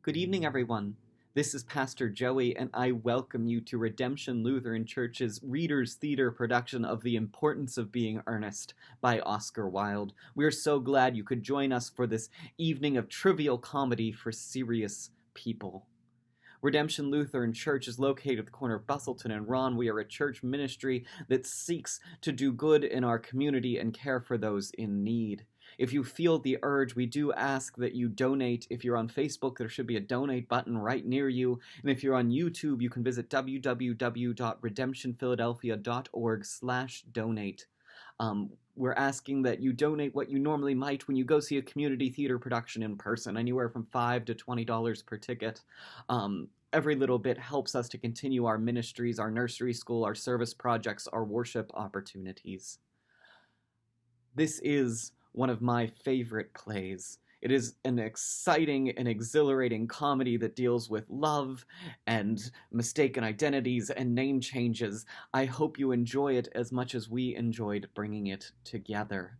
Good evening, everyone. This is Pastor Joey, and I welcome you to Redemption Lutheran Church's Readers Theater production of The Importance of Being Earnest by Oscar Wilde. We're so glad you could join us for this evening of trivial comedy for serious people. Redemption Lutheran Church is located at the corner of Bustleton and Ron. We are a church ministry that seeks to do good in our community and care for those in need. If you feel the urge, we do ask that you donate. If you're on Facebook, there should be a donate button right near you. And if you're on YouTube, you can visit www.redemptionphiladelphia.org/donate. We're asking that you donate what you normally might when you go see a community theater production in person, anywhere from $5 to $20 per ticket. Every little bit helps us to continue our ministries, our nursery school, our service projects, our worship opportunities. This is one of my favorite plays. It is an exciting and exhilarating comedy that deals with love and mistaken identities and name changes. I hope you enjoy it as much as we enjoyed bringing it together.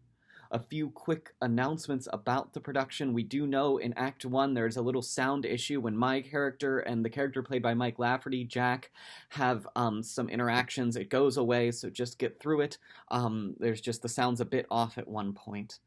A few quick announcements about the production. We do know in Act 1 there's a little sound issue when my character and the character played by Mike Lafferty, Jack, have some interactions. It goes away, so just get through it. There's just the sound's a bit off at one point.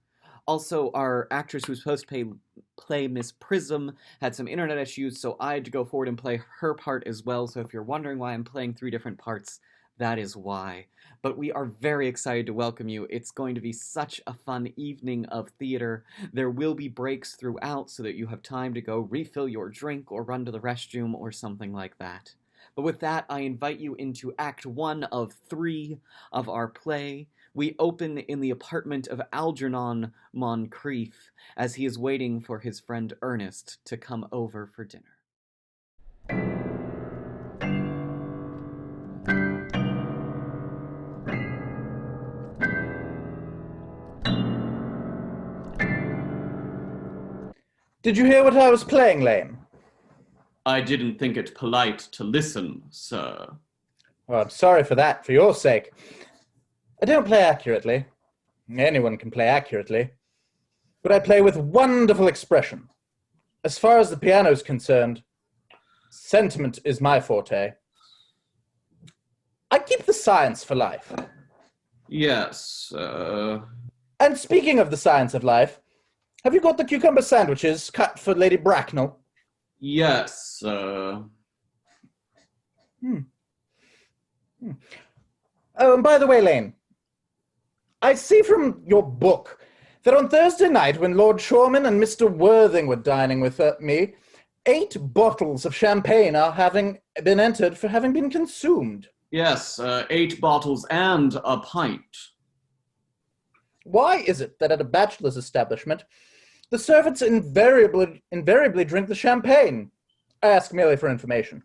Also, our actress who's supposed to play Miss Prism had some internet issues, so I had to go forward and play her part as well. So if you're wondering why I'm playing 3 different parts, that is why. But we are very excited to welcome you. It's going to be such a fun evening of theater. There will be breaks throughout so that you have time to go refill your drink or run to the restroom or something like that. But with that, I invite you into Act 1 of 3 of our play. We open in the apartment of Algernon Moncrief as he is waiting for his friend Ernest to come over for dinner. Did you hear what I was playing, Lane? I didn't think it polite to listen, sir. Well, I'm sorry for that, for your sake. I don't play accurately. Anyone can play accurately. But I play with wonderful expression. As far as the piano's concerned, sentiment is my forte. I keep the science for life. Yes, And speaking of the science of life, have you got the cucumber sandwiches cut for Lady Bracknell? Yes, Oh, and by the way, Lane, I see from your book that on Thursday night when Lord Shoreman and Mr. Worthing were dining with me, 8 bottles of champagne are having been entered for having been consumed. Yes, 8 bottles and a pint. Why is it that at a bachelor's establishment, the servants invariably drink the champagne? I ask merely for information.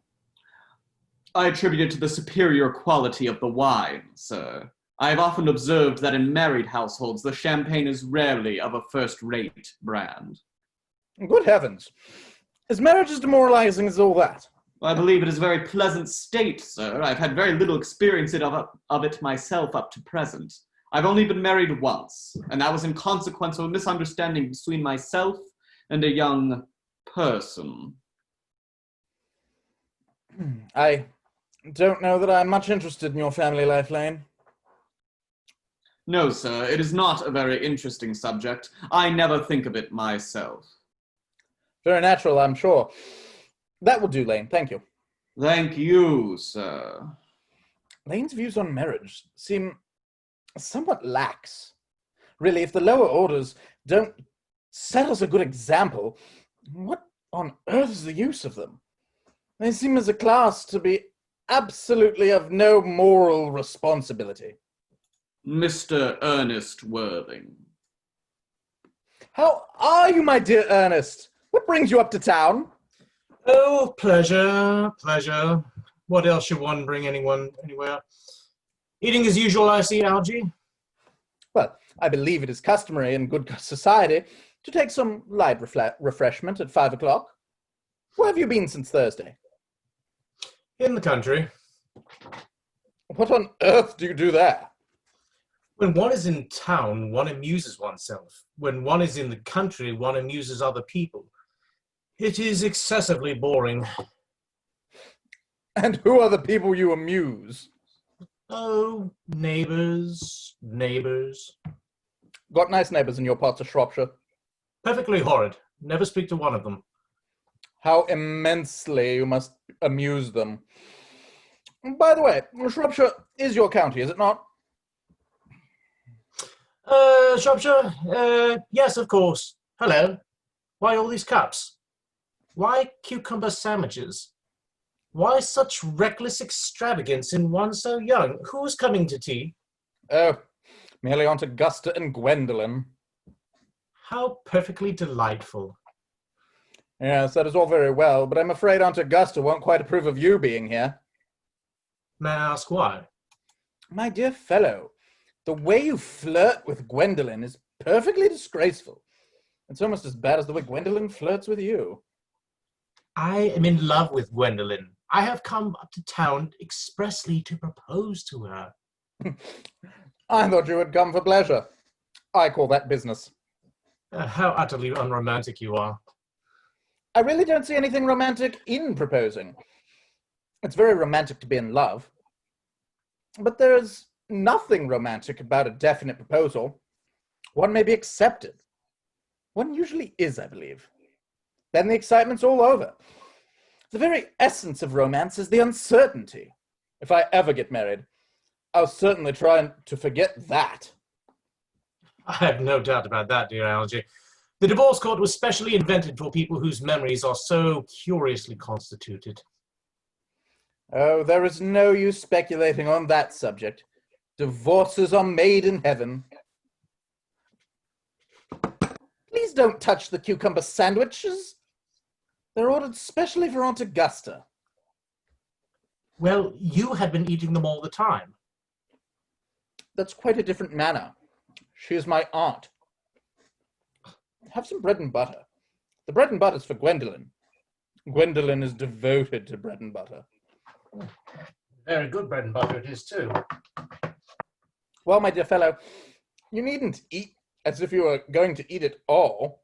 I attribute it to the superior quality of the wine, sir. I have often observed that in married households, the champagne is rarely of a first-rate brand. Good heavens. Is marriage as demoralizing as all that? I believe it is a very pleasant state, sir. I've had very little experience of it myself up to present. I've only been married once, and that was in consequence of a misunderstanding between myself and a young person. I don't know that I'm much interested in your family life, Lane. No, sir, it is not a very interesting subject. I never think of it myself. Very natural, I'm sure. That will do, Lane. Thank you. Thank you, sir. Lane's views on marriage seem somewhat lax. Really, if the lower orders don't set us a good example, what on earth is the use of them? They seem as a class to be absolutely of no moral responsibility. Mr. Ernest Worthing. How are you, my dear Ernest? What brings you up to town? Oh, pleasure, pleasure. What else should one bring anyone anywhere? Eating as usual, I see, Algie. Well, I believe it is customary in good society to take some light refreshment at 5 o'clock. Where have you been since Thursday? In the country. What on earth do you do there? When one is in town, one amuses oneself. When one is in the country, one amuses other people. It is excessively boring. And who are the people you amuse? Oh, neighbours. Got nice neighbours in your parts of Shropshire. Perfectly horrid. Never speak to one of them. How immensely you must amuse them. By the way, Shropshire is your county, is it not? Shropshire? Yes, of course. Hello. Why all these cups? Why cucumber sandwiches? Why such reckless extravagance in one so young? Who's coming to tea? Oh, merely Aunt Augusta and Gwendolen. How perfectly delightful. Yes, that is all very well, but I'm afraid Aunt Augusta won't quite approve of you being here. May I ask why? My dear fellow, the way you flirt with Gwendolen is perfectly disgraceful. It's almost as bad as the way Gwendolen flirts with you. I am in love with Gwendolen. I have come up to town expressly to propose to her. I thought you had come for pleasure. I call that business. How utterly unromantic you are. I really don't see anything romantic in proposing. It's very romantic to be in love. But there is nothing romantic about a definite proposal. One may be accepted. One usually is, I believe. Then the excitement's all over. The very essence of romance is the uncertainty. If I ever get married, I'll certainly try to forget that. I have no doubt about that, dear Algy. The divorce court was specially invented for people whose memories are so curiously constituted. Oh, there is no use speculating on that subject. Divorces are made in heaven. Please don't touch the cucumber sandwiches. They're ordered specially for Aunt Augusta. Well, you had been eating them all the time. That's quite a different manner. She is my aunt. Have some bread and butter. The bread and butter's for Gwendolen. Gwendolen is devoted to bread and butter. Very good bread and butter it is, too. Well, my dear fellow, you needn't eat as if you were going to eat it all.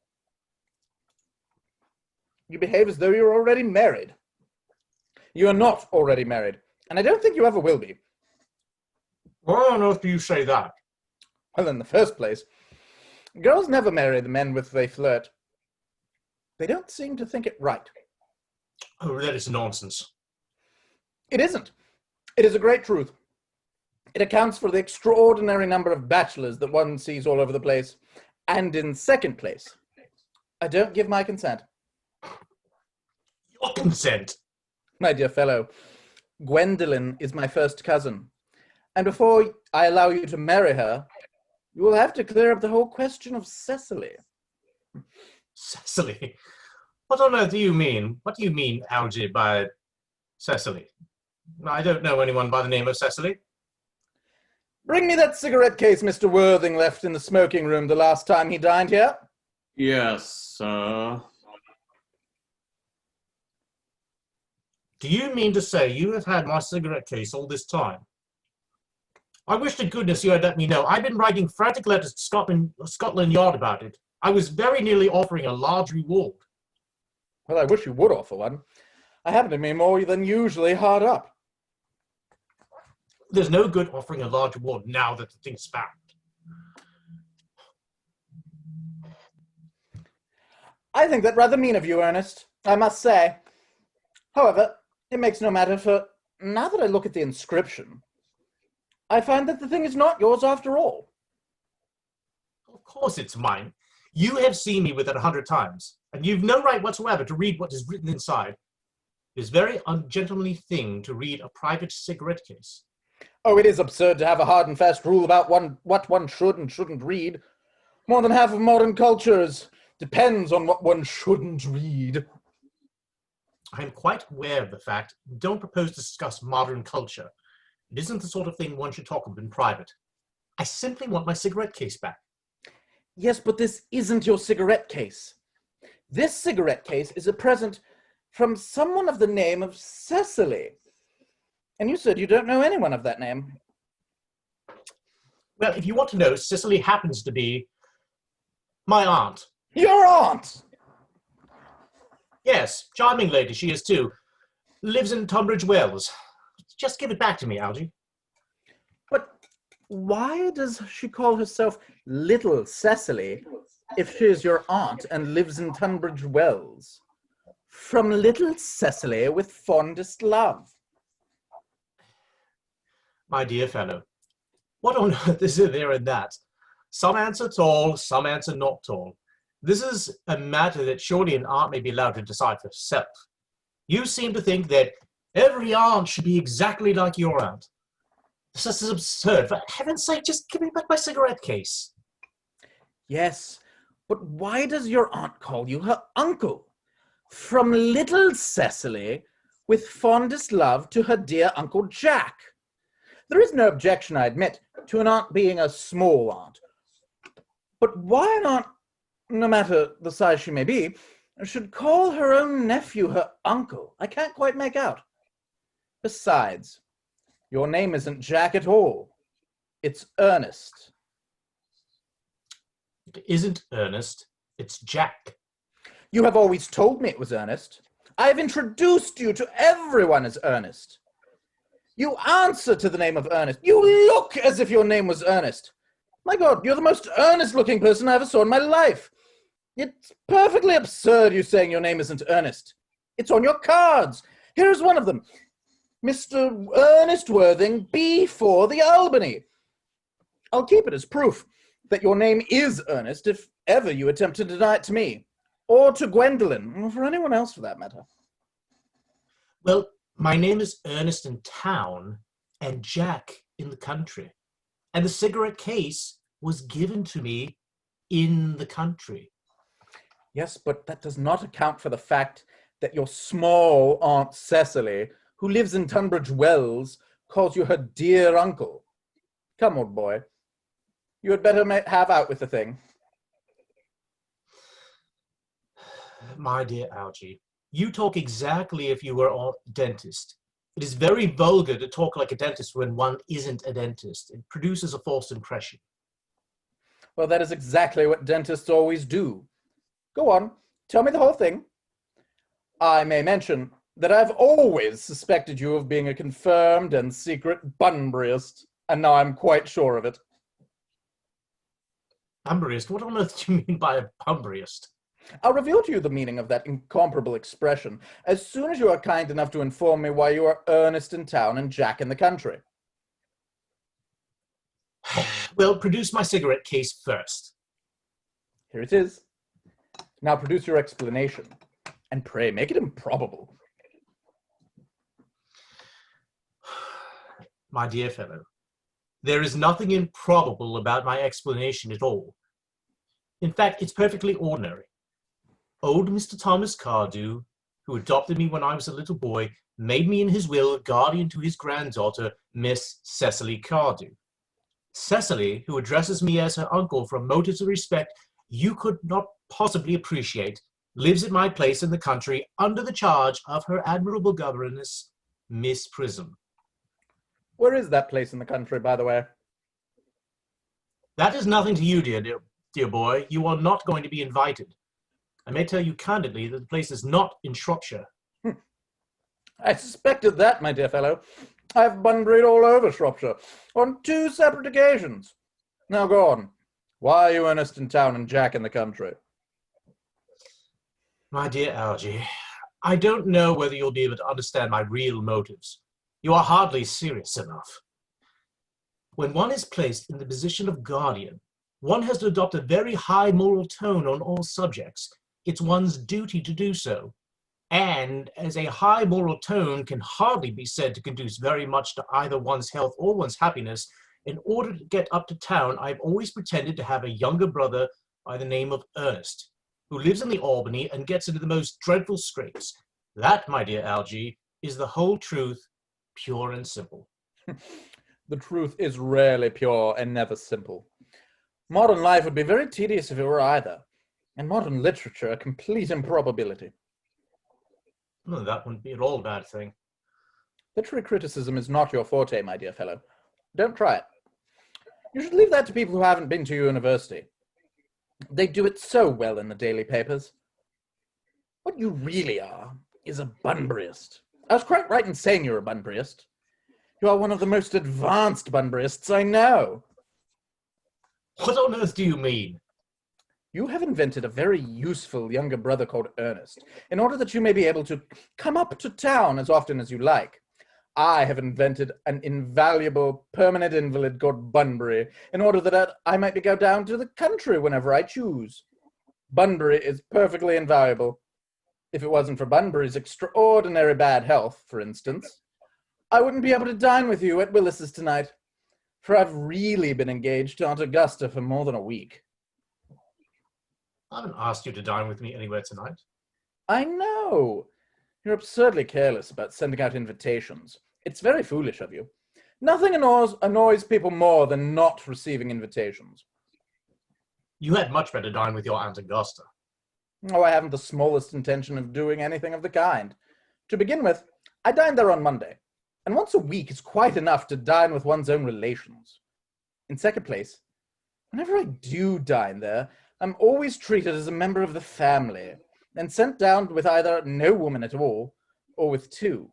You behave as though you were already married. You are not already married, and I don't think you ever will be. Why on earth do you say that? Well, in the first place, girls never marry the men with they flirt. They don't seem to think it right. Oh, that is nonsense. It isn't. It is a great truth. It accounts for the extraordinary number of bachelors that one sees all over the place. And in second place, I don't give my consent. Your consent? My dear fellow, Gwendolen is my first cousin. And before I allow you to marry her, you will have to clear up the whole question of Cecily. Cecily? What on earth do you mean? What do you mean, Algy, by Cecily? I don't know anyone by the name of Cecily. Bring me that cigarette case Mr. Worthing left in the smoking room the last time he dined here. Yes, sir. Do you mean to say you have had my cigarette case all this time? I wish to goodness you had let me know. I've been writing frantic letters to Scotland Yard about it. I was very nearly offering a large reward. Well, I wish you would offer one. I happen to be more than usually hard up. There's no good offering a large reward now that the thing's found. I think that rather mean of you, Ernest, I must say. However, it makes no matter, for now that I look at the inscription, I find that the thing is not yours after all. Of course it's mine. You have seen me with it 100 times, and you've no right whatsoever to read what is written inside. It is a very ungentlemanly thing to read a private cigarette case. Oh, it is absurd to have a hard and fast rule about what one should and shouldn't read. More than half of modern culture depends on what one shouldn't read. I am quite aware of the fact. Don't propose to discuss modern culture. It isn't the sort of thing one should talk of in private. I simply want my cigarette case back. Yes, but this isn't your cigarette case. This cigarette case is a present from someone of the name of Cecily. And you said you don't know anyone of that name. Well, if you want to know, Cecily happens to be my aunt. Your aunt! Yes. Yes, charming lady she is too. Lives in Tunbridge Wells. Just give it back to me, Algy. But why does she call herself Little Cecily if she is your aunt and lives in Tunbridge Wells? From Little Cecily with fondest love. My dear fellow, what on earth is there in that? Some answer tall, some answer not tall. This is a matter that surely an aunt may be allowed to decide for herself. You seem to think that every aunt should be exactly like your aunt. This is absurd. For heaven's sake, just give me back my cigarette case. Yes, but why does your aunt call you her uncle? From Little Cecily with fondest love to her dear Uncle Jack. There is no objection, I admit, to an aunt being a small aunt. But why an aunt, no matter the size she may be, should call her own nephew her uncle, I can't quite make out. Besides, your name isn't Jack at all. It's Ernest. It isn't Ernest, it's Jack. You have always told me it was Ernest. I have introduced you to everyone as Ernest. You answer to the name of Ernest. You look as if your name was Ernest. My God, you're the most earnest-looking person I ever saw in my life. It's perfectly absurd you saying your name isn't Ernest. It's on your cards. Here's one of them. Mr. Ernest Worthing, B4, the Albany. I'll keep it as proof that your name is Ernest if ever you attempt to deny it to me. Or to Gwendolyn, or for anyone else for that matter. Well, my name is Ernest in town and Jack in the country. And the cigarette case was given to me in the country. Yes, but that does not account for the fact that your small Aunt Cecily, who lives in Tunbridge Wells, calls you her dear uncle. Come, old boy. You had better have out with the thing. My dear Algy, you talk exactly if you were a dentist. It is very vulgar to talk like a dentist when one isn't a dentist. It produces a false impression. Well, that is exactly what dentists always do. Go on, tell me the whole thing. I may mention that I've always suspected you of being a confirmed and secret Bunburyist, and now I'm quite sure of it. Bunburyist? What on earth do you mean by a Bunburyist? I'll reveal to you the meaning of that incomparable expression as soon as you are kind enough to inform me why you are Ernest in town and Jack in the country. Well, produce my cigarette case first. Here it is. Now produce your explanation, and pray make it improbable. My dear fellow, there is nothing improbable about my explanation at all. In fact, it's perfectly ordinary. Old Mr. Thomas Cardew, who adopted me when I was a little boy, made me in his will guardian to his granddaughter, Miss Cecily Cardew. Cecily, who addresses me as her uncle from motives of respect you could not possibly appreciate, lives at my place in the country under the charge of her admirable governess, Miss Prism. Where is that place in the country, by the way? That is nothing to you, dear boy. You are not going to be invited. I may tell you candidly that the place is not in Shropshire. I suspected that, my dear fellow. I've Bunburyed all over Shropshire, on 2 separate occasions. Now go on. Why are you Ernest in town and Jack in the country? My dear Algy, I don't know whether you'll be able to understand my real motives. You are hardly serious enough. When one is placed in the position of guardian, one has to adopt a very high moral tone on all subjects. It's one's duty to do so. And as a high moral tone can hardly be said to conduce very much to either one's health or one's happiness, in order to get up to town, I've always pretended to have a younger brother by the name of Earnest, who lives in the Albany and gets into the most dreadful scrapes. That, my dear Algy, is the whole truth, pure and simple. The truth is rarely pure and never simple. Modern life would be very tedious if it were either, and modern literature a complete improbability. Well, that wouldn't be at all a bad thing. Literary criticism is not your forte, my dear fellow. Don't try it. You should leave that to people who haven't been to university. They do it so well in the daily papers. What you really are is a Bunburyist. I was quite right in saying you're a Bunburyist. You are one of the most advanced Bunburyists I know. What on earth do you mean? You have invented a very useful younger brother called Earnest, in order that you may be able to come up to town as often as you like. I have invented an invaluable permanent invalid called Bunbury, in order that I might go down to the country whenever I choose. Bunbury is perfectly invaluable. If it wasn't for Bunbury's extraordinary bad health, for instance, I wouldn't be able to dine with you at Willis's tonight, for I've really been engaged to Aunt Augusta for more than a week. I haven't asked you to dine with me anywhere tonight. I know. You're absurdly careless about sending out invitations. It's very foolish of you. Nothing annoys people more than not receiving invitations. You had much better dine with your Aunt Augusta. Oh, I haven't the smallest intention of doing anything of the kind. To begin with, I dine there on Monday, and once a week is quite enough to dine with one's own relations. In second place, whenever I do dine there, I'm always treated as a member of the family, and sent down with either no woman at all, or with two.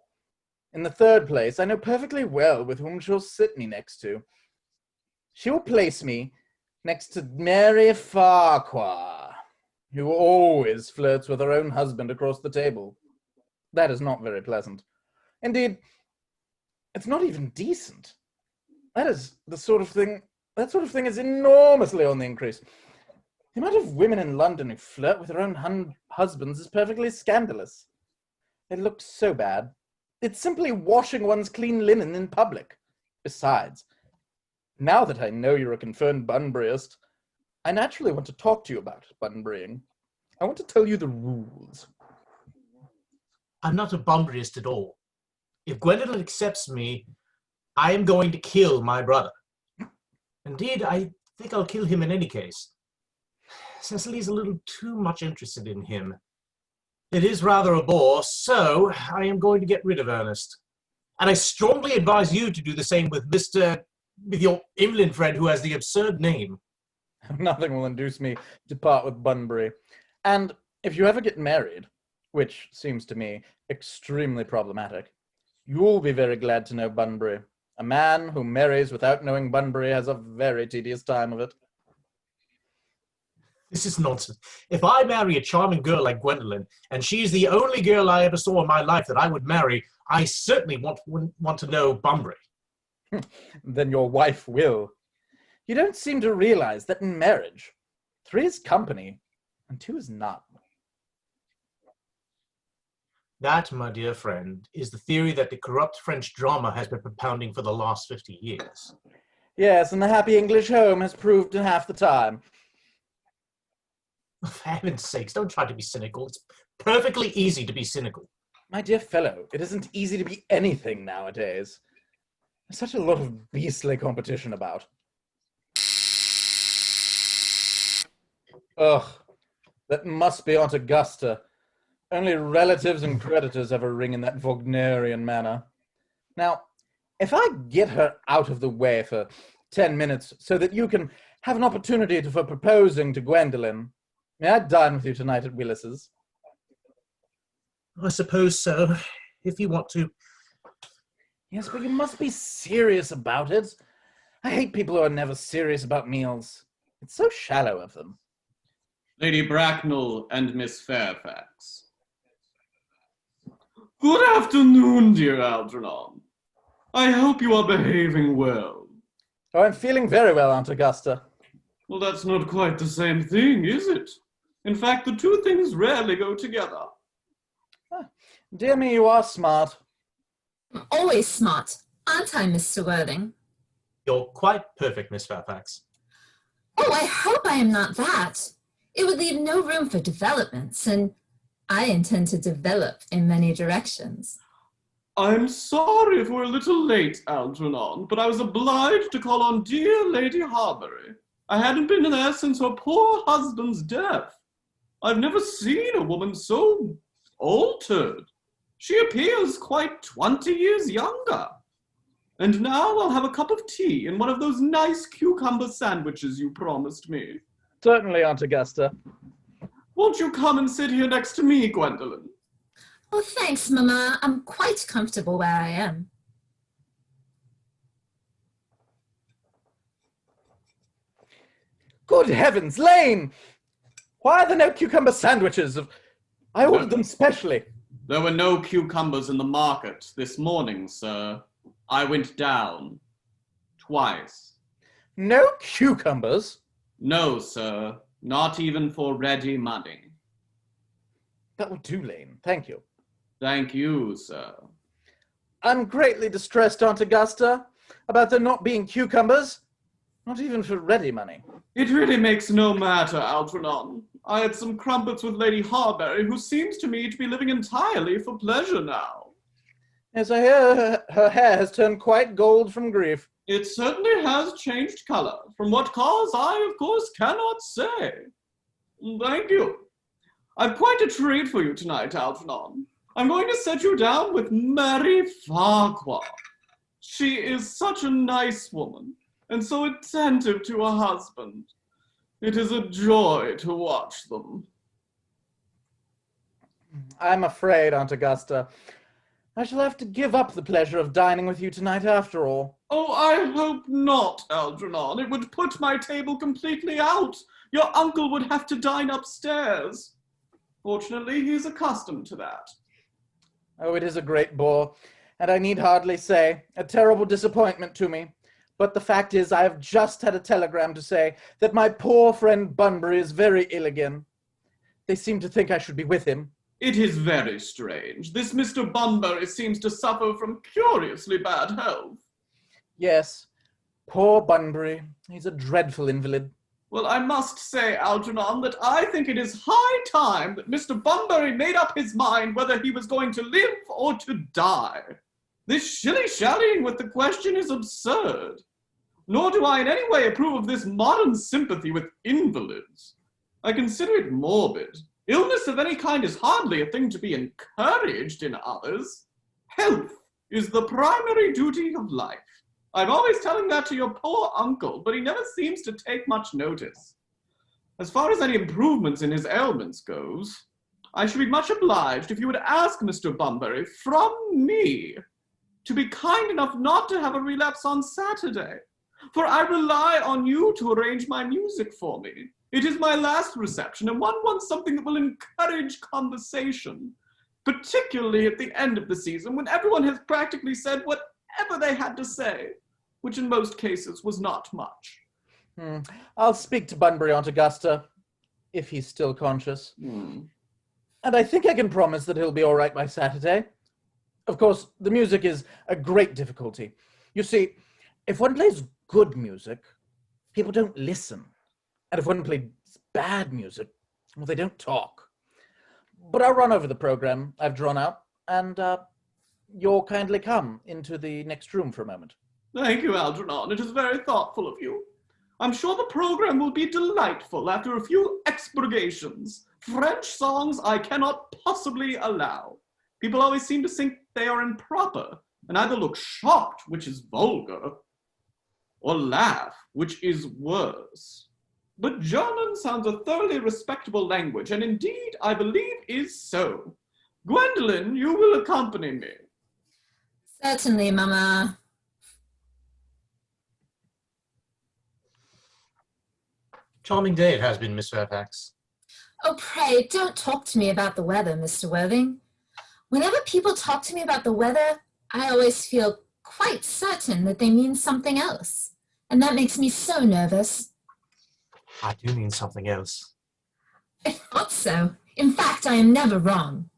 In the third place, I know perfectly well with whom she'll sit me next to. She will place me next to Mary Farquhar, who always flirts with her own husband across the table. That is not very pleasant. Indeed, it's not even decent. That sort of thing is enormously on the increase. The amount of women in London who flirt with their own husbands is perfectly scandalous. It looks so bad. It's simply washing one's clean linen in public. Besides, now that I know you're a confirmed Bunburyist, I naturally want to talk to you about Bunburying. I want to tell you the rules. I'm not a Bunburyist at all. If Gwendolen accepts me, I am going to kill my brother. Indeed, I think I'll kill him in any case. Cecily's a little too much interested in him. It is rather a bore, so I am going to get rid of Ernest. And I strongly advise you to do the same with your invalid friend who has the absurd name. Nothing will induce me to part with Bunbury. And if you ever get married, which seems to me extremely problematic, you'll be very glad to know Bunbury. A man who marries without knowing Bunbury has a very tedious time of it. This is nonsense. If I marry a charming girl like Gwendolen, and she is the only girl I ever saw in my life that I would marry, I certainly want to know Bunbury. Then your wife will. You don't seem to realize that in marriage, 3 is company, and 2 is none. That, my dear friend, is the theory that the corrupt French drama has been propounding for the last 50 years. Yes, and the happy English home has proved in half the time. For heaven's sakes, don't try to be cynical. It's perfectly easy to be cynical. My dear fellow, it isn't easy to be anything nowadays. There's such a lot of beastly competition about. Ugh, that must be Aunt Augusta. Only relatives and creditors ever ring in that Wagnerian manner. Now, if I get her out of the way for 10 minutes so that you can have an opportunity for proposing to Gwendolen, may I dine with you tonight at Willis's? I suppose so, if you want to. Yes, but you must be serious about it. I hate people who are never serious about meals. It's so shallow of them. Lady Bracknell and Miss Fairfax. Good afternoon, dear Algernon. I hope you are behaving well. Oh, I'm feeling very well, Aunt Augusta. Well, that's not quite the same thing, is it? In fact, the two things rarely go together. Ah, dear me, you are smart. Always smart, aren't I, Mr. Worthing? You're quite perfect, Miss Fairfax. Oh, I hope I am not that. It would leave no room for developments, and I intend to develop in many directions. I'm sorry if we're a little late, Algernon, but I was obliged to call on dear Lady Harbury. I hadn't been there since her poor husband's death. I've never seen a woman so altered. She appears quite 20 years younger. And now I'll have a cup of tea and one of those nice cucumber sandwiches you promised me. Certainly, Aunt Augusta. Won't you come and sit here next to me, Gwendolyn? Oh, thanks, Mama. I'm quite comfortable where I am. Good heavens, Lane! Why are there no cucumber sandwiches? I ordered them specially. There were no cucumbers in the market this morning, sir. I went down. Twice. No cucumbers? No, sir. Not even for ready money. That will do, Lane. Thank you. Thank you, sir. I'm greatly distressed, Aunt Augusta, about there not being cucumbers. Not even for ready money. It really makes no matter, Algernon. I had some crumpets with Lady Harbury, who seems to me to be living entirely for pleasure now. Yes, I hear her hair has turned quite gold from grief. It certainly has changed colour. From what cause, I, of course, cannot say. Thank you. I've quite a treat for you tonight, Algernon. I'm going to set you down with Mary Farquhar. She is such a nice woman, and so attentive to her husband. It is a joy to watch them. I'm afraid, Aunt Augusta, I shall have to give up the pleasure of dining with you tonight after all. Oh, I hope not, Algernon. It would put my table completely out. Your uncle would have to dine upstairs. Fortunately, he's accustomed to that. Oh, it is a great bore, and I need hardly say, a terrible disappointment to me. But the fact is, I have just had a telegram to say that my poor friend Bunbury is very ill again. They seem to think I should be with him. It is very strange. This Mr. Bunbury seems to suffer from curiously bad health. Yes, poor Bunbury. He's a dreadful invalid. Well, I must say, Algernon, that I think it is high time that Mr. Bunbury made up his mind whether he was going to live or to die. This shilly-shallying with the question is absurd. Nor do I in any way approve of this modern sympathy with invalids. I consider it morbid. Illness of any kind is hardly a thing to be encouraged in others. Health is the primary duty of life. I'm always telling that to your poor uncle, but he never seems to take much notice. As far as any improvements in his ailments goes, I should be much obliged if you would ask Mr. Bunbury from me to be kind enough not to have a relapse on Saturday, for I rely on you to arrange my music for me. It is my last reception, and one wants something that will encourage conversation, particularly at the end of the season when everyone has practically said whatever they had to say, which in most cases was not much. I'll speak to Bunbury, Aunt Augusta, if he's still conscious. And I think I can promise that he'll be all right by Saturday. Of course, the music is a great difficulty. You see, if one plays good music, people don't listen. And if one plays bad music, well, they don't talk. But I'll run over the program I've drawn out, and you'll kindly come into the next room for a moment. Thank you, Algernon. It is very thoughtful of you. I'm sure the program will be delightful after a few expurgations. French songs I cannot possibly allow. People always seem to think they are improper, and either look shocked, which is vulgar, or laugh, which is worse. But German sounds a thoroughly respectable language, and indeed, I believe, is so. Gwendolyn, you will accompany me. Certainly, Mama. Charming day it has been, Miss Fairfax. Oh, pray, don't talk to me about the weather, Mr. Worthing. Whenever people talk to me about the weather, I always feel quite certain that they mean something else. And that makes me so nervous. I do mean something else. I thought so. In fact, I am never wrong.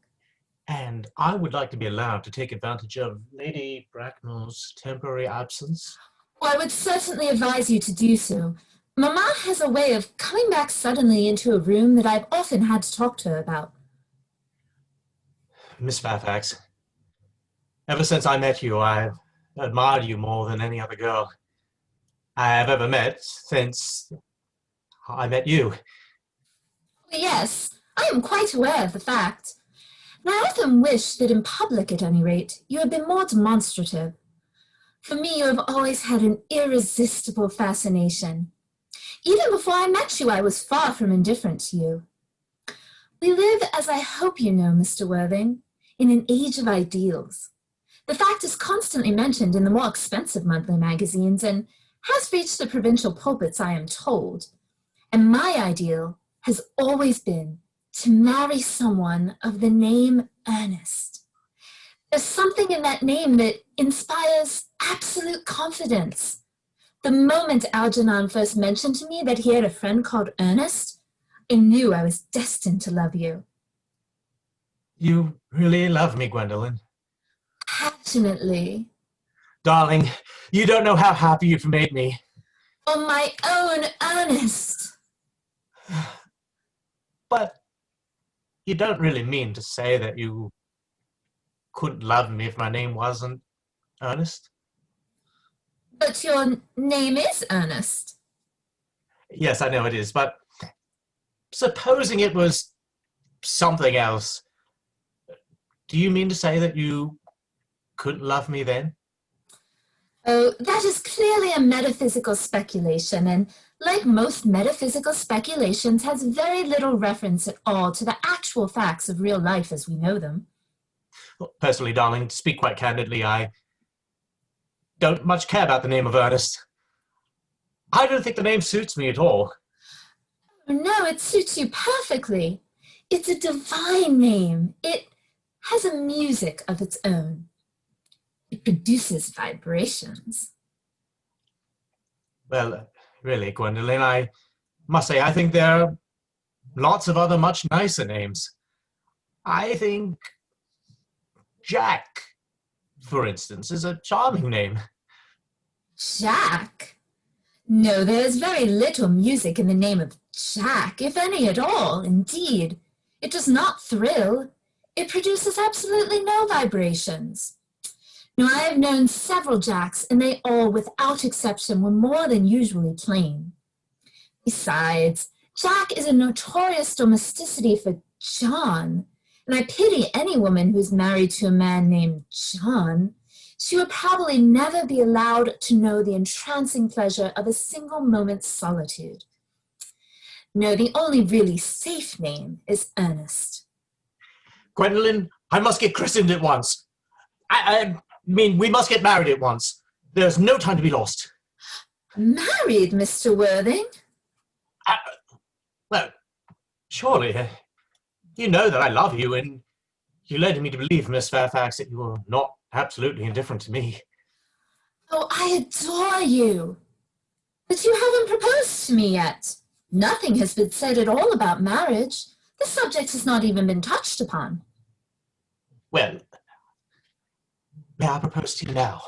And I would like to be allowed to take advantage of Lady Bracknell's temporary absence. Well, I would certainly advise you to do so. Mama has a way of coming back suddenly into a room that I've often had to talk to her about. Miss Fairfax, ever since I met you, I've admired you more than any other girl I have ever met since I met you. Yes, I am quite aware of the fact. And I often wish that in public, at any rate, you had been more demonstrative. For me, you have always had an irresistible fascination. Even before I met you, I was far from indifferent to you. We live, as I hope you know, Mr. Worthing, in an age of ideals. The fact is constantly mentioned in the more expensive monthly magazines and has reached the provincial pulpits, I am told. And my ideal has always been to marry someone of the name Earnest. There's something in that name that inspires absolute confidence. The moment Algernon first mentioned to me that he had a friend called Earnest, I knew I was destined to love you. You really love me, Gwendolyn. Passionately. Darling, you don't know how happy you've made me. Oh, my own Ernest. But you don't really mean to say that you couldn't love me if my name wasn't Ernest? But your name is Ernest. Yes, I know it is, but supposing it was something else, do you mean to say that you couldn't love me then? Oh, that is clearly a metaphysical speculation, and like most metaphysical speculations, has very little reference at all to the actual facts of real life as we know them. Well, personally, darling, to speak quite candidly, I don't much care about the name of Ernest. I don't think the name suits me at all. No, it suits you perfectly. It's a divine name. It has a music of its own. It produces vibrations. Well, really, Gwendolyn, I must say I think there are lots of other much nicer names. I think Jack, for instance, is a charming name. Jack? No, there's very little music in the name of Jack, if any at all, indeed. It does not thrill. It produces absolutely no vibrations. Now, I have known several Jacks, and they all, without exception, were more than usually plain. Besides, Jack is a notorious domesticity for John, and I pity any woman who's married to a man named John. She would probably never be allowed to know the entrancing pleasure of a single moment's solitude. No, the only really safe name is Ernest. Gwendolyn, I must get christened at once. I mean, we must get married at once. There's no time to be lost. Married, Mr. Worthing? Well, surely, you know that I love you, and you led me to believe, Miss Fairfax, that you were not absolutely indifferent to me. Oh, I adore you. But you haven't proposed to me yet. Nothing has been said at all about marriage. The subject has not even been touched upon. Well, may I propose to you now?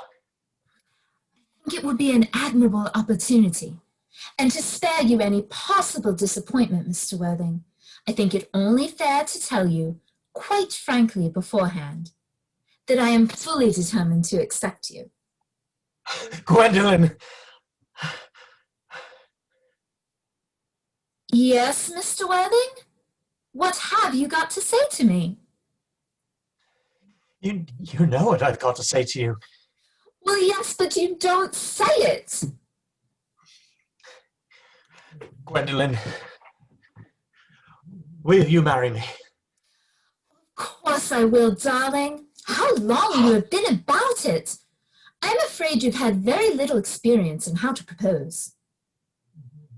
I think it would be an admirable opportunity. And to spare you any possible disappointment, Mr. Worthing, I think it only fair to tell you, quite frankly beforehand, that I am fully determined to accept you. Gwendolyn! Yes, Mr. Worthing? What have you got to say to me? You know what I've got to say to you. Well, yes, but you don't say it. Gwendolyn, will you marry me? Of course I will, darling. How long you have been about it. I'm afraid you've had very little experience in how to propose.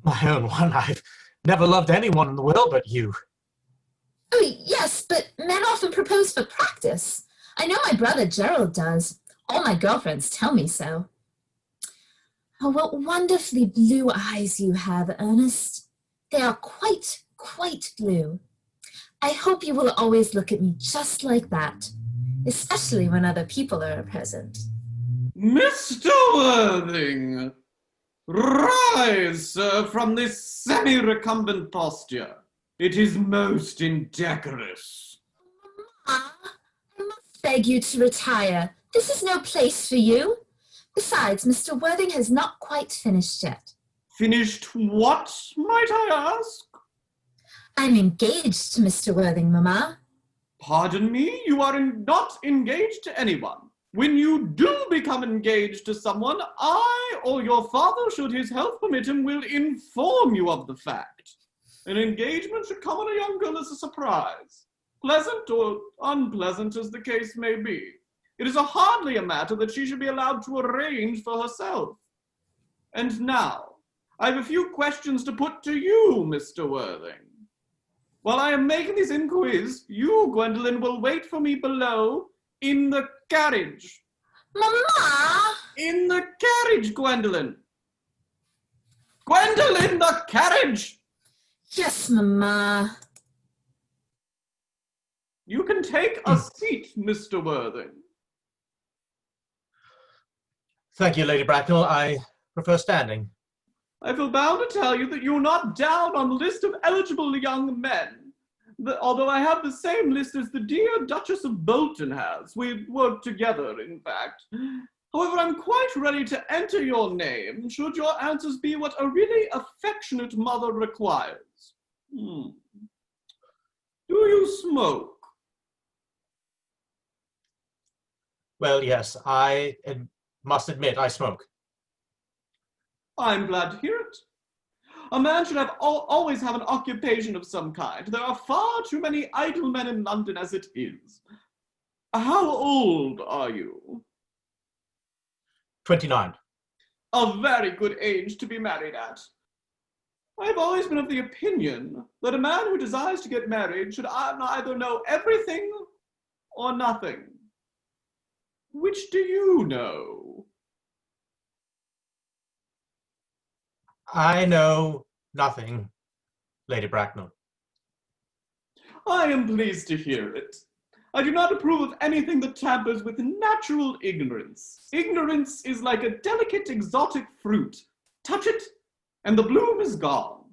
My own one, I've never loved anyone in the world but you. Oh, yes, but men often propose for practice. I know my brother Gerald does. All my girlfriends tell me so. Oh, what wonderfully blue eyes you have, Ernest. They are quite blue. I hope you will always look at me just like that, especially when other people are present. Mr. Worthing, rise, sir, from this semi-recumbent posture. It is most indecorous. I must beg you to retire. This is no place for you. Besides, Mr. Worthing has not quite finished yet. Finished what, might I ask? I'm engaged to Mr. Worthing, Mamma. Pardon me, you are not engaged to anyone. When you do become engaged to someone, I or your father, should his health permit him, will inform you of the fact. An engagement should come on a young girl as a surprise, pleasant or unpleasant as the case may be. It is hardly a matter that she should be allowed to arrange for herself. And now, I have a few questions to put to you, Mr. Worthing. While I am making these inquiries, you, Gwendolyn, will wait for me below in the carriage. Mama! In the carriage, Gwendolyn! Gwendolyn, the carriage! Yes, Mama. You can take a seat, Mr. Worthing. Thank you, Lady Bracknell. I prefer standing. I feel bound to tell you that you're not down on the list of eligible young men. Although I have the same list as the dear Duchess of Bolton has. We work together, in fact. However, I'm quite ready to enter your name, should your answers be what a really affectionate mother requires. Do you smoke? Well, yes, I must admit I smoke. I'm glad to hear it. A man should always have an occupation of some kind. There are far too many idle men in London as it is. How old are you? 29. A very good age to be married at. I've always been of the opinion that a man who desires to get married should either know everything or nothing. Which do you know? I know nothing, Lady Bracknell. I am pleased to hear it. I do not approve of anything that tampers with natural ignorance. Ignorance is like a delicate exotic fruit. Touch it, and the bloom is gone.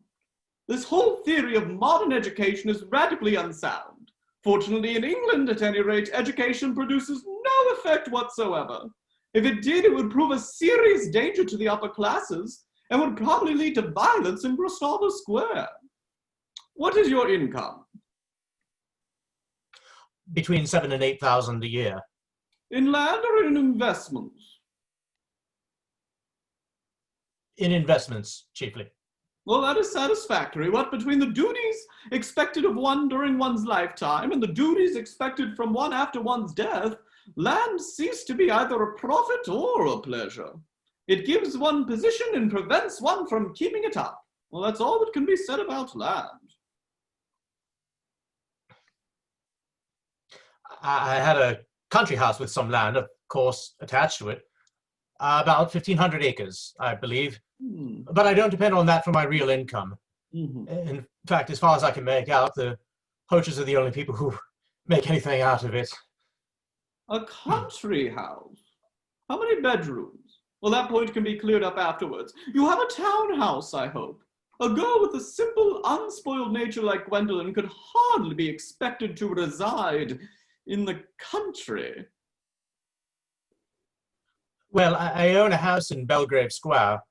This whole theory of modern education is radically unsound. Fortunately, in England, at any rate, education produces no effect whatsoever. If it did, it would prove a serious danger to the upper classes and would probably lead to violence in Grosvenor Square. What is your income? Between 7,000 and 8,000 a year. In land or in investments? In investments, chiefly. Well, that is satisfactory. What between the duties expected of one during one's lifetime and the duties expected from one after one's death, land ceased to be either a profit or a pleasure. It gives one position and prevents one from keeping it up. Well, that's all that can be said about land. I had a country house with some land, of course, attached to it. About 1,500 acres, I believe. But I don't depend on that for my real income. In fact, as far as I can make out, the poachers are the only people who make anything out of it. A country house? How many bedrooms? Well, that point can be cleared up afterwards. You have a townhouse, I hope. A girl with a simple, unspoiled nature like Gwendolyn could hardly be expected to reside in the country. Well, I own a house in Belgrave Square,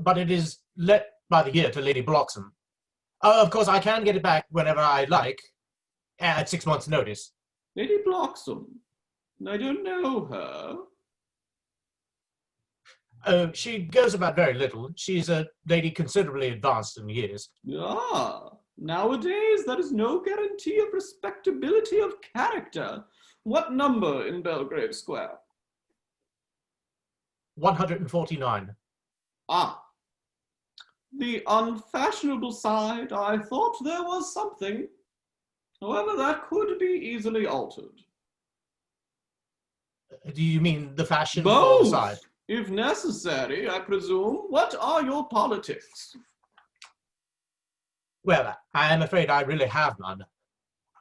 but it is let by the year to Lady Bloxham. Of course, I can get it back whenever I like, at 6 months' notice. Lady Bloxham? I don't know her. She goes about very little. She's a lady considerably advanced in years. Ah, nowadays that is no guarantee of respectability of character. What number in Belgrave Square? 149. Ah, the unfashionable side, I thought there was something. However, that could be easily altered. Do you mean the fashionable Both, side? if necessary, I presume. What are your politics? Well, I am afraid I really have none.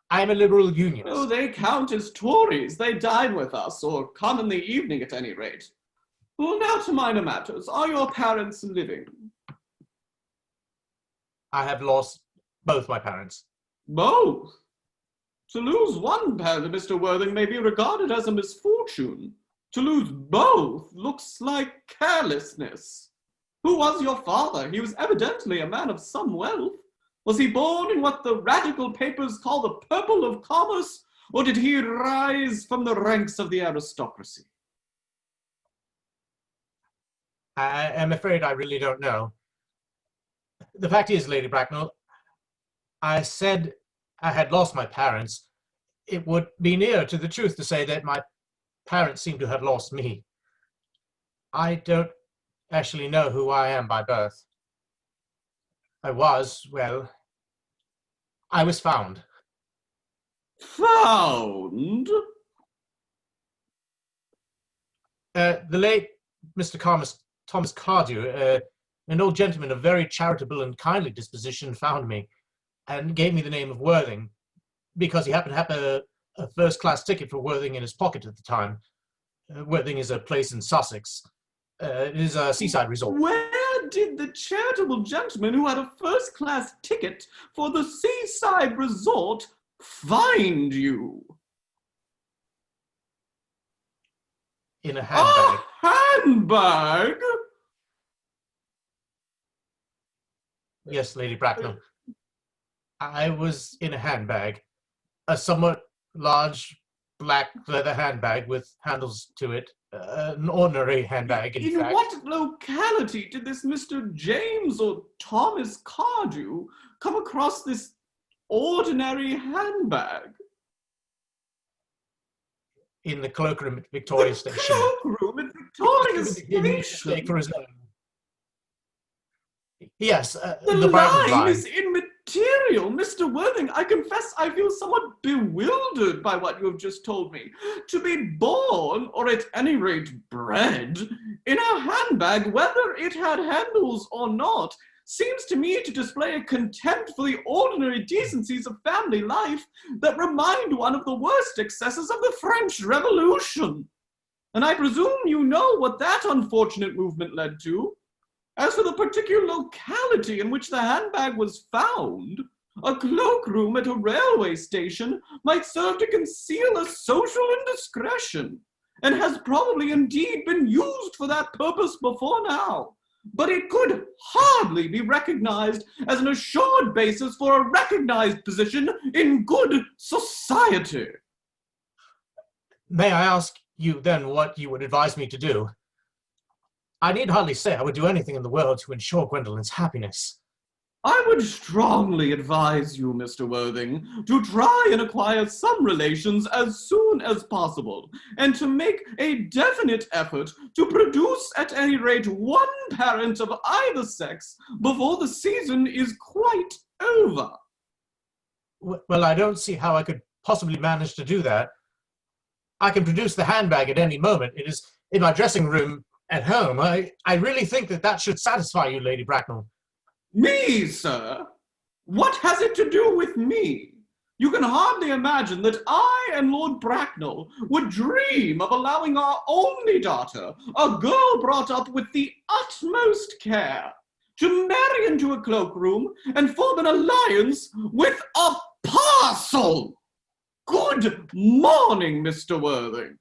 I am a liberal unionist. Oh, they count as Tories. They dine with us, or come in the evening at any rate. Well, now to minor matters. Are your parents living? I have lost both my parents. Both? To lose one parent, Mr. Worthing, may be regarded as a misfortune. To lose both looks like carelessness. Who was your father? He was evidently a man of some wealth. Was he born in what the radical papers call the purple of commerce, or did he rise from the ranks of the aristocracy? I am afraid I really don't know. The fact is, Lady Bracknell, I said I had lost my parents, it would be nearer to the truth to say that my parents seem to have lost me. I don't actually know who I am by birth. I was found. Found? The late Mr. Thomas Cardew, an old gentleman of very charitable and kindly disposition, found me and gave me the name of Worthing because he happened to have a first-class ticket for Worthing in his pocket at the time. Worthing is a place in Sussex. It is a seaside resort. Where did the charitable gentleman who had a first-class ticket for the seaside resort find you? In a handbag. A handbag? Yes, Lady Bracknell. I was in a handbag. A somewhat large black leather handbag with handles to it. An ordinary handbag, in fact. What locality did this Mr. James or Thomas Cardew come across this ordinary handbag? In the cloakroom at Victoria The Station. cloakroom at Victoria Station? For his own. Yes, The the Brighton line line. is immaterial. Mr. Worthing, I confess I feel somewhat bewildered by what you have just told me. To be born, or at any rate bred, in a handbag, whether it had handles or not, seems to me to display a contempt for the ordinary decencies of family life that remind one of the worst excesses of the French Revolution. And I presume you know what that unfortunate movement led to. As for the particular locality in which the handbag was found, a cloakroom at a railway station might serve to conceal a social indiscretion, and has probably indeed been used for that purpose before now. But it could hardly be recognized as an assured basis for a recognized position in good society. May I ask you then what you would advise me to do? I need hardly say I would do anything in the world to ensure Gwendolyn's happiness. I would strongly advise you, Mr. Worthing, to try and acquire some relations as soon as possible, and to make a definite effort to produce at any rate one parent of either sex before the season is quite over. Well, I don't see how I could possibly manage to do that. I can produce the handbag at any moment. It is in my dressing room at home. I really think that should satisfy you, Lady Bracknell. Me, sir? What has it to do with me? You can hardly imagine that I and Lord Bracknell would dream of allowing our only daughter, a girl brought up with the utmost care, to marry into a cloakroom and form an alliance with a parcel. Good morning, Mr. Worthing.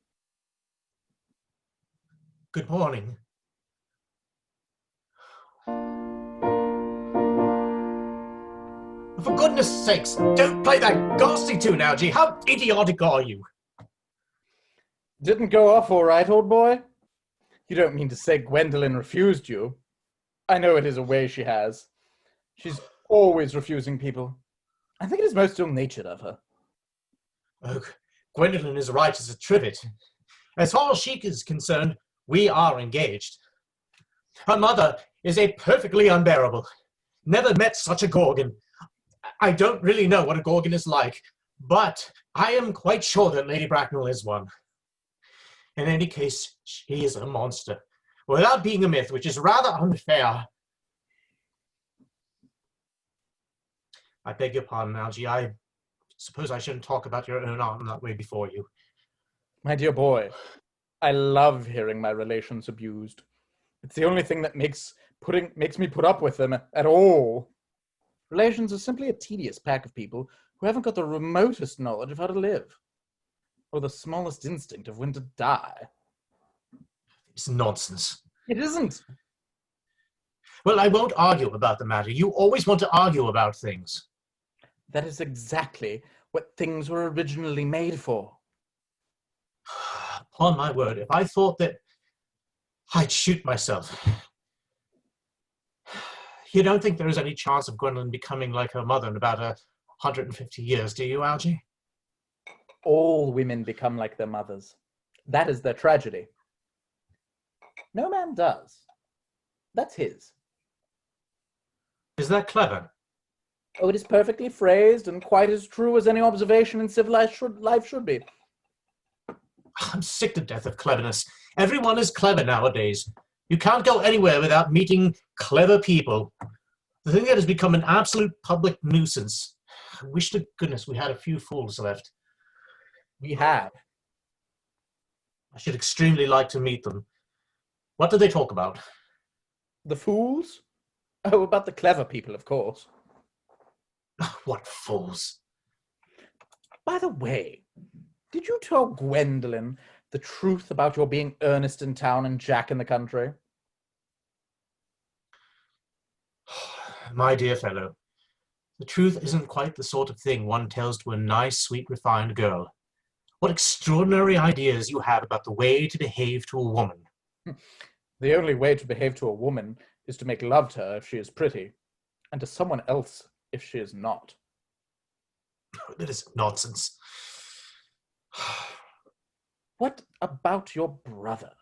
Good morning. For goodness sakes, don't play that ghastly tune, Algy. How idiotic are you? Didn't go off all right, old boy? You don't mean to say Gwendolyn refused you? I know it is a way she has. She's always refusing people. I think it is most ill-natured of her. Oh, Gwendolyn is right as a trivet. As far as she is concerned, we are engaged. Her mother is a perfectly unbearable. Never met such a gorgon. I don't really know what a gorgon is like, but I am quite sure that Lady Bracknell is one. In any case, she is a monster, without being a myth, which is rather unfair. I beg your pardon, Algy. I suppose I shouldn't talk about your own aunt in that way before you. My dear boy, I love hearing my relations abused. It's the only thing that makes me put up with them at all. Relations are simply a tedious pack of people who haven't got the remotest knowledge of how to live, or the smallest instinct of when to die. It's nonsense. It isn't. Well, I won't argue about the matter. You always want to argue about things. That is exactly what things were originally made for. Upon my word, if I thought that, I'd shoot myself. You don't think there is any chance of Gwendolyn becoming like her mother in about a 150 years, do you, Algie? All women become like their mothers. That is their tragedy. No man does. That's his. Is that clever? Oh, it is perfectly phrased and quite as true as any observation in civilized life should be. I'm sick to death of cleverness. Everyone is clever nowadays. You can't go anywhere without meeting clever people. The thing that has become an absolute public nuisance. I wish to goodness we had a few fools left. We have. I should extremely like to meet them. What do they talk about? The fools? Oh, about the clever people, of course. What fools. By the way, did you tell Gwendolyn the truth about your being Ernest in town and Jack in the country? My dear fellow, the truth isn't quite the sort of thing one tells to a nice, sweet, refined girl. What extraordinary ideas you have about the way to behave to a woman. The only way to behave to a woman is to make love to her if she is pretty, and to someone else if she is not. That is nonsense. What about your brother?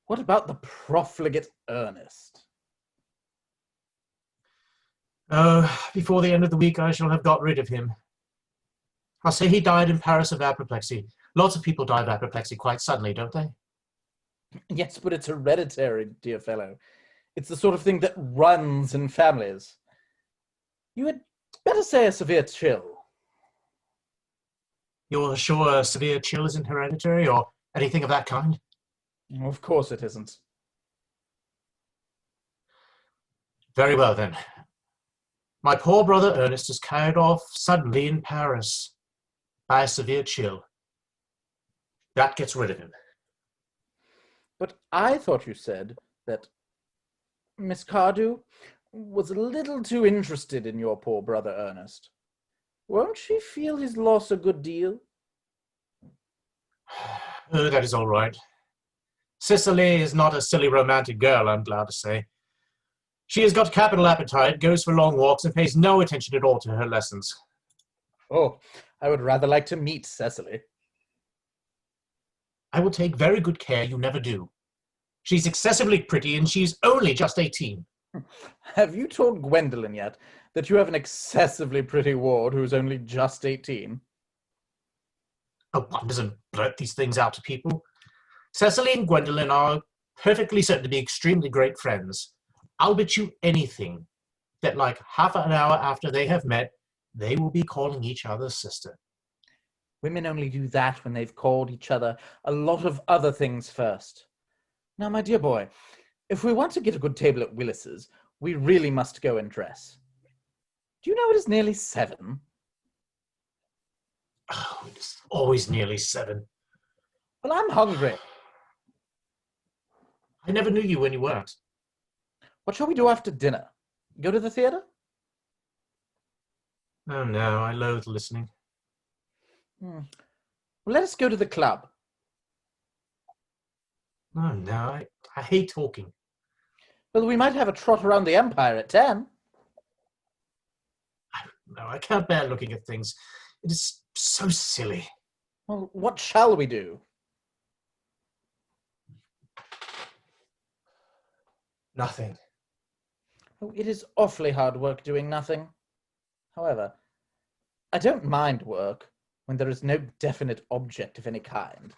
What about the profligate Ernest? Before the end of the week, I shall have got rid of him. I'll say he died in Paris of apoplexy. Lots of people die of apoplexy quite suddenly, don't they? Yes, but it's hereditary, dear fellow. It's the sort of thing that runs in families. You had better say a severe chill. You're sure a severe chill isn't hereditary or anything of that kind? Of course it isn't. Very well, then. My poor brother Ernest is carried off suddenly in Paris by a severe chill. That gets rid of him. But I thought you said that Miss Cardew was a little too interested in your poor brother Ernest. Won't she feel his loss a good deal? Oh, that is all right. Cicely is not a silly romantic girl, I'm glad to say. She has got capital appetite, goes for long walks, and pays no attention at all to her lessons. Oh, I would rather like to meet Cecily. I will take very good care you never do. She's excessively pretty, and she's only just 18. Have you told Gwendolyn yet that you have an excessively pretty ward who's only just 18? Oh, one doesn't blurt these things out to people. Cecily and Gwendolyn are perfectly certain to be extremely great friends. I'll bet you anything that like half an hour after they have met, they will be calling each other sister. Women only do that when they've called each other a lot of other things first. Now, my dear boy, if we want to get a good table at Willis's, we really must go and dress. Do you know it is nearly 7? Oh, it's always nearly 7. Well, I'm hungry. I never knew you when you weren't. What shall we do after dinner? Go to the theatre? Oh no, I loathe listening. Well, let us go to the club. Oh no, I hate talking. Well, we might have a trot around the Empire at 10. No, I can't bear looking at things. It is so silly. Well, what shall we do? Nothing. Oh, it is awfully hard work doing nothing. However, I don't mind work when there is no definite object of any kind.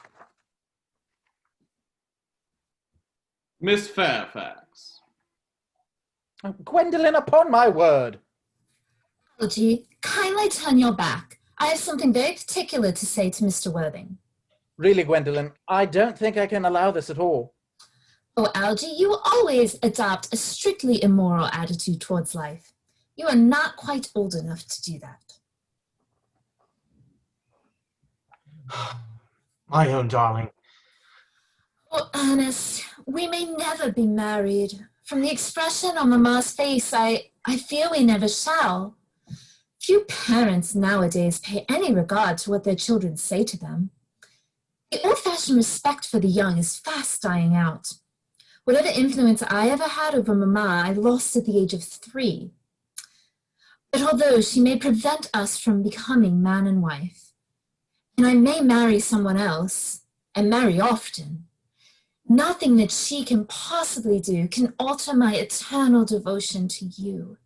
Miss Fairfax. Oh, Gwendolyn, upon my word. Algie, kindly turn your back. I have something very particular to say to Mr. Worthing. Really, Gwendolyn, I don't think I can allow this at all. Oh, Algie, you always adopt a strictly immoral attitude towards life. You are not quite old enough to do that. My own darling. Oh, Ernest, we may never be married. From the expression on Mamma's face, I fear we never shall. Few parents nowadays pay any regard to what their children say to them. The old-fashioned respect for the young is fast dying out. Whatever influence I ever had over Mamma, I lost at the age of 3. But although she may prevent us from becoming man and wife, and I may marry someone else, and marry often, nothing that she can possibly do can alter my eternal devotion to you.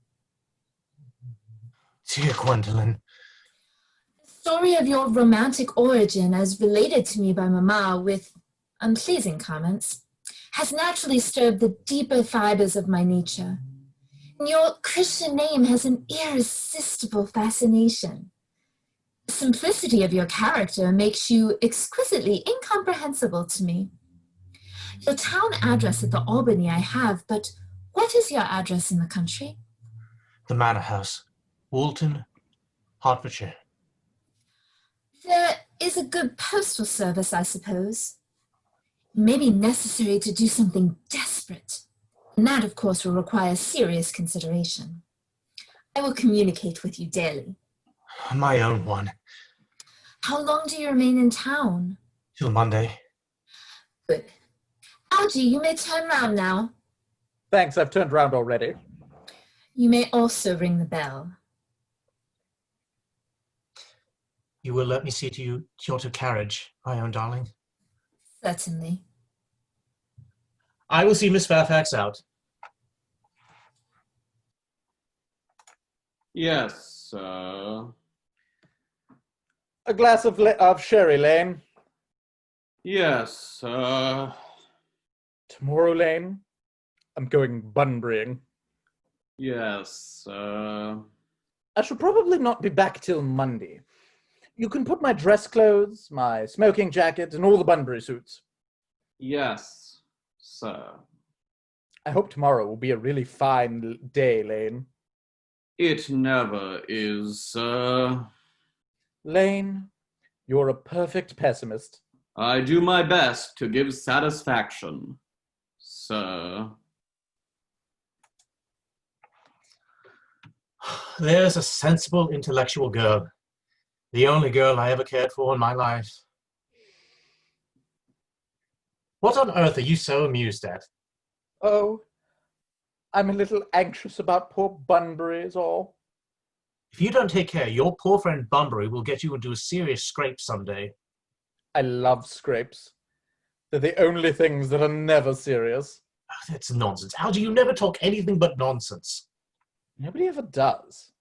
Dear Gwendolyn. The story of your romantic origin, as related to me by Mamma with unpleasing comments, has naturally stirred the deeper fibers of my nature. And your Christian name has an irresistible fascination. The simplicity of your character makes you exquisitely incomprehensible to me. Your town address at the Albany I have, but what is your address in the country? The Manor House, Woolton, Hertfordshire. There is a good postal service, I suppose. It may be necessary to do something desperate, and that, of course, will require serious consideration. I will communicate with you daily. My own one. How long do you remain in town? Till Monday. Good. Algie, you may turn round now. Thanks, I've turned round already. You may also ring the bell. You will let me see to your carriage, my own darling? Certainly. I will see Miss Fairfax out. Yes, A glass of sherry, Lane. yes, Tomorrow, Lane, I'm going Bunburying. yes, I shall probably not be back till Monday. You can put my dress clothes, my smoking jacket, and all the Bunbury suits. yes, sir. I hope tomorrow will be a really fine day, Lane. It never is, sir. Lane, you're a perfect pessimist. I do my best to give satisfaction, sir. There's a sensible, intellectual girl. The only girl I ever cared for in my life. What on earth are you so amused at? Oh, I'm a little anxious about poor Bunbury is all. If you don't take care, your poor friend Bunbury will get you into a serious scrape someday. I love scrapes. They're the only things that are never serious. Oh, that's nonsense. Algie, you never talk anything but nonsense. Nobody ever does.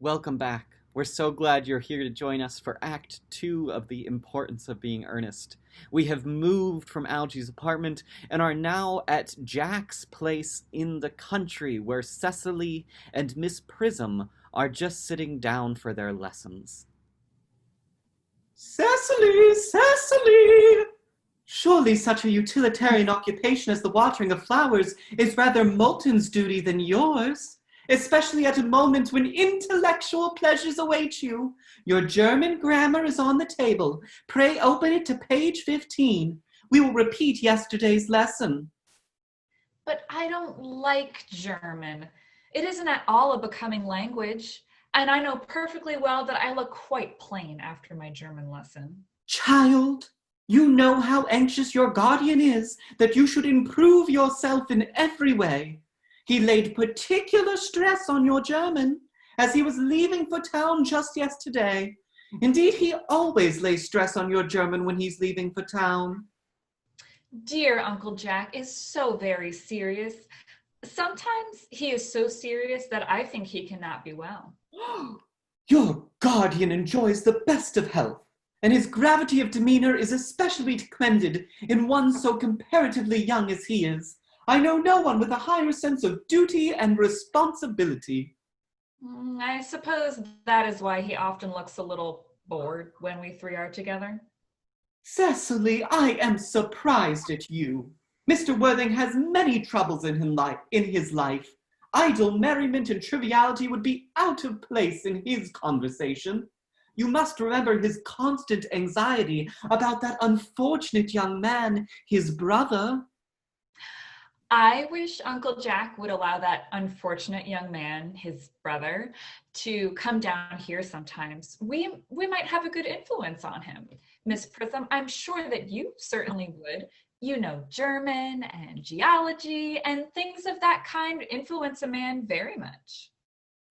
Welcome back. We're so glad you're here to join us for Act 2 of The Importance of Being Earnest. We have moved from Algie's apartment and are now at Jack's place in the country, where Cecily and Miss Prism are just sitting down for their lessons. Cecily, Cecily! Surely such a utilitarian occupation as the watering of flowers is rather Moulton's duty than yours, especially at a moment when intellectual pleasures await you. Your German grammar is on the table. Pray open it to page 15. We will repeat yesterday's lesson. But I don't like German. It isn't at all a becoming language, and I know perfectly well that I look quite plain after my German lesson. Child, you know how anxious your guardian is that you should improve yourself in every way. He laid particular stress on your German as he was leaving for town just yesterday. Indeed, he always lays stress on your German when he's leaving for town. Dear Uncle Jack is so very serious. Sometimes he is so serious that I think he cannot be well. Your guardian enjoys the best of health, and his gravity of demeanor is especially commended in one so comparatively young as he is. I know no one with a higher sense of duty and responsibility. I suppose that is why he often looks a little bored when we three are together. Cecily, I am surprised at you. Mr. Worthing has many troubles in his life. Idle merriment and triviality would be out of place in his conversation. You must remember his constant anxiety about that unfortunate young man, his brother. I wish Uncle Jack would allow that unfortunate young man, his brother, to come down here sometimes. We might have a good influence on him. Miss Prism, I'm sure that you certainly would. You know, German and geology and things of that kind influence a man very much.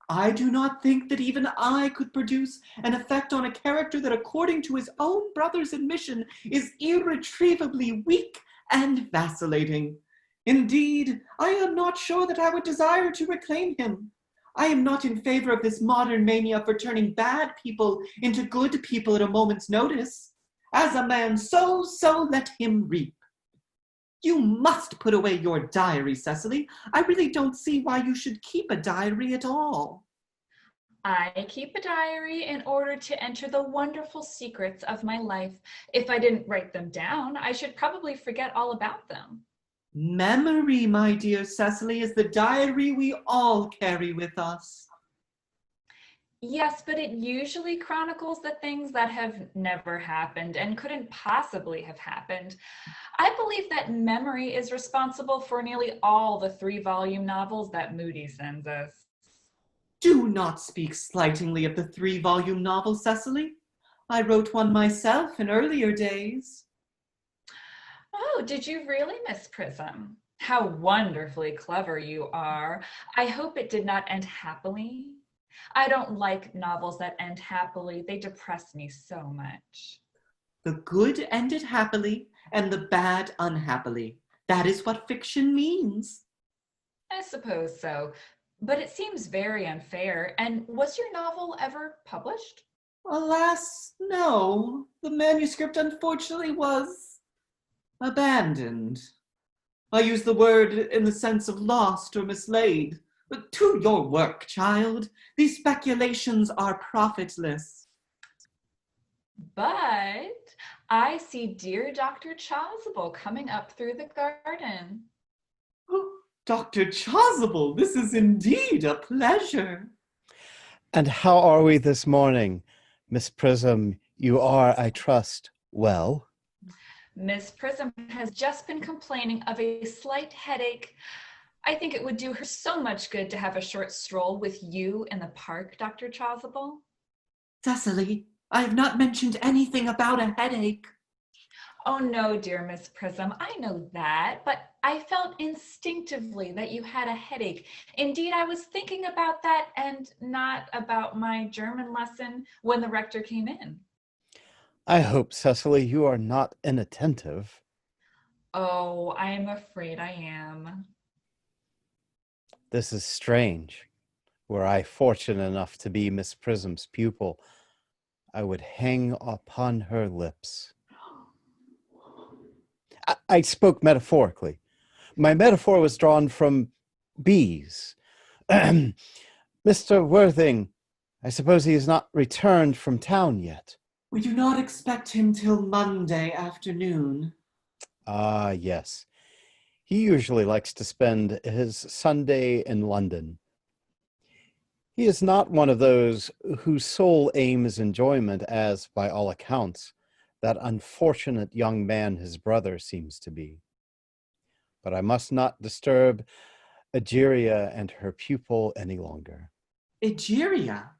I do not think that even I could produce an effect on a character that, according to his own brother's admission, is irretrievably weak and vacillating. Indeed, I am not sure that I would desire to reclaim him. I am not in favor of this modern mania for turning bad people into good people at a moment's notice. As a man sows, so let him reap. You must put away your diary, Cecily. I really don't see why you should keep a diary at all. I keep a diary in order to enter the wonderful secrets of my life. If I didn't write them down, I should probably forget all about them. Memory, my dear Cecily, is the diary we all carry with us. Yes, but it usually chronicles the things that have never happened and couldn't possibly have happened. I believe that memory is responsible for nearly all the 3-volume novels that Moody sends us. Do not speak slightingly of the 3-volume novel, Cecily. I wrote one myself in earlier days. Oh, did you really, Miss Prism? How wonderfully clever you are. I hope it did not end happily. I don't like novels that end happily. They depress me so much. The good ended happily and the bad unhappily. That is what fiction means. I suppose so, but it seems very unfair. And was your novel ever published? Alas, no. The manuscript unfortunately was abandoned. I use the word in the sense of lost or mislaid. But to your work, child. These speculations are profitless. But I see dear Dr. Chasuble coming up through the garden. Oh, Dr. Chasuble, this is indeed a pleasure. And how are we this morning? Miss Prism, you are, I trust, well? Miss Prism has just been complaining of a slight headache. I think it would do her so much good to have a short stroll with you in the park, Dr. Chasuble. Cecily, I have not mentioned anything about a headache. Oh no, dear Miss Prism, I know that, but I felt instinctively that you had a headache. Indeed, I was thinking about that and not about my German lesson when the rector came in. I hope, Cecily, you are not inattentive. Oh, I am afraid I am. This is strange. Were I fortunate enough to be Miss Prism's pupil, I would hang upon her lips. I spoke metaphorically. My metaphor was drawn from bees. Mr. Worthing, I suppose he has not returned from town yet. We do not expect him till Monday afternoon. Ah, yes. He usually likes to spend his Sunday in London. He is not one of those whose sole aim is enjoyment, as, by all accounts, that unfortunate young man, his brother, seems to be. But I must not disturb Egeria and her pupil any longer. Egeria?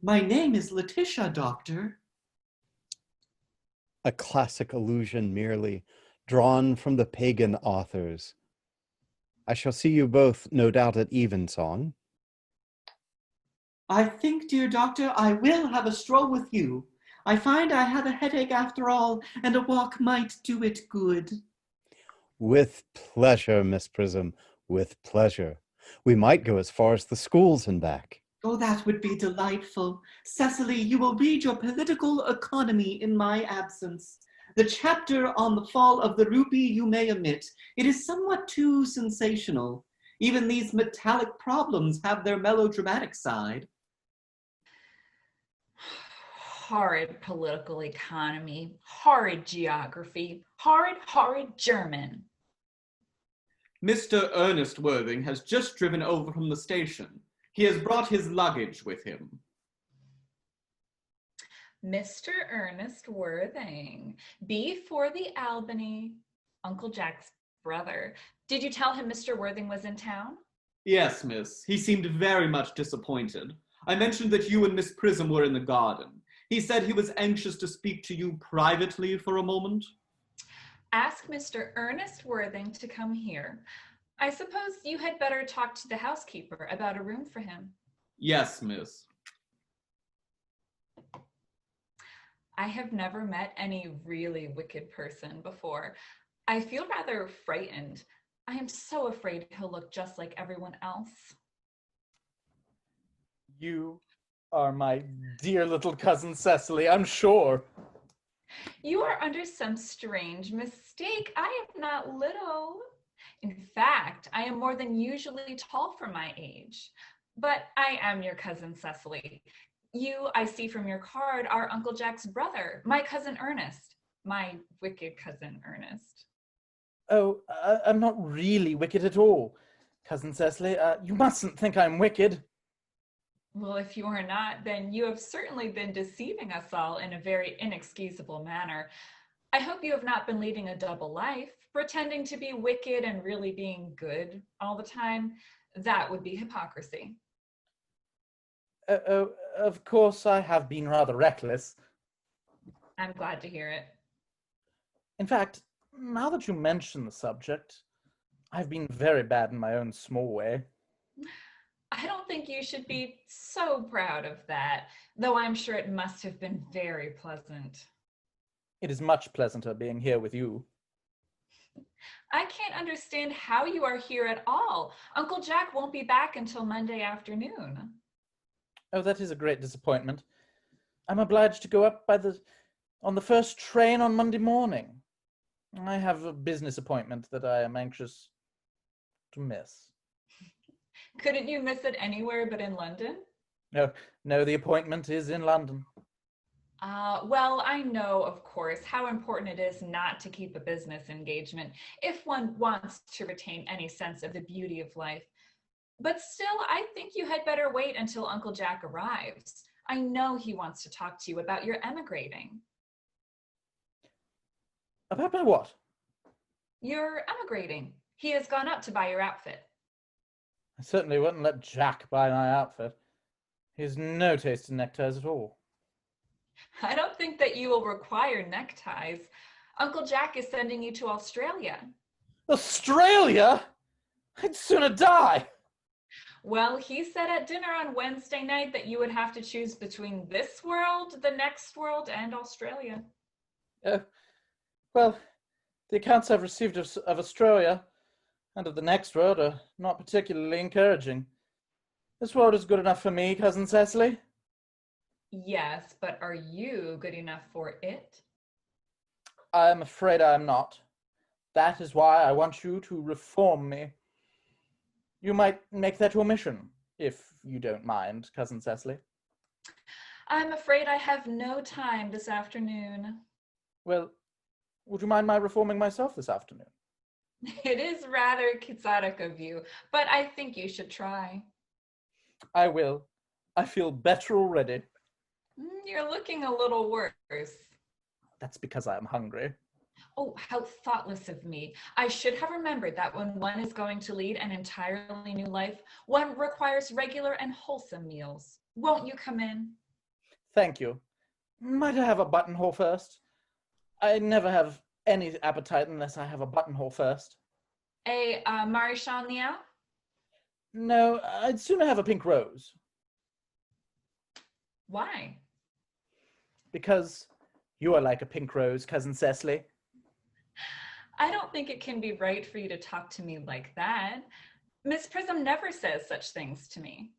My name is Letitia, Doctor. A classic allusion merely, drawn from the pagan authors. I shall see you both, no doubt, at evensong. I think, dear Doctor, I will have a stroll with you. I find I have a headache after all, and a walk might do it good. With pleasure, Miss Prism, with pleasure. We might go as far as the schools and back. Oh, that would be delightful. Cecily, you will read your political economy in my absence. The chapter on the fall of the rupee you may omit. It is somewhat too sensational. Even these metallic problems have their melodramatic side. Horrid political economy, horrid geography, horrid German. Mr. Ernest Worthing has just driven over from the station. He has brought his luggage with him. Mr. Ernest Worthing, B for the Albany, Uncle Jack's brother. Did you tell him Mr. Worthing was in town? Yes, miss. He seemed very much disappointed. I mentioned that you and Miss Prism were in the garden. He said he was anxious to speak to you privately for a moment. Ask Mr. Ernest Worthing to come here. I suppose you had better talk to the housekeeper about a room for him. Yes, miss. I have never met any really wicked person before. I feel rather frightened. I am so afraid he'll look just like everyone else. You are my dear little cousin Cecily, I'm sure. You are under some strange mistake. I am not little. In fact, I am more than usually tall for my age. But I am your cousin Cecily. You, I see from your card, are Uncle Jack's brother, my cousin Ernest, my wicked cousin Ernest. Oh, I'm not really wicked at all, cousin Cecily. You mustn't think I'm wicked. Well, if you are not, then you have certainly been deceiving us all in a very inexcusable manner. I hope you have not been leading a double life, pretending to be wicked and really being good all the time. That would be hypocrisy. Of course, I have been rather reckless. I'm glad to hear it. In fact, now that you mention the subject, I've been very bad in my own small way. I don't think you should be so proud of that, though I'm sure it must have been very pleasant. It is much pleasanter being here with you. I can't understand how you are here at all. Uncle Jack won't be back until Monday afternoon. Oh, that is a great disappointment. I'm obliged to go up on the first train on Monday morning. I have a business appointment that I am anxious to miss. Couldn't you miss it anywhere but in London? No, the appointment is in London. Well, I know, of course, how important it is not to keep a business engagement if one wants to retain any sense of the beauty of life. But still, I think you had better wait until Uncle Jack arrives. I know he wants to talk to you about your emigrating. About my what? You're emigrating. He has gone up to buy your outfit. I certainly wouldn't let Jack buy my outfit. He has no taste in neckties at all. I don't think that you will require neckties. Uncle Jack is sending you to Australia. Australia? I'd sooner die. Well, he said at dinner on Wednesday night that you would have to choose between this world, the next world, and Australia. Well, the accounts I've received of Australia and of the next world are not particularly encouraging. This world is good enough for me, Cousin Cecily. Yes, but are you good enough for it? I'm afraid I'm not. That is why I want you to reform me. You might make that your mission, if you don't mind, Cousin Cecily. I'm afraid I have no time this afternoon. Well, would you mind my reforming myself this afternoon? It is rather quixotic of you, but I think you should try. I will. I feel better already. You're looking a little worse. That's because I am hungry. Oh, how thoughtless of me. I should have remembered that when one is going to lead an entirely new life, one requires regular and wholesome meals. Won't you come in? Thank you. Might I have a buttonhole first? I never have any appetite unless I have a buttonhole first. A Maréchal Niel? No, I'd sooner have a pink rose. Why? Because you are like a pink rose, Cousin Cecily. I don't think it can be right for you to talk to me like that. Miss Prism never says such things to me.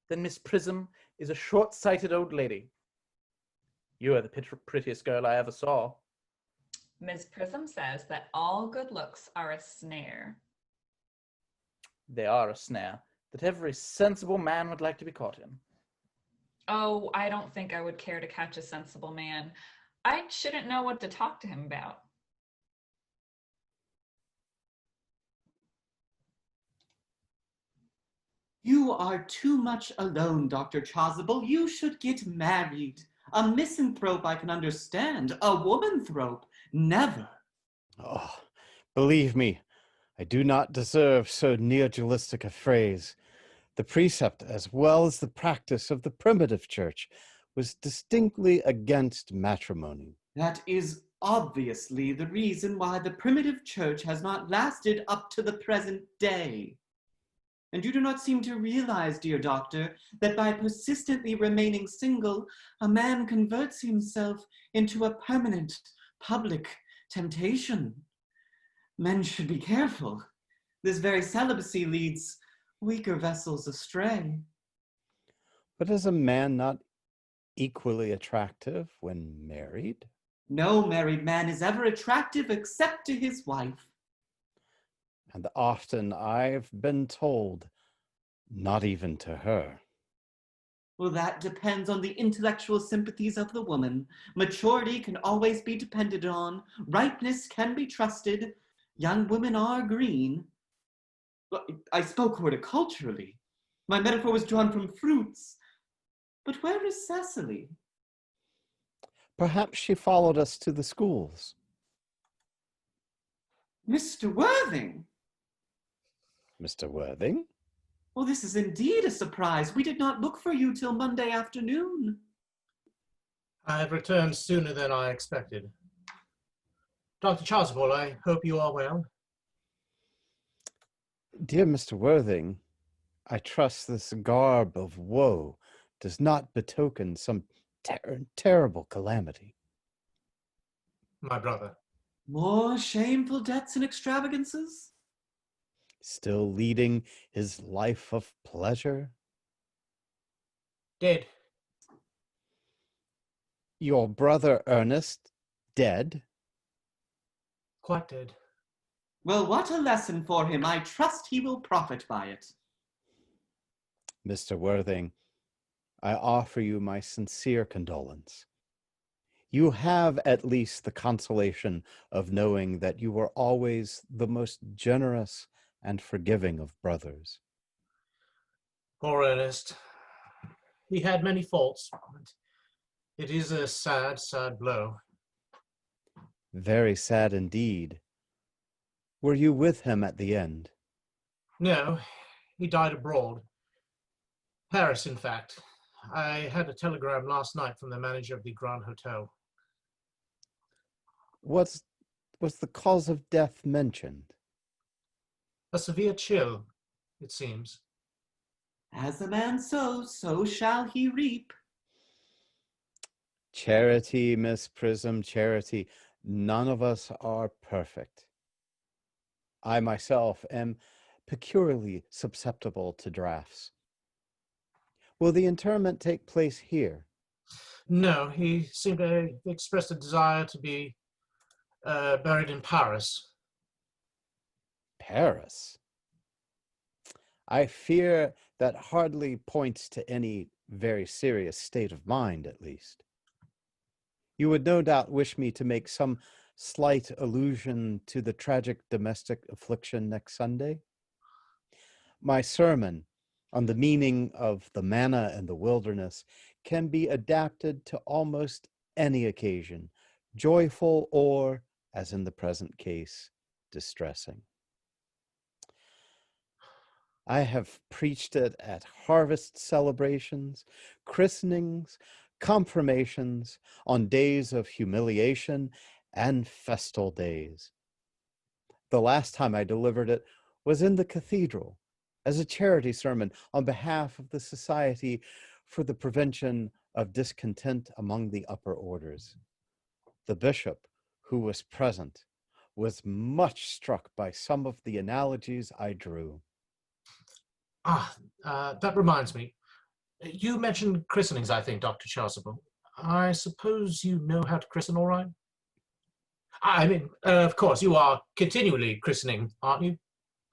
Then Miss Prism is a short-sighted old lady. You are the prettiest girl I ever saw. Miss Prism says that all good looks are a snare. They are a snare that every sensible man would like to be caught in. Oh, I don't think I would care to catch a sensible man. I shouldn't know what to talk to him about. You are too much alone, Dr. Chasuble. You should get married. A misanthrope I can understand. A womanthrope, never. Oh, believe me, I do not deserve so neodualistic a phrase. The precept, as well as the practice of the primitive church, was distinctly against matrimony. That is obviously the reason why the primitive church has not lasted up to the present day. And you do not seem to realize, dear doctor, that by persistently remaining single, a man converts himself into a permanent public temptation. Men should be careful. This very celibacy leads weaker vessels astray. But is a man not equally attractive when married? No married man is ever attractive except to his wife. And often I've been told, not even to her. Well, that depends on the intellectual sympathies of the woman. Maturity can always be depended on. Ripeness can be trusted. Young women are green. I spoke horticulturally. My metaphor was drawn from fruits. But where is Cecily? Perhaps she followed us to the schools. Mr. Worthing! Mr. Worthing? Well, this is indeed a surprise. We did not look for you till Monday afternoon. I have returned sooner than I expected. Dr. Chasuble, I hope you are well. Dear Mr. Worthing, I trust this garb of woe does not betoken some terrible calamity. My brother. More shameful debts and extravagances? Still leading his life of pleasure? Dead. Your brother Ernest, dead? Quite dead. Well, what a lesson for him. I trust he will profit by it. Mr. Worthing, I offer you my sincere condolence. You have at least the consolation of knowing that you were always the most generous and forgiving of brothers. Poor Ernest. He had many faults, but it is a sad, sad blow. Very sad indeed. Were you with him at the end? No, he died abroad. Paris, in fact. I had a telegram last night from the manager of the Grand Hotel. Was the cause of death mentioned? A severe chill, it seems. As a man sows, so shall he reap. Charity, Miss Prism, charity. None of us are perfect. I myself am peculiarly susceptible to drafts. Will the interment take place here? No, he seemed to express a desire to be buried in Paris. Paris? I fear that hardly points to any very serious state of mind, at least. You would no doubt wish me to make some slight allusion to the tragic domestic affliction next Sunday. My sermon on the meaning of the manna and the wilderness can be adapted to almost any occasion, joyful or, as in the present case, distressing. I have preached it at harvest celebrations, christenings, confirmations, on days of humiliation, and festal days. The last time I delivered it was in the cathedral as a charity sermon on behalf of the Society for the Prevention of Discontent among the Upper Orders. The bishop, who was present, was much struck by some of the analogies I drew. That reminds me. You mentioned christenings, I think, Dr. Chasuble. I suppose you know how to christen all right? I mean, of course, you are continually christening, aren't you?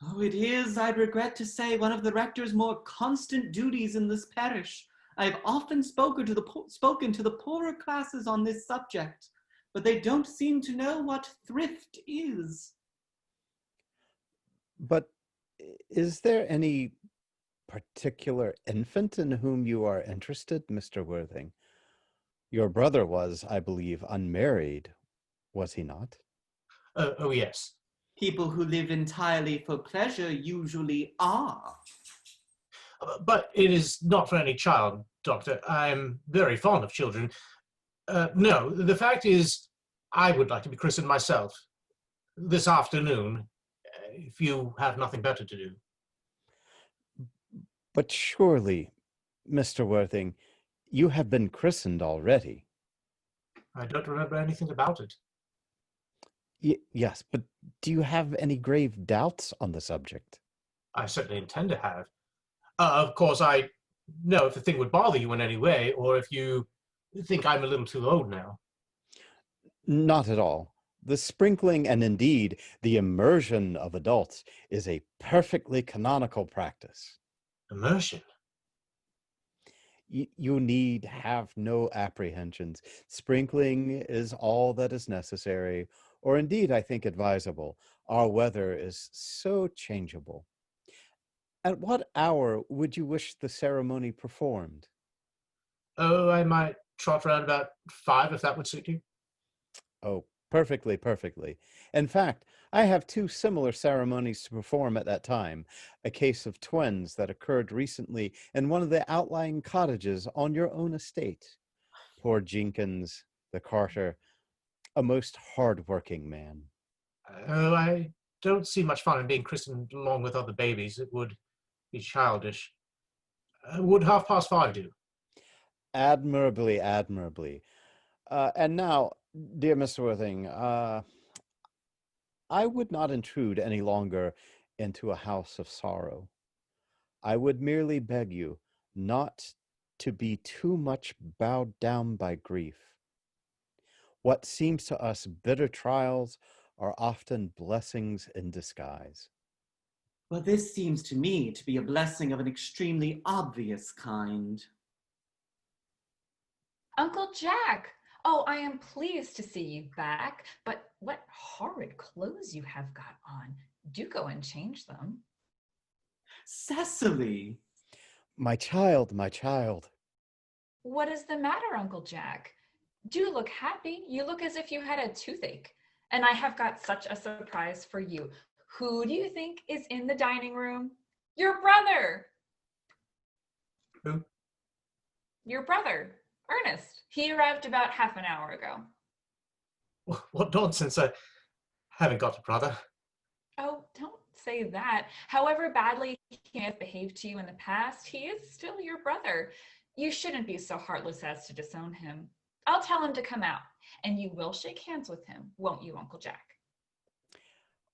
Oh, it is, I regret to say, one of the rector's more constant duties in this parish. I have often spoken to the poorer classes on this subject, but they don't seem to know what thrift is. But is there any particular infant in whom you are interested, Mr. Worthing? Your brother was, I believe, unmarried, was he not? Oh, yes. People who live entirely for pleasure usually are. But it is not for any child, Doctor. I'm very fond of children. No, the fact is, I would like to be christened myself this afternoon, if you have nothing better to do. But surely, Mr. Worthing, you have been christened already. I don't remember anything about it. Yes, but do you have any grave doubts on the subject? I certainly intend to have. Of course, I know if the thing would bother you in any way, or if you think I'm a little too old now. Not at all. The sprinkling and indeed the immersion of adults is a perfectly canonical practice. Immersion? You need have no apprehensions. Sprinkling is all that is necessary, or indeed, I think, advisable. Our weather is so changeable. At what hour would you wish the ceremony performed? Oh, I might trot around about 5, if that would suit you. Oh, perfectly, perfectly. In fact, I have two similar ceremonies to perform at that time, a case of twins that occurred recently in one of the outlying cottages on your own estate. Poor Jenkins, the carter, a most hard-working man. Oh, I don't see much fun in being christened along with other babies. It would be childish. Would 5:30 do? Admirably, admirably. And now, dear Mr. Worthing, I would not intrude any longer into a house of sorrow. I would merely beg you not to be too much bowed down by grief. What seems to us bitter trials are often blessings in disguise. Well, this seems to me to be a blessing of an extremely obvious kind. Uncle Jack! Oh, I am pleased to see you back, but what horrid clothes you have got on. Do go and change them. Cecily! My child, my child. What is the matter, Uncle Jack? Do look happy. You look as if you had a toothache. And I have got such a surprise for you. Who do you think is in the dining room? Your brother! Who? Your brother, Ernest. He arrived about half an hour ago. What nonsense. I haven't got a brother. Oh, don't say that. However badly he may have behaved to you in the past, he is still your brother. You shouldn't be so heartless as to disown him. I'll tell him to come out, and you will shake hands with him, won't you, Uncle Jack?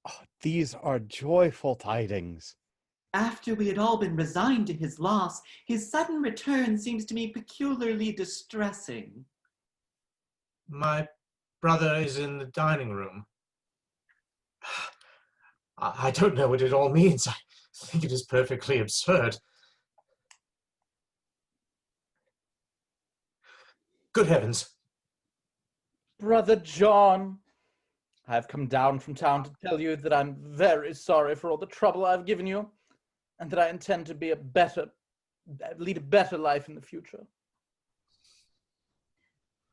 Oh, these are joyful tidings. After we had all been resigned to his loss, his sudden return seems to me peculiarly distressing. My brother is in the dining room. I don't know what it all means. I think it is perfectly absurd. Good heavens. Brother John, I've come down from town to tell you that I'm very sorry for all the trouble I've given you, and that I intend to lead a better life in the future.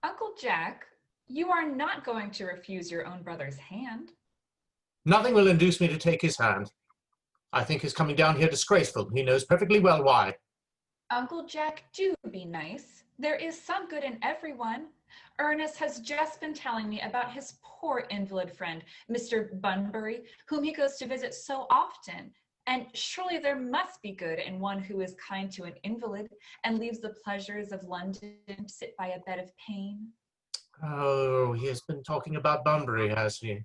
Uncle Jack, you are not going to refuse your own brother's hand. Nothing will induce me to take his hand. I think his coming down here disgraceful. He knows perfectly well why. Uncle Jack, do be nice. There is some good in everyone. Ernest has just been telling me about his poor invalid friend, Mr. Bunbury, whom he goes to visit so often. And surely there must be good in one who is kind to an invalid and leaves the pleasures of London to sit by a bed of pain. Oh, he has been talking about Bunbury, has he?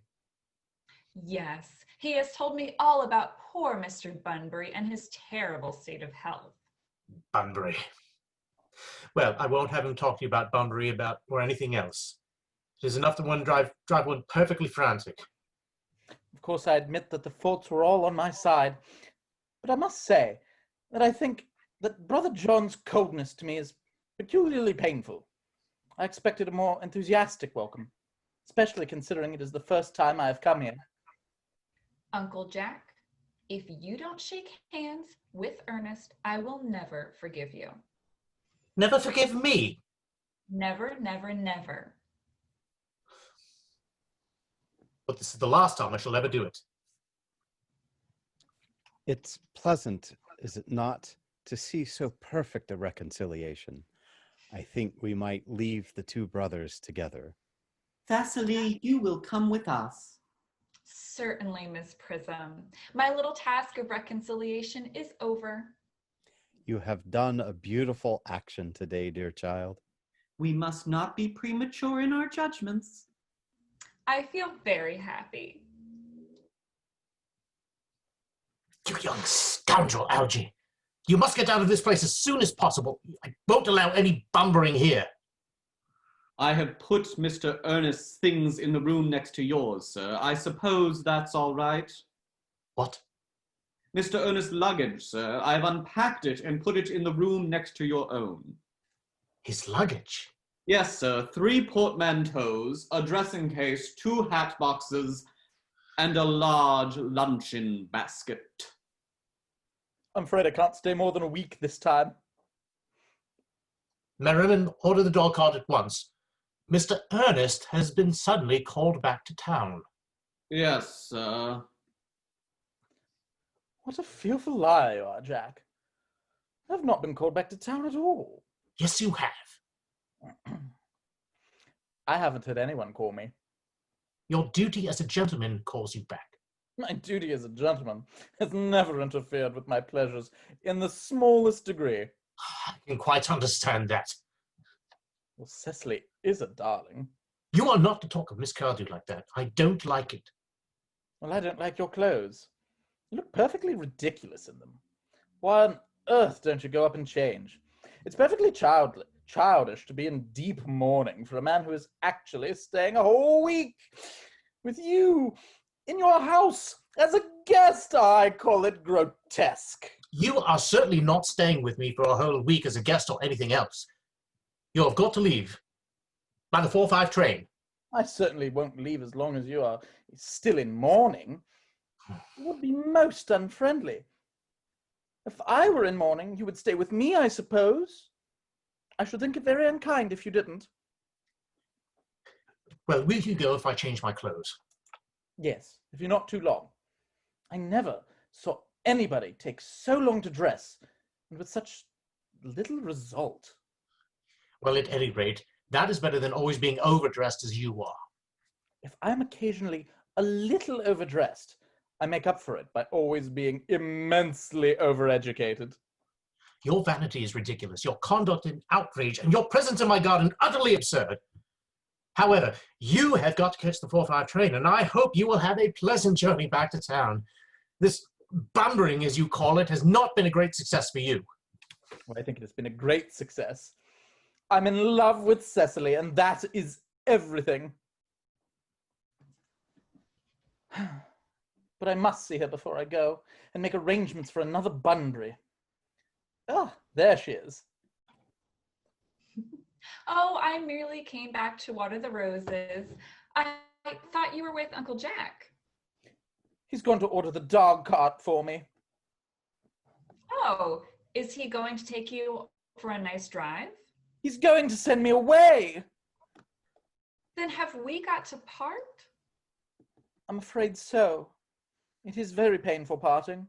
Yes, he has told me all about poor Mr. Bunbury and his terrible state of health. Bunbury. Well, I won't have him talk to you about Bunbury or anything else. It is enough to drive one perfectly frantic. Of course, I admit that the faults were all on my side, but I must say that I think that Brother John's coldness to me is peculiarly painful. I expected a more enthusiastic welcome, especially considering it is the first time I have come here. Uncle Jack, if you don't shake hands with Ernest, I will never forgive you. Never forgive me. Never, never, never. But this is the last time I shall ever do it. It's pleasant, is it not, to see so perfect a reconciliation. I think we might leave the two brothers together. Thessaly, you will come with us. Certainly, Miss Prism. My little task of reconciliation is over. You have done a beautiful action today, dear child. We must not be premature in our judgments. I feel very happy. You young scoundrel, Algy. You must get out of this place as soon as possible. I won't allow any bumbering here. I have put Mr. Earnest's things in the room next to yours, sir. I suppose that's all right? What? Mr. Earnest's luggage, sir. I've unpacked it and put it in the room next to your own. His luggage? Yes, sir. 3 portmanteaus, a dressing case, 2 hat boxes, and a large luncheon basket. I'm afraid I can't stay more than a week this time. Merriman, order the dog cart at once. Mr. Earnest has been suddenly called back to town. Yes, sir. What a fearful liar you are, Jack. I've not been called back to town at all. Yes, you have. I haven't had anyone call me. Your duty as a gentleman calls you back. My duty as a gentleman has never interfered with my pleasures in the smallest degree. I can quite understand that. Well, Cecily is a darling. You are not to talk of Miss Cardew like that. I don't like it. Well, I don't like your clothes. You look perfectly ridiculous in them. Why on earth don't you go up and change? It's perfectly childish to be in deep mourning for a man who is actually staying a whole week with you in your house as a guest. I call it grotesque. You are certainly not staying with me for a whole week as a guest or anything else. You have got to leave by the 4:05 train. I certainly won't leave as long as you are still in mourning. It would be most unfriendly. If I were in mourning, you would stay with me, I suppose. I should think it very unkind if you didn't. Well, will you go if I change my clothes? Yes, if you're not too long. I never saw anybody take so long to dress, and with such little result. Well, at any rate, that is better than always being overdressed as you are. If I'm occasionally a little overdressed, I make up for it by always being immensely overeducated. Your vanity is ridiculous, your conduct an outrage, and your presence in my garden utterly absurd. However, you have got to catch the 4:05 train, and I hope you will have a pleasant journey back to town. This bambering, as you call it, has not been a great success for you. Well, I think it has been a great success. I'm in love with Cecily, and that is everything. But I must see her before I go and make arrangements for another Bunbury. Ah, there she is. Oh, I merely came back to water the roses. I thought you were with Uncle Jack. He's going to order the dog cart for me. Oh, is he going to take you for a nice drive? He's going to send me away. Then have we got to part? I'm afraid so. It is very painful parting.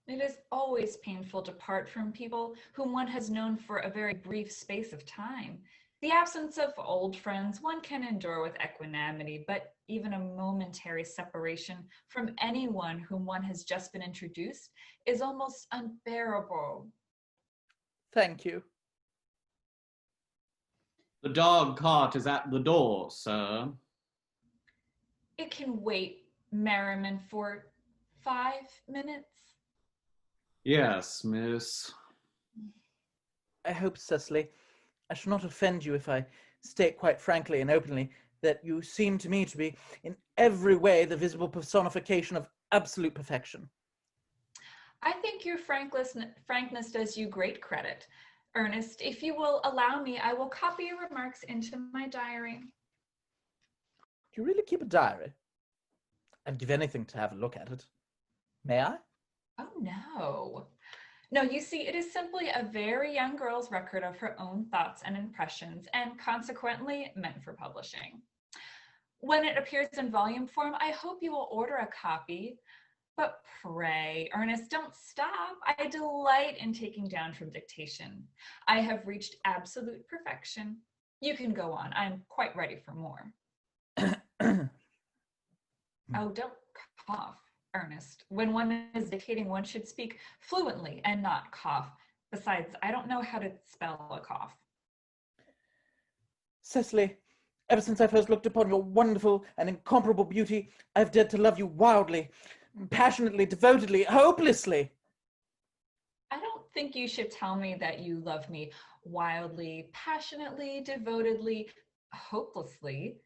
It is always painful to part from people whom one has known for a very brief space of time. The absence of old friends one can endure with equanimity, but even a momentary separation from anyone whom one has just been introduced is almost unbearable. Thank you. The dog cart is at the door, sir. It can wait, Merriman, for 5 minutes. Yes, miss. I hope, Cecily, I shall not offend you if I state quite frankly and openly that you seem to me to be in every way the visible personification of absolute perfection. I think your frankness does you great credit. Ernest, if you will allow me, I will copy your remarks into my diary. Do you really keep a diary? I'd give anything to have a look at it. May I? Oh, no. No, you see, it is simply a very young girl's record of her own thoughts and impressions, and consequently meant for publishing. When it appears in volume form, I hope you will order a copy. But pray, Ernest, don't stop. I delight in taking down from dictation. I have reached absolute perfection. You can go on. I'm quite ready for more. Oh, don't cough, Ernest. When one is dictating, one should speak fluently and not cough. Besides, I don't know how to spell a cough. Cecily, ever since I first looked upon your wonderful and incomparable beauty, I've dared to love you wildly, passionately, devotedly, hopelessly. I don't think you should tell me that you love me wildly, passionately, devotedly, hopelessly.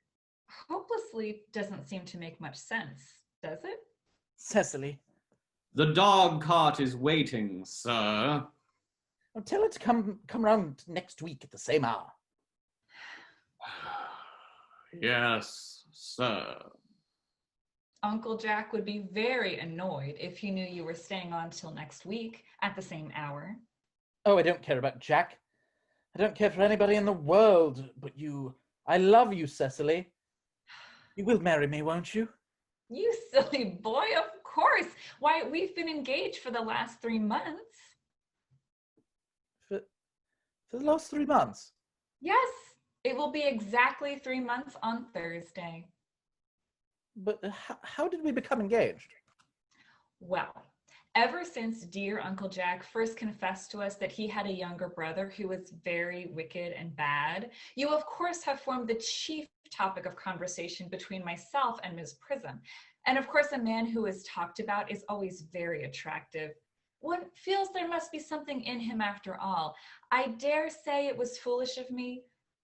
Hopelessly doesn't seem to make much sense, does it? Cecily. The dog cart is waiting, sir. Well, tell her to come round next week at the same hour. Yes, sir. Uncle Jack would be very annoyed if he knew you were staying on till next week at the same hour. Oh, I don't care about Jack. I don't care for anybody in the world but you. I love you, Cecily. You will marry me, won't you? You silly boy, of course. Why, we've been engaged for the last 3 months. For the last 3 months? Yes, it will be exactly 3 months on Thursday. But how did we become engaged? Well, ever since dear Uncle Jack first confessed to us that he had a younger brother who was very wicked and bad, you of course have formed the chief topic of conversation between myself and Ms. Prism. And of course, a man who is talked about is always very attractive. One feels there must be something in him after all. I dare say it was foolish of me,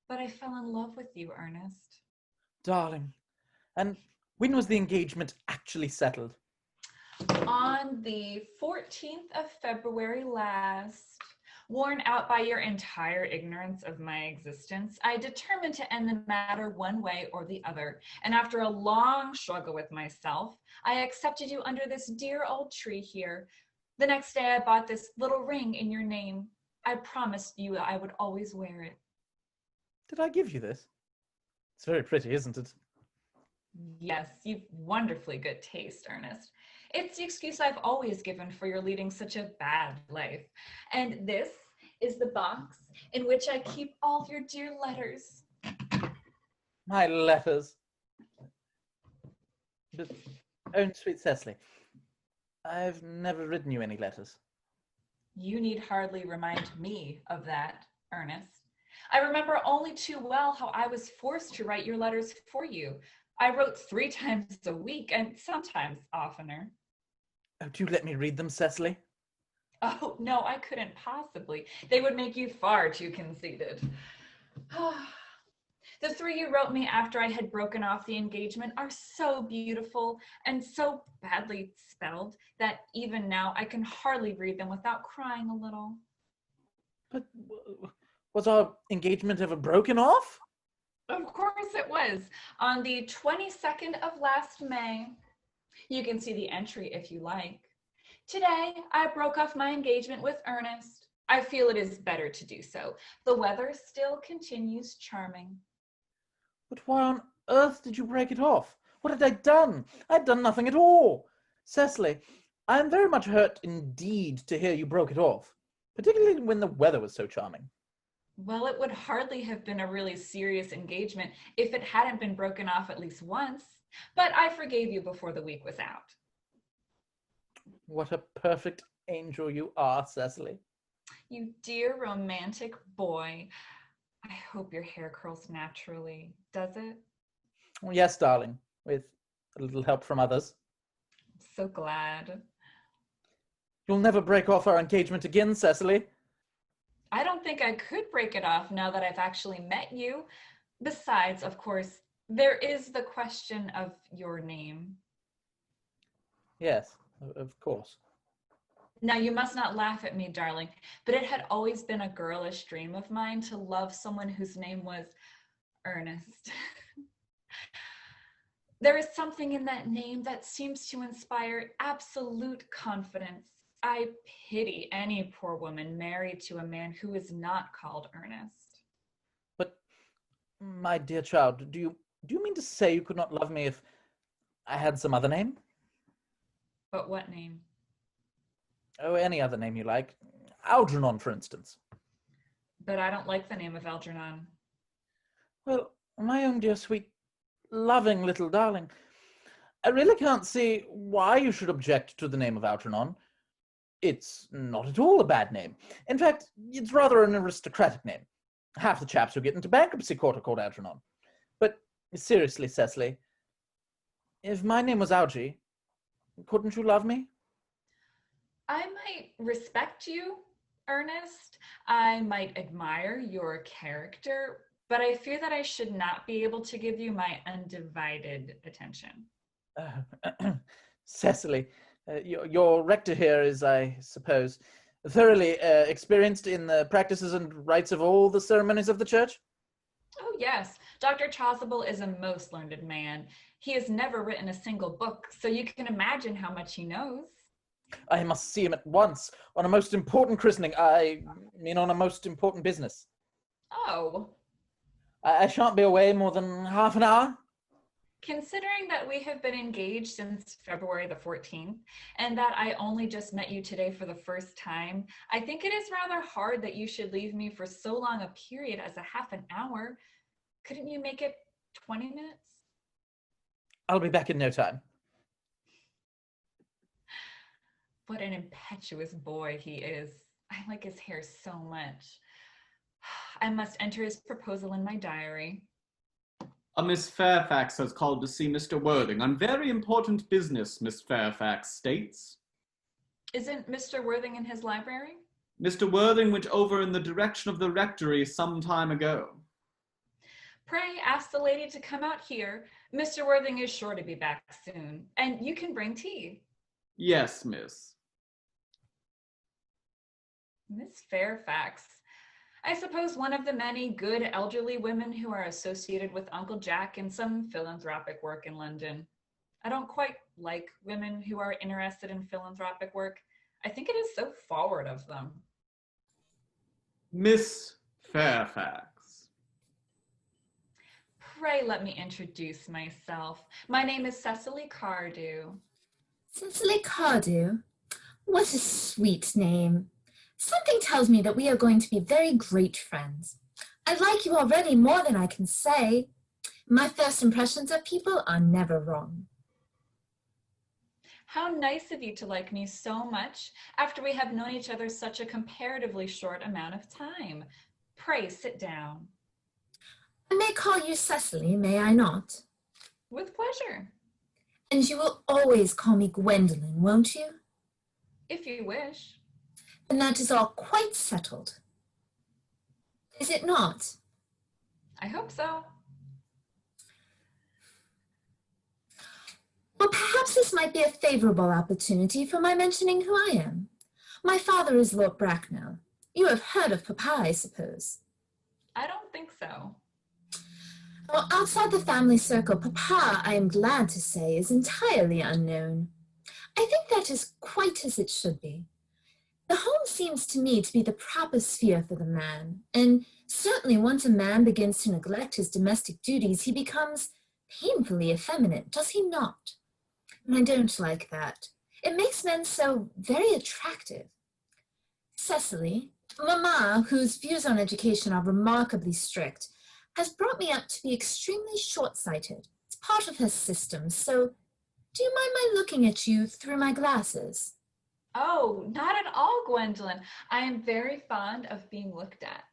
but I fell in love with you, Ernest. Darling. And when was the engagement actually settled? On the 14th of February last. Worn out by your entire ignorance of my existence, I determined to end the matter one way or the other. And after a long struggle with myself, I accepted you under this dear old tree here. The next day I bought this little ring in your name. I promised you I would always wear it. Did I give you this? It's very pretty, isn't it? Yes, you've wonderfully good taste, Ernest. It's the excuse I've always given for your leading such a bad life. And this is the box in which I keep all your dear letters. My letters. But, own sweet Cecily, I've never written you any letters. You need hardly remind me of that, Ernest. I remember only too well how I was forced to write your letters for you. I wrote 3 times a week and sometimes oftener. Oh, do let me read them, Cecily. Oh, no, I couldn't possibly. They would make you far too conceited. The three you wrote me after I had broken off the engagement are so beautiful and so badly spelled that even now I can hardly read them without crying a little. But was our engagement ever broken off? Of course it was, on the 22nd of last May. You can see the entry if you like. Today, I broke off my engagement with Ernest. I feel it is better to do so. The weather still continues charming. But why on earth did you break it off? What had I done? I'd done nothing at all. Cecily, I am very much hurt indeed to hear you broke it off, particularly when the weather was so charming. Well, it would hardly have been a really serious engagement if it hadn't been broken off at least once, but I forgave you before the week was out. What a perfect angel you are, Cecily. You dear romantic boy. I hope your hair curls naturally. Does it? Oh, yes, darling, with a little help from others. I'm so glad. You'll never break off our engagement again, Cecily. I don't think I could break it off now that I've actually met you. Besides, of course, there is the question of your name. Yes, of course. Now, you must not laugh at me, darling, but it had always been a girlish dream of mine to love someone whose name was Earnest. There is something in that name that seems to inspire absolute confidence. I pity any poor woman married to a man who is not called Ernest. But, my dear child, do you mean to say you could not love me if I had some other name? But what name? Oh, any other name you like. Algernon, for instance. But I don't like the name of Algernon. Well, my own dear, sweet, loving little darling, I really can't see why you should object to the name of Algernon. It's not at all a bad name. In fact, it's rather an aristocratic name. Half the chaps who get into bankruptcy court are called Algernon. But seriously, Cecily, if my name was Algie, couldn't you love me? I might respect you, Ernest. I might admire your character, but I fear that I should not be able to give you my undivided attention. Cecily, your rector here is, I suppose, thoroughly experienced in the practices and rites of all the ceremonies of the church? Oh, yes. Dr. Chasuble is a most learned man. He has never written a single book, so you can imagine how much he knows. I must see him at once on a most important christening. I mean, on a most important business. Oh. I shan't be away more than half an hour. Considering that we have been engaged since February the 14th and that I only just met you today for the first time, I think it is rather hard that you should leave me for so long a period as a half an hour. Couldn't you make it 20 minutes? I'll be back in no time. What an impetuous boy he is. I like his hair so much. I must enter his proposal in my diary. A Miss Fairfax has called to see Mr. Worthing on very important business, Miss Fairfax states. Isn't Mr. Worthing in his library? Mr. Worthing went over in the direction of the rectory some time ago. Pray ask the lady to come out here. Mr. Worthing is sure to be back soon, and you can bring tea. Yes, miss. Miss Fairfax. I suppose one of the many good elderly women who are associated with Uncle Jack in some philanthropic work in London. I don't quite like women who are interested in philanthropic work. I think it is so forward of them. Miss Fairfax. Pray let me introduce myself. My name is Cecily Cardew. Cecily Cardew? What a sweet name. Something tells me that we are going to be very great friends. I like you already more than I can say. My first impressions of people are never wrong. How nice of you to like me so much after we have known each other such a comparatively short amount of time. Pray sit down. I may call you Cecily, may I not? With pleasure. And you will always call me Gwendolyn, won't you? if you wish. And that is all quite settled. Is it not? I hope so. Well, perhaps this might be a favorable opportunity for my mentioning who I am. My father is Lord Bracknell. You have heard of Papa, I suppose. I don't think so. Well, outside the family circle, Papa, I am glad to say, is entirely unknown. I think that is quite as it should be. The home seems to me to be the proper sphere for the man, and certainly once a man begins to neglect his domestic duties, he becomes painfully effeminate, does he not? And I don't like that. It makes men so very attractive. Cecily, Mamma, whose views on education are remarkably strict, has brought me up to be extremely short-sighted. It's part of her system, so do you mind my looking at you through my glasses? Oh, not at all, Gwendolyn. I am very fond of being looked at.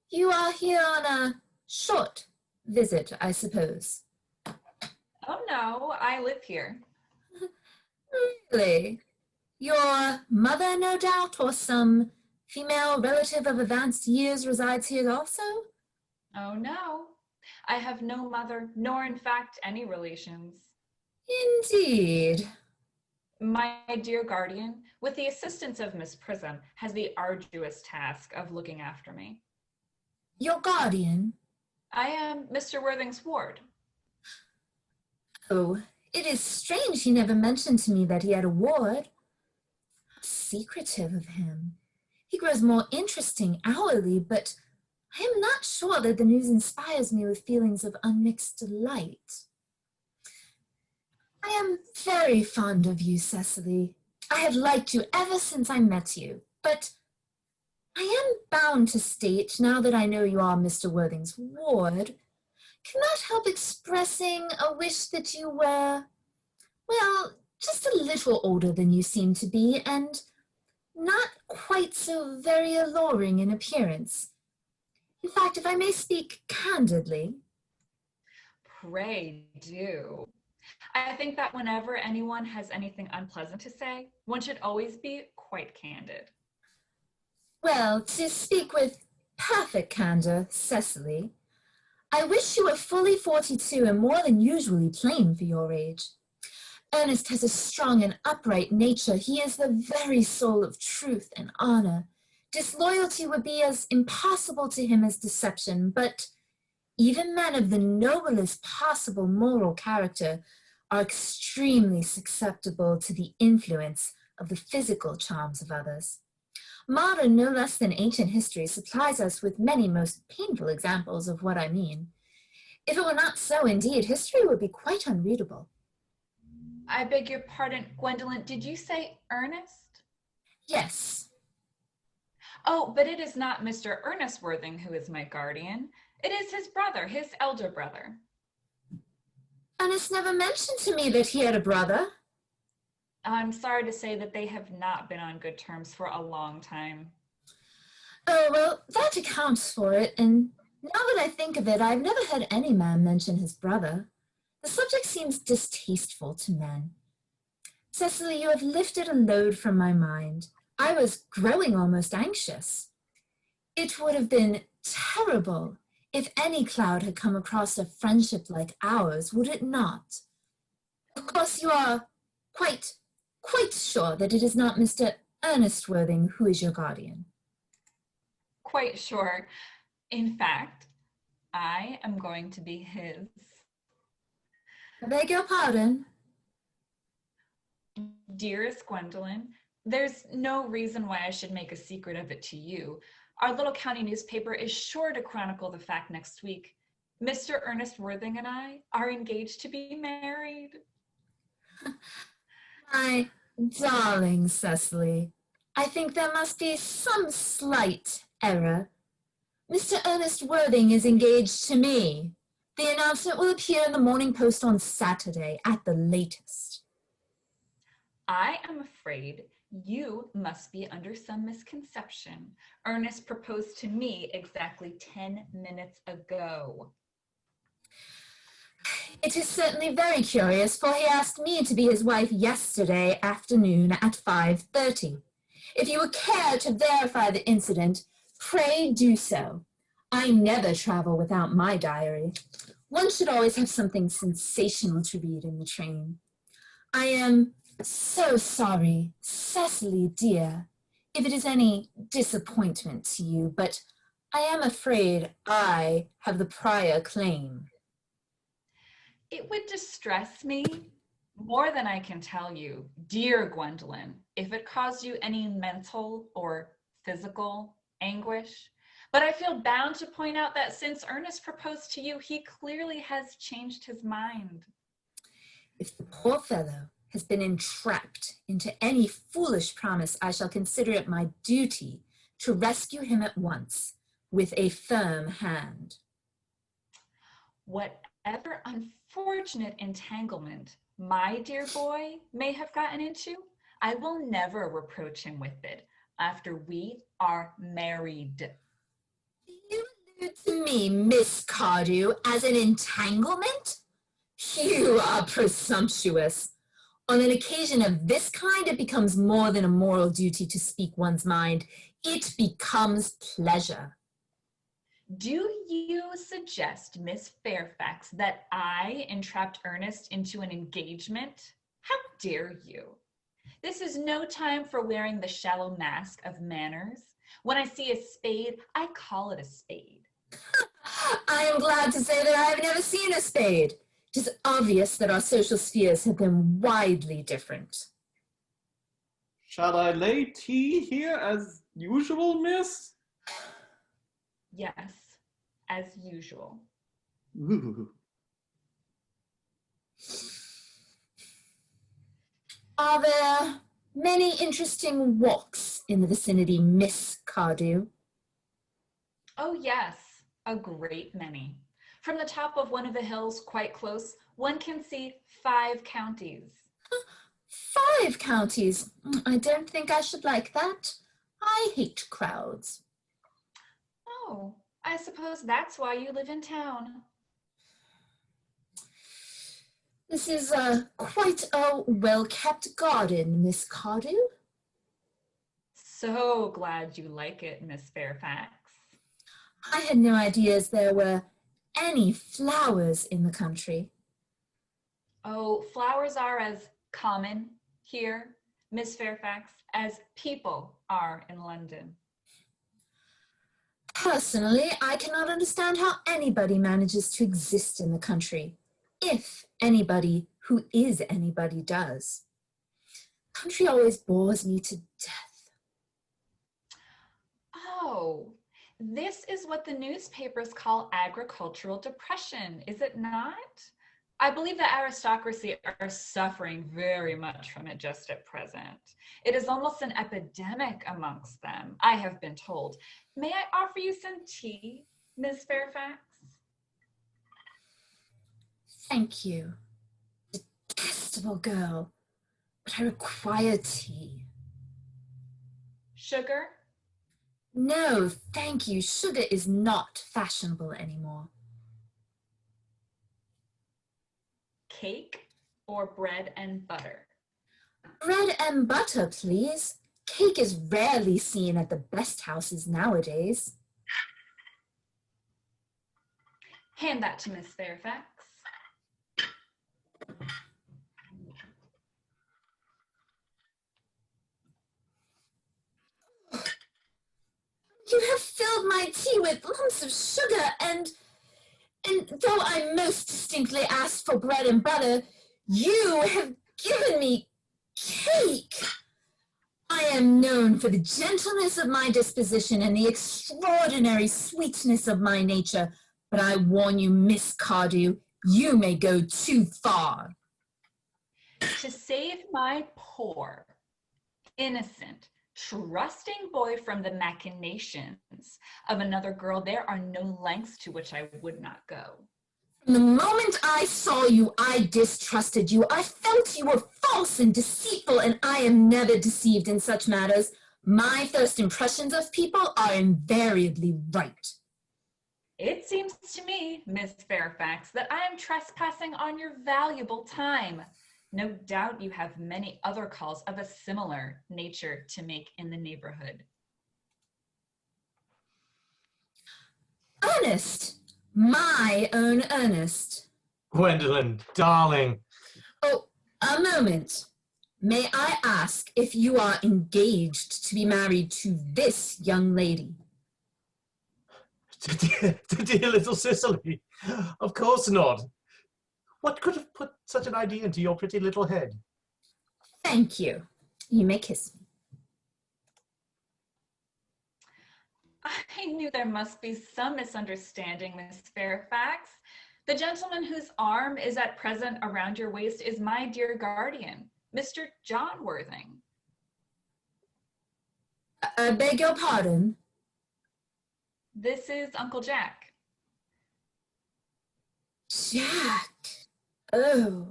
You are here on a short visit, I suppose. Oh no, I live here. Really? Your mother, no doubt, or some female relative of advanced years resides here also? Oh no, I have no mother, nor in fact any relations. Indeed. My dear guardian, with the assistance of Miss Prism, has the arduous task of looking after me. Your guardian? I am Mr. Worthing's ward. Oh, it is strange he never mentioned to me that he had a ward. How secretive of him. He grows more interesting hourly, but I am not sure that the news inspires me with feelings of unmixed delight. I am very fond of you, Cecily. I have liked you ever since I met you, but I am bound to state, now that I know you are Mr. Worthing's ward, cannot help expressing a wish that you were, well, just a little older than you seem to be, and not quite so very alluring in appearance. In fact, if I may speak candidly. Pray do. I think that whenever anyone has anything unpleasant to say, one should always be quite candid. Well, to speak with perfect candor, Cecily, I wish you were fully 42 and more than usually plain for your age. Ernest has a strong and upright nature. He is the very soul of truth and honor. Disloyalty would be as impossible to him as deception, but even men of the noblest possible moral character are extremely susceptible to the influence of the physical charms of others. Modern, no less than ancient history, supplies us with many most painful examples of what I mean. If it were not so, indeed, history would be quite unreadable. I beg your pardon, Gwendolyn, did you say Ernest? Yes. Oh, but it is not Mr. Ernest Worthing who is my guardian. It is his brother, his elder brother. Ernest never mentioned to me that he had a brother. I'm sorry to say that they have not been on good terms for a long time. Oh, well, that accounts for it, and now that I think of it, I've never heard any man mention his brother. The subject seems distasteful to men. Cecily, you have lifted a load from my mind. I was growing almost anxious. It would have been terrible if any cloud had come across a friendship like ours, would it not? Of course, you are quite sure that it is not Mr. Ernest Worthing who is your guardian. Quite sure. In fact, I am going to be his. I beg your pardon. Dearest Gwendolyn, there's no reason why I should make a secret of it to you. Our little county newspaper is sure to chronicle the fact next week. Mr. Ernest Worthing and I are engaged to be married. My darling Cecily, I think there must be some slight error. Mr. Ernest Worthing is engaged to me. The announcement will appear in the Morning Post on Saturday at the latest. I am afraid you must be under some misconception. Ernest proposed to me exactly 10 minutes ago. It is certainly very curious, for he asked me to be his wife yesterday afternoon at 5:30. If you would care to verify the incident, pray do so. I never travel without my diary. One should always have something sensational to read in the train. I am so sorry, Cecily dear, if it is any disappointment to you, but I am afraid I have the prior claim. It would distress me more than I can tell you, dear Gwendolyn, if it caused you any mental or physical anguish. But I feel bound to point out that since Ernest proposed to you, he clearly has changed his mind. If the poor fellow has been entrapped into any foolish promise, I shall consider it my duty to rescue him at once with a firm hand. Whatever unfortunate entanglement my dear boy may have gotten into, I will never reproach him with it after we are married. You allude to me, Miss Cardew, as an entanglement? You are presumptuous. On an occasion of this kind, it becomes more than a moral duty to speak one's mind. It becomes pleasure. Do you suggest, Miss Fairfax, that I entrapped Ernest into an engagement? How dare you? This is no time for wearing the shallow mask of manners. When I see a spade, I call it a spade. I am glad to say that I have never seen a spade. It is obvious that our social spheres have been widely different. Shall I lay tea here as usual, miss? Yes, as usual. Ooh. Are there many interesting walks in the vicinity, Miss Cardew? Oh yes, a great many. From the top of one of the hills quite close, one can see 5 counties. 5 counties? I don't think I should like that. I hate crowds. Oh, I suppose that's why you live in town. This is quite a well-kept garden, Miss Cardew. So glad you like it, Miss Fairfax. I had no ideas there were any flowers in the country. Oh, flowers are as common here, Miss Fairfax, as people are in London. Personally, I cannot understand how anybody manages to exist in the country, if anybody who is anybody does. Country always bores me to death. Oh, this is what the newspapers call agricultural depression, is it not? I believe the aristocracy are suffering very much from it just at present. It is almost an epidemic amongst them, I have been told. May I offer you some tea, Miss Fairfax? Thank you. Detestable girl, but I require tea. Sugar? No, thank you. Sugar is not fashionable anymore. Cake or bread and butter? Bread and butter, please. Cake is rarely seen at the best houses nowadays. Hand that to Miss Fairfax. You have filled my tea with lumps of sugar, and though I most distinctly asked for bread and butter, you have given me cake. I am known for the gentleness of my disposition and the extraordinary sweetness of my nature, but I warn you, Miss Cardew, you may go too far. To save my poor, innocent, trusting boy from the machinations of another girl, there are no lengths to which I would not go. From the moment I saw you, I distrusted you. I felt you were false and deceitful, and I am never deceived in such matters. My first impressions of people are invariably right. It seems to me, Miss Fairfax, that I am trespassing on your valuable time. No doubt you have many other calls of a similar nature to make in the neighborhood. Ernest! My own Ernest. Gwendolyn, darling. Oh, a moment. May I ask if you are engaged to be married to this young lady? To dear little Cicely. Of course not. What could have put such an idea into your pretty little head? Thank you. You may kiss me. I knew there must be some misunderstanding, Miss Fairfax. The gentleman whose arm is at present around your waist is my dear guardian, Mr. John Worthing. I beg your pardon? This is Uncle Jack. Jack. Oh.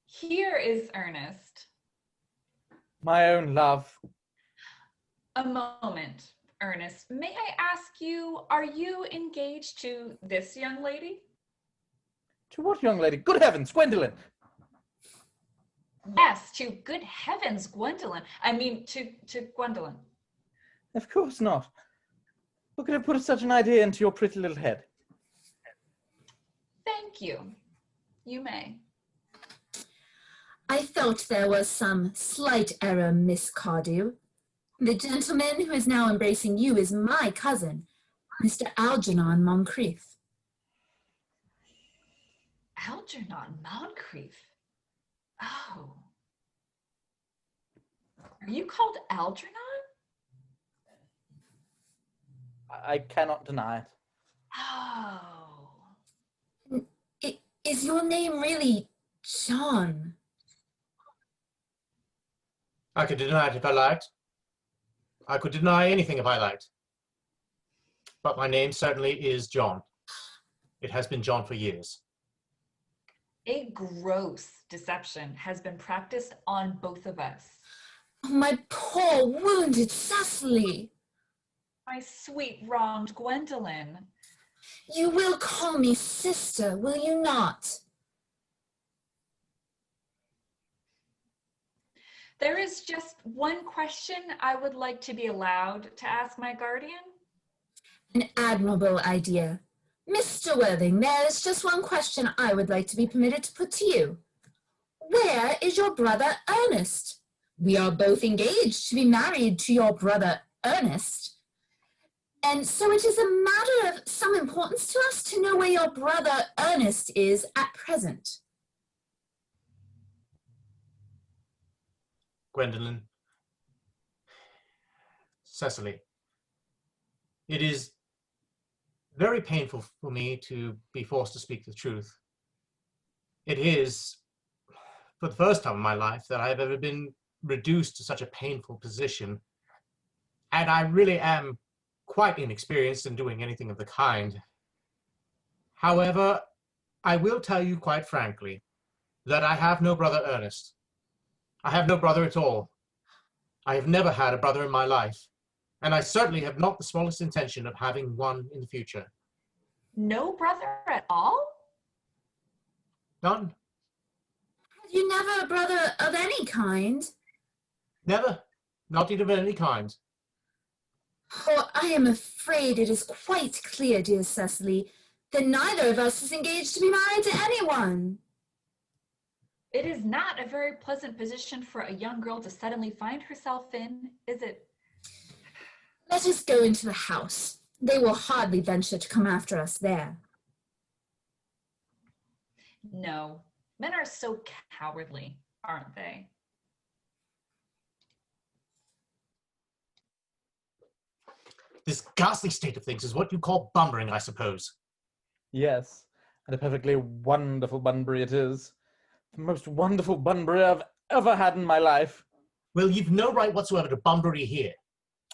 Here is Ernest. My own love. A moment, Ernest. May I ask you, are you engaged to this young lady? To what young lady? Good heavens, Gwendolyn! Yes, to good heavens, Gwendolyn. I mean, to Gwendolyn. Of course not. What could have put such an idea into your pretty little head? Thank you. You may. I felt there was some slight error, Miss Cardew. The gentleman who is now embracing you is my cousin, Mr. Algernon Moncrief. Algernon Moncrief? Oh. Are you called Algernon? I cannot deny it. Oh. Is your name really John? I could deny it if I liked. I could deny anything if I liked. But my name certainly is John. It has been John for years. A gross deception has been practiced on both of us. Oh, my poor wounded Cecily. My sweet wronged Gwendolyn. You will call me sister, will you not? There is just one question I would like to be allowed to ask my guardian. An admirable idea. Mr. Worthing, there is just one question I would like to be permitted to put to you. Where is your brother Ernest? We are both engaged to be married to your brother Ernest. And so it is a matter of some importance to us to know where your brother Ernest is at present. Gwendolyn. Cecily. It is very painful for me to be forced to speak the truth. It is, for the first time in my life, that I have ever been reduced to such a painful position. And I really am quite inexperienced in doing anything of the kind. However, I will tell you quite frankly that I have no brother Ernest. I have no brother at all. I have never had a brother in my life, and I certainly have not the smallest intention of having one in the future. No brother at all? None. Have you never a brother of any kind? Never. Not even of any kind. Oh, I am afraid it is quite clear, dear Cecily, that neither of us is engaged to be married to anyone. It is not a very pleasant position for a young girl to suddenly find herself in, is it? Let us go into the house. They will hardly venture to come after us there. No, men are so cowardly, aren't they? This ghastly state of things is what you call bumbering, I suppose. Yes, and a perfectly wonderful Bunbury it is. The most wonderful Bunbury I've ever had in my life. Well, you've no right whatsoever to Bunbury here.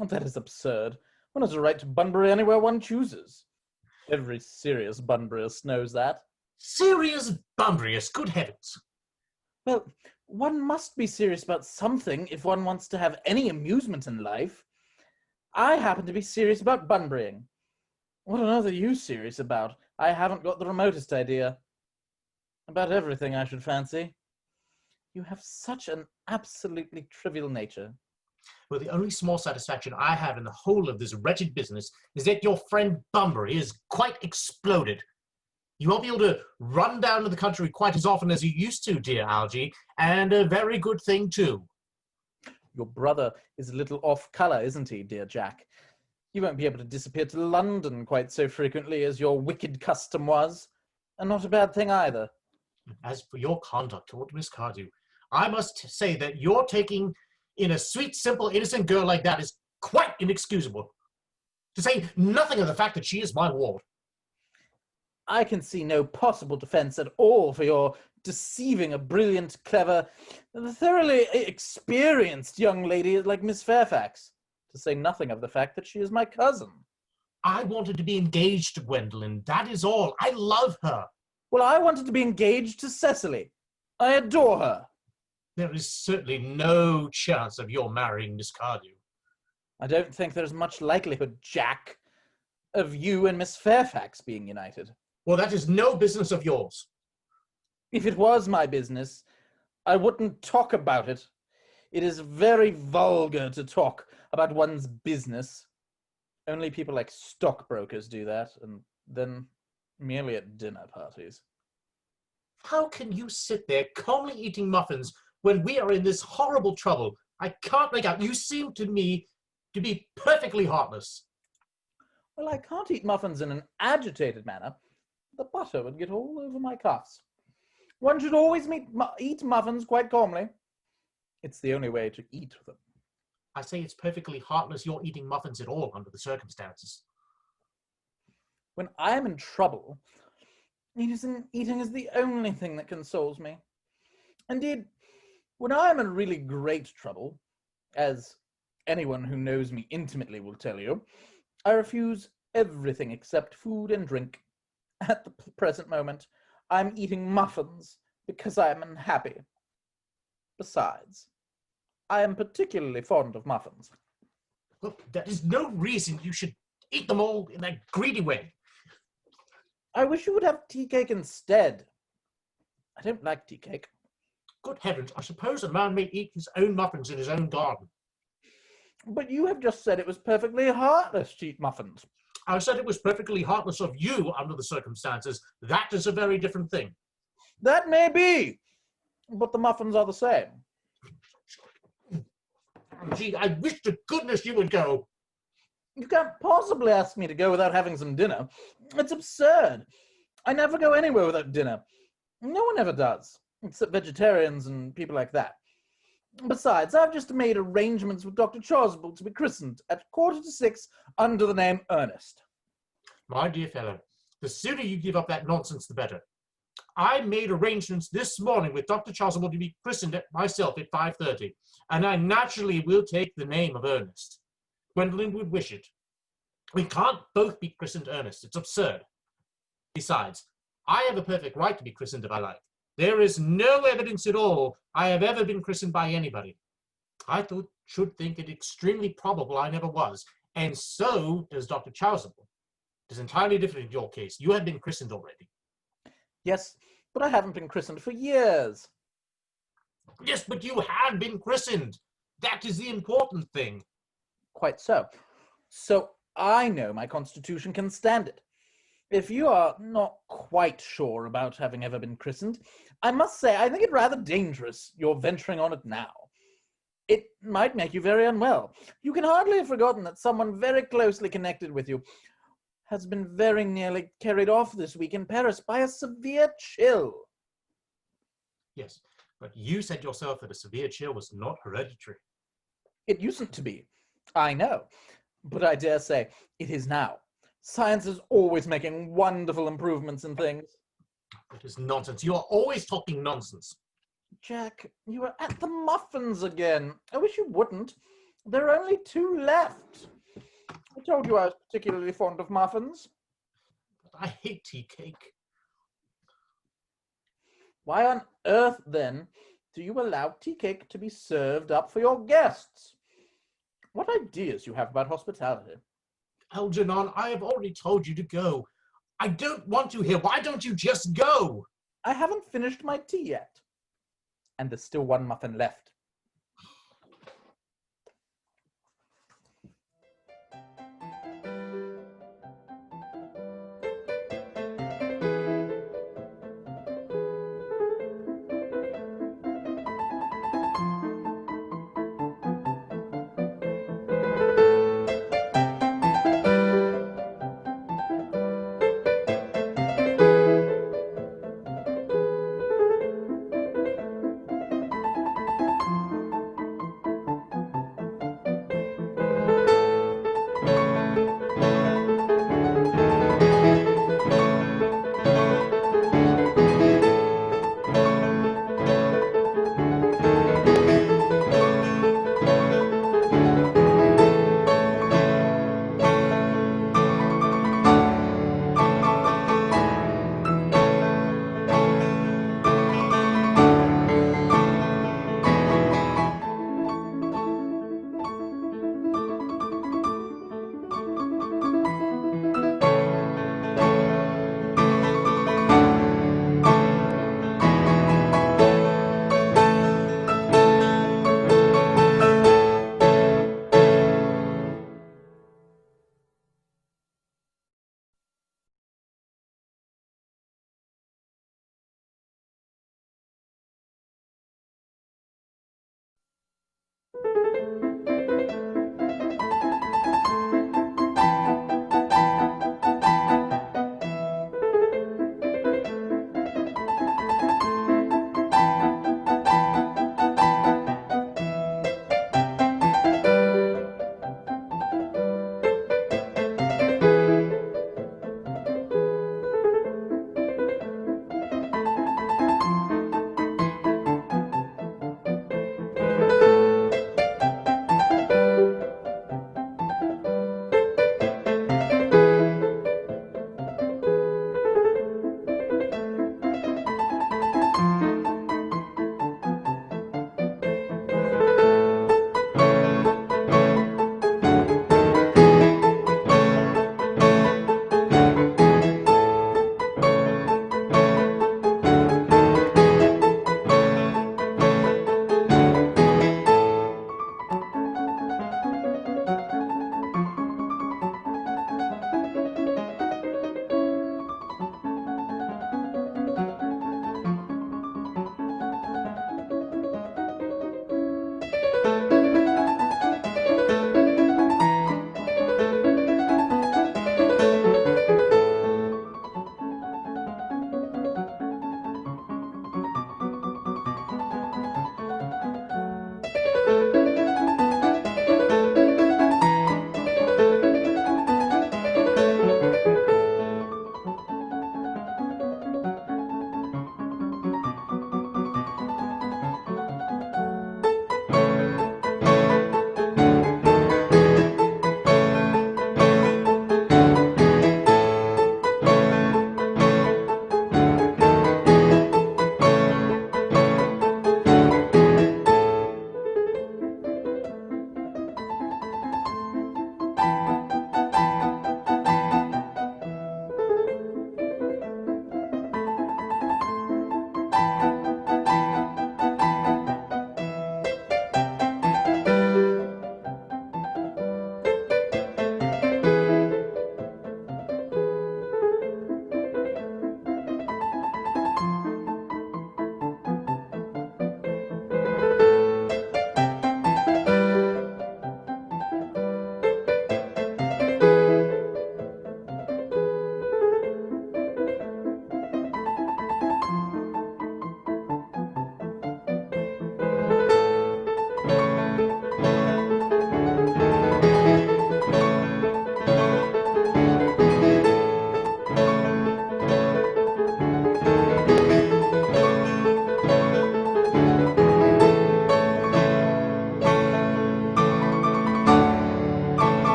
Oh, that is absurd. One has a right to Bunbury anywhere one chooses. Every serious Bunburyist knows that. Serious Bunburyist, good heavens. Well, one must be serious about something if one wants to have any amusement in life. I happen to be serious about Bunburying. What on earth are you serious about? I haven't got the remotest idea. About everything, I should fancy. You have such an absolutely trivial nature. Well, the only small satisfaction I have in the whole of this wretched business is that your friend Bunbury is quite exploded. You won't be able to run down to the country quite as often as you used to, dear Algie, and a very good thing, too. Your brother is a little off colour, isn't he, dear Jack? You won't be able to disappear to London quite so frequently as your wicked custom was. And not a bad thing either. As for your conduct toward Miss Cardew, I must say that your taking in a sweet, simple, innocent girl like that is quite inexcusable. To say nothing of the fact that she is my ward. I can see no possible defense at all for your deceiving a brilliant, clever, thoroughly experienced young lady like Miss Fairfax, to say nothing of the fact that she is my cousin. I wanted to be engaged to Gwendolen, that is all. I love her. Well, I wanted to be engaged to Cecily. I adore her. There is certainly no chance of your marrying Miss Cardew. I don't think there's much likelihood, Jack, of you and Miss Fairfax being united. Well, that is no business of yours. If it was my business, I wouldn't talk about it. It is very vulgar to talk about one's business. Only people like stockbrokers do that, and then merely at dinner parties. How can you sit there calmly eating muffins when we are in this horrible trouble? I can't make out. You seem to me to be perfectly heartless. Well, I can't eat muffins in an agitated manner. The butter would get all over my cuffs. One should always eat muffins quite calmly. It's the only way to eat them. I say it's perfectly heartless you're eating muffins at all under the circumstances. When I'm in trouble, eating is the only thing that consoles me. Indeed, when I am in really great trouble, as anyone who knows me intimately will tell you, I refuse everything except food and drink. At the present moment, I'm eating muffins because I am unhappy. Besides, I am particularly fond of muffins. Look, that is no reason you should eat them all in that greedy way. I wish you would have tea cake instead. I don't like tea cake. Good heavens, I suppose a man may eat his own muffins in his own garden. But you have just said it was perfectly heartless to eat muffins. I said it was perfectly heartless of you under the circumstances. That is a very different thing. That may be, but the muffins are the same. Gee, I wish to goodness you would go. You can't possibly ask me to go without having some dinner. It's absurd. I never go anywhere without dinner. No one ever does, except vegetarians and people like that. Besides, I've just made arrangements with Dr. Chasuble to be christened at 5:45 under the name Earnest. My dear fellow, the sooner you give up that nonsense, the better. I made arrangements this morning with Dr. Chasuble to be christened myself at 5:30, and I naturally will take the name of Earnest. Gwendolen would wish it. We can't both be christened Earnest. It's absurd. Besides, I have a perfect right to be christened if I like. There is no evidence at all I have ever been christened by anybody. I should think it extremely probable I never was, and so does Dr. Chasuble. It is entirely different in your case. You have been christened already. Yes, but I haven't been christened for years. Yes, but you have been christened. That is the important thing. Quite so. So I know my constitution can stand it. If you are not quite sure about having ever been christened, I must say I think it rather dangerous you're venturing on it now. It might make you very unwell. You can hardly have forgotten that someone very closely connected with you has been very nearly carried off this week in Paris by a severe chill. Yes, but you said yourself that a severe chill was not hereditary. It usedn't to be, I know, but I dare say it is now. Science is always making wonderful improvements in things. That is nonsense. You are always talking nonsense. Jack, you are at the muffins again. I wish you wouldn't. There are only 2 left. I told you I was particularly fond of muffins. But I hate tea cake. Why on earth, then, do you allow tea cake to be served up for your guests? What ideas you have about hospitality. Algernon, I have already told you to go. I don't want you here. Why don't you just go? I haven't finished my tea yet. And there's still one muffin left.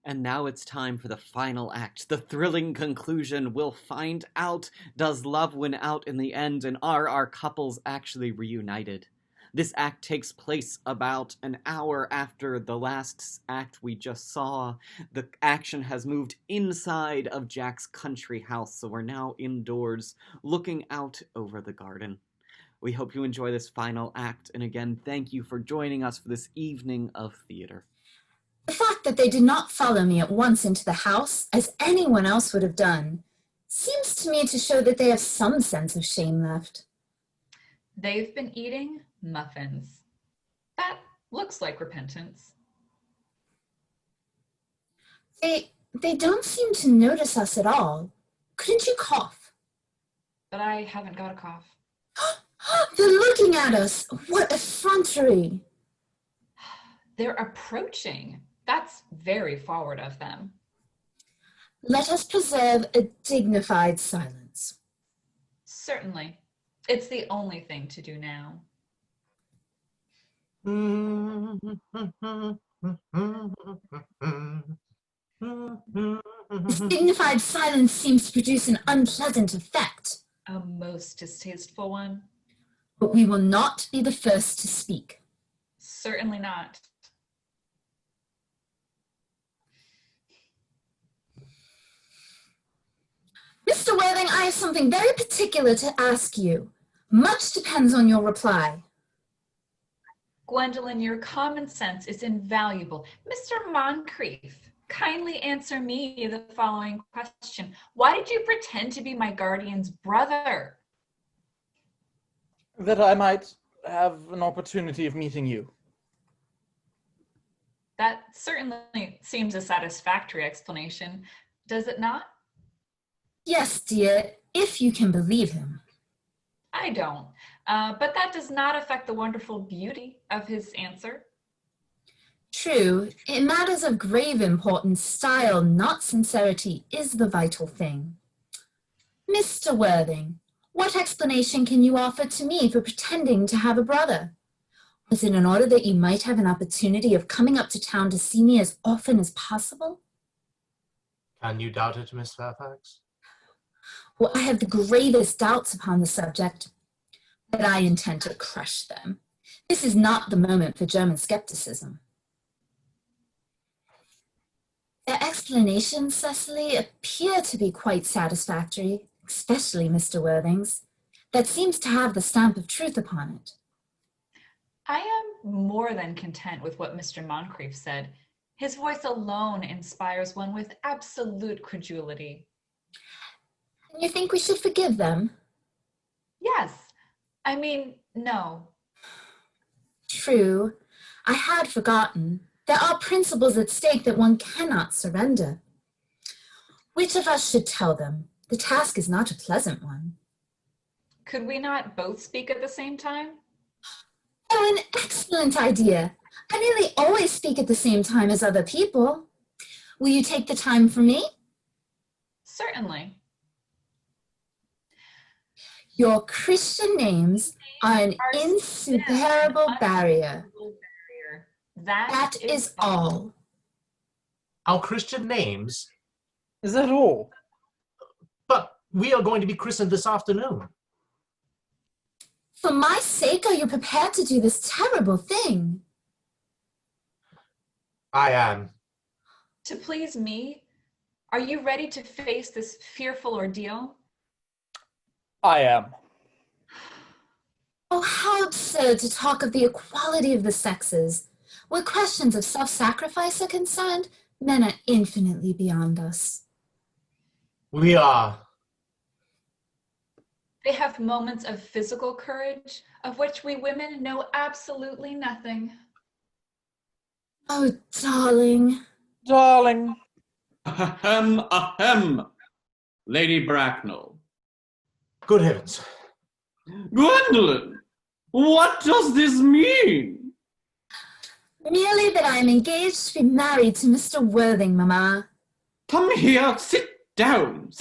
And now it's time for the final act, the thrilling conclusion. We'll find out, does love win out in the end, and are our couples actually reunited? This act takes place about an hour after the last act we just saw. The action has moved inside of Jack's country house, so we're now indoors, looking out over the garden. We hope you enjoy this final act, and again, thank you for joining us for this evening of theater. The fact that they did not follow me at once into the house, as anyone else would have done, seems to me to show that they have some sense of shame left. They've been eating muffins. That looks like repentance. They don't seem to notice us at all. Couldn't you cough? But I haven't got a cough. They're looking at us. What effrontery. They're approaching. That's very forward of them. Let us preserve a dignified silence. Certainly. It's the only thing to do now. This dignified silence seems to produce an unpleasant effect. A most distasteful one. But we will not be the first to speak. Certainly not. Mr. Worthing, I have something very particular to ask you. Much depends on your reply. Gwendolyn, your common sense is invaluable. Mr. Moncrief, kindly answer me the following question. Why did you pretend to be my guardian's brother? That I might have an opportunity of meeting you. That certainly seems a satisfactory explanation, does it not? Yes, dear, if you can believe him. I don't, but that does not affect the wonderful beauty of his answer. True, in matters of grave importance, style, not sincerity, is the vital thing. Mr. Worthing, what explanation can you offer to me for pretending to have a brother? Was it in order that you might have an opportunity of coming up to town to see me as often as possible? Can you doubt it, Miss Fairfax? Well, I have the gravest doubts upon the subject, but I intend to crush them. This is not the moment for German skepticism. Their explanations, Cecily, appear to be quite satisfactory, especially Mr. Worthing's. That seems to have the stamp of truth upon it. I am more than content with what Mr. Moncrief said. His voice alone inspires one with absolute credulity. And you think we should forgive them? Yes. I mean, no. True. I had forgotten. There are principles at stake that one cannot surrender. Which of us should tell them? The task is not a pleasant one. Could we not both speak at the same time? Oh, an excellent idea. I nearly always speak at the same time as other people. Will you take the time for me? Certainly. Your Christian names are an insuperable barrier. That is all. Our Christian names? Is that all? But we are going to be christened this afternoon. For my sake, are you prepared to do this terrible thing? I am. To please me, are you ready to face this fearful ordeal? I am. Oh, how absurd to talk of the equality of the sexes. Where questions of self-sacrifice are concerned, men are infinitely beyond us. We are. They have moments of physical courage, of which we women know absolutely nothing. Oh, darling. Darling. Ahem, ahem. Lady Bracknell. Good heavens. Gwendolyn, what does this mean? Merely that I am engaged to be married to Mr. Worthing, Mamma. Come here, sit down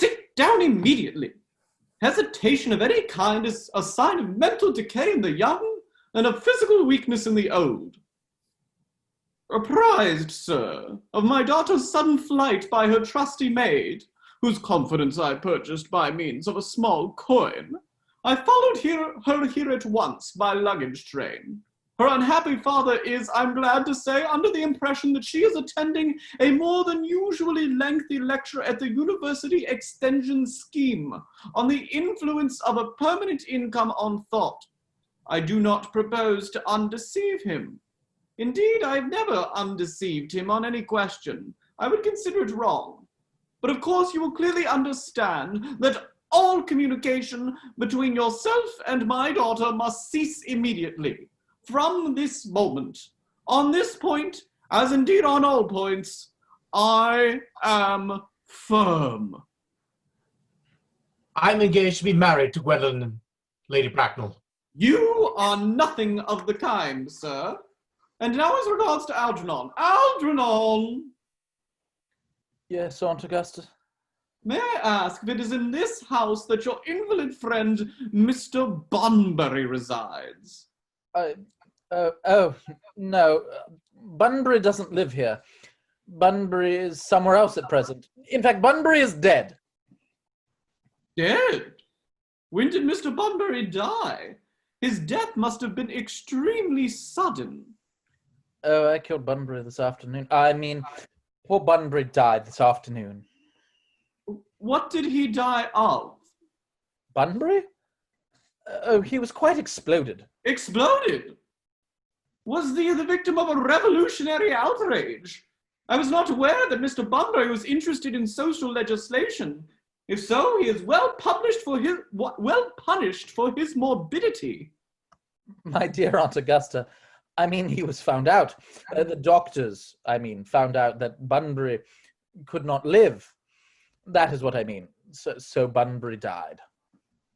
immediately. Hesitation of any kind is a sign of mental decay in the young and of physical weakness in the old. Apprised, sir, of my daughter's sudden flight by her trusty maid, whose confidence I purchased by means of a small coin, I followed her here at once by luggage train. Her unhappy father is, I'm glad to say, under the impression that she is attending a more than usually lengthy lecture at the University Extension Scheme on the influence of a permanent income on thought. I do not propose to undeceive him. Indeed, I've never undeceived him on any question. I would consider it wrong. But of course you will clearly understand that all communication between yourself and my daughter must cease immediately. From this moment, on this point, as indeed on all points, I am firm. I'm engaged to be married to Gwendolyn, Lady Bracknell. You are nothing of the kind, sir. And now as regards to Algernon. Algernon! Yes, Aunt Augusta? May I ask if it is in this house that your invalid friend, Mr. Bunbury, resides? No. Bunbury doesn't live here. Bunbury is somewhere else at present. In fact, Bunbury is dead. Dead? When did Mr. Bunbury die? His death must have been extremely sudden. Oh, I killed Bunbury this afternoon. I mean, poor Bunbury died this afternoon. What did he die of? Bunbury? Oh, he was quite exploded. Exploded? Was he the victim of a revolutionary outrage? I was not aware that Mr. Bunbury was interested in social legislation. If so, he is well punished for his morbidity. My dear Aunt Augusta, I mean, he was found out. The doctors, found out that Bunbury could not live. That is what I mean. So Bunbury died.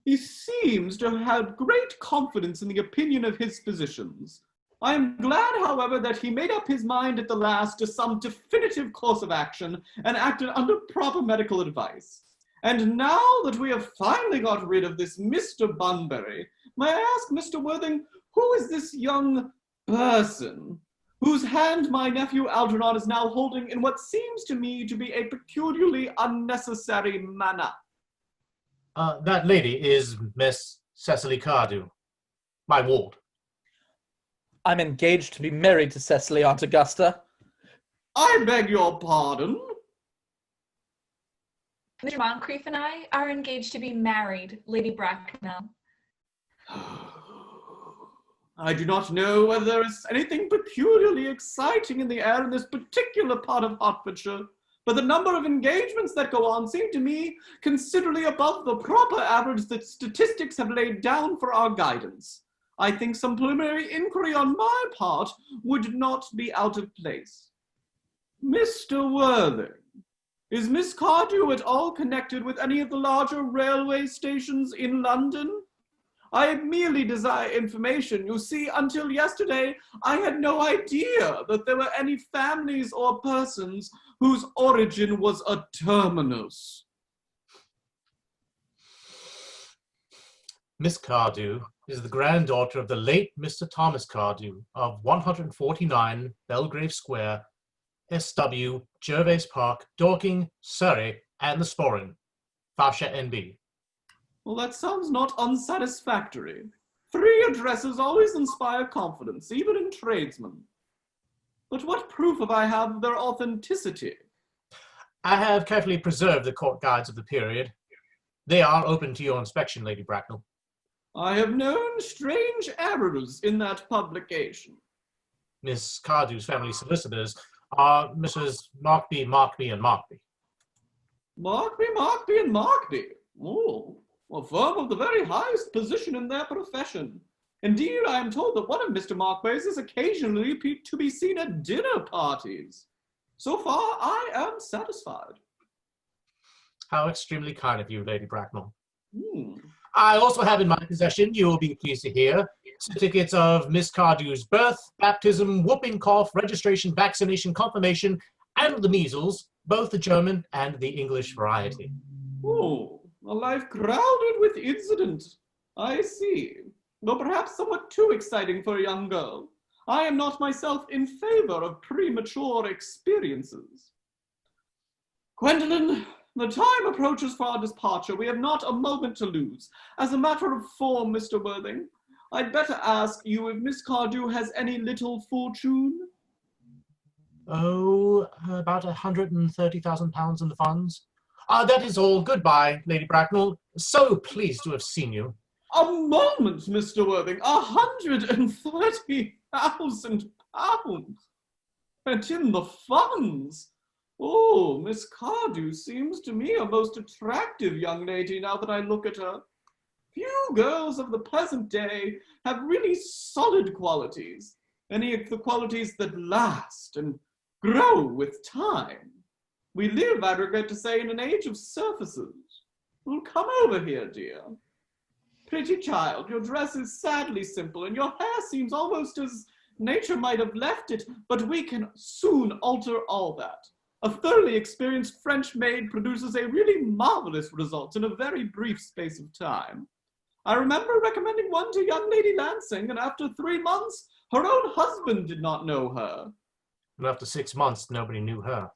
He seems to have had great confidence in the opinion of his physicians. I am glad, however, that he made up his mind at the last to some definitive course of action and acted under proper medical advice. And now that we have finally got rid of this Mr. Bunbury, may I ask, Mr. Worthing, who is this young person whose hand my nephew Algernon is now holding in what seems to me to be a peculiarly unnecessary manner? That lady is Miss Cecily Cardew, my ward. I'm engaged to be married to Cecily, Aunt Augusta. I beg your pardon? Mr. Moncrief and I are engaged to be married, Lady Bracknell. I do not know whether there is anything peculiarly exciting in the air in this particular part of Hertfordshire, but the number of engagements that go on seem to me considerably above the proper average that statistics have laid down for our guidance. I think some preliminary inquiry on my part would not be out of place. Mr. Worthing, is Miss Cardew at all connected with any of the larger railway stations in London? I merely desire information. You see, until yesterday, I had no idea that there were any families or persons whose origin was a terminus. Miss Cardew is the granddaughter of the late Mr. Thomas Cardew of 149 Belgrave Square, SW, Gervais Park, Dorking, Surrey, and the Sporran, Fascia NB. Well, that sounds not unsatisfactory. 3 addresses always inspire confidence, even in tradesmen. But what proof have I of their authenticity? I have carefully preserved the court guides of the period. They are open to your inspection, Lady Bracknell. I have known strange errors in that publication. Miss Cardew's family solicitors are Mrs. Markby, Markby, and Markby. Markby, Markby, and Markby. Oh, a firm of the very highest position in their profession. Indeed, I am told that one of Mr. Markby's is occasionally to be seen at dinner parties. So far, I am satisfied. How extremely kind of you, Lady Bracknell. Hmm. I also have in my possession, you will be pleased to hear, certificates of Miss Cardew's birth, baptism, whooping cough, registration, vaccination, confirmation, and the measles, both the German and the English variety. Oh, a life crowded with incident. I see. Though perhaps somewhat too exciting for a young girl. I am not myself in favor of premature experiences. Gwendolyn, the time approaches for our departure. We have not a moment to lose. As a matter of form, Mr. Worthing, I'd better ask you if Miss Cardew has any little fortune? Oh, about £130,000 in the funds. That is all. Goodbye, Lady Bracknell. So pleased to have seen you. A moment, Mr. Worthing. £130,000! And in the funds! Oh, Miss Cardew seems to me a most attractive young lady now that I look at her. Few girls of the present day have really solid qualities, any of the qualities that last and grow with time. We live, I regret to say, in an age of surfaces. Well, come over here, dear. Pretty child, your dress is sadly simple, and your hair seems almost as nature might have left it, but we can soon alter all that. A thoroughly experienced French maid produces a really marvelous result in a very brief space of time. I remember recommending one to young Lady Lansing, and after 3 months, her own husband did not know her. And after 6 months, nobody knew her.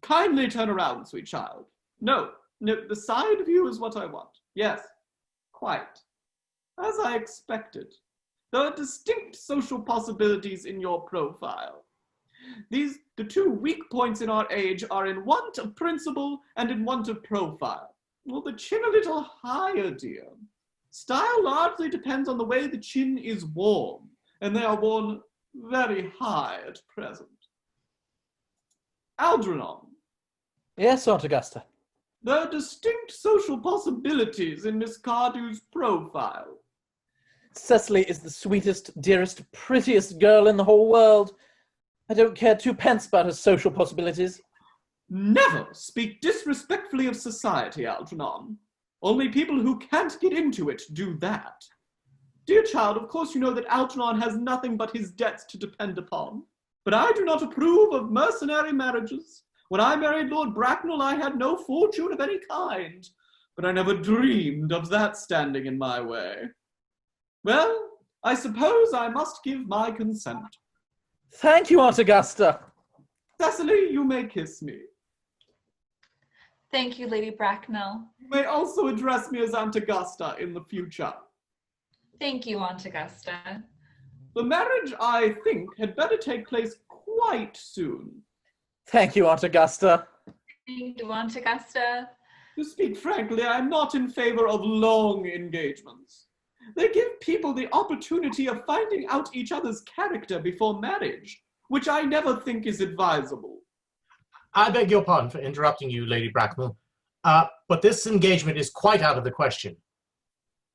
Kindly turn around, sweet child. No, the side view is what I want. Yes, quite. As I expected. There are distinct social possibilities in your profile. The two weak points in our age are in want of principle and in want of profile. Well, the chin a little higher, dear. Style largely depends on the way the chin is worn, and they are worn very high at present. Algernon. Yes, Aunt Augusta. There are distinct social possibilities in Miss Cardew's profile. Cecily is the sweetest, dearest, prettiest girl in the whole world. I don't care 2 pence about her social possibilities. Never speak disrespectfully of society, Algernon. Only people who can't get into it do that. Dear child, of course you know that Algernon has nothing but his debts to depend upon. But I do not approve of mercenary marriages. When I married Lord Bracknell, I had no fortune of any kind, but I never dreamed of that standing in my way. Well, I suppose I must give my consent. Thank you, Aunt Augusta. Cecily, you may kiss me. Thank you, Lady Bracknell. You may also address me as Aunt Augusta in the future. Thank you, Aunt Augusta. The marriage, I think, had better take place quite soon. Thank you, Aunt Augusta. Thank you, Aunt Augusta. To speak frankly, I am not in favor of long engagements. They give people the opportunity of finding out each other's character before marriage, which I never think is advisable. I beg your pardon for interrupting you, Lady Bracknell, but this engagement is quite out of the question.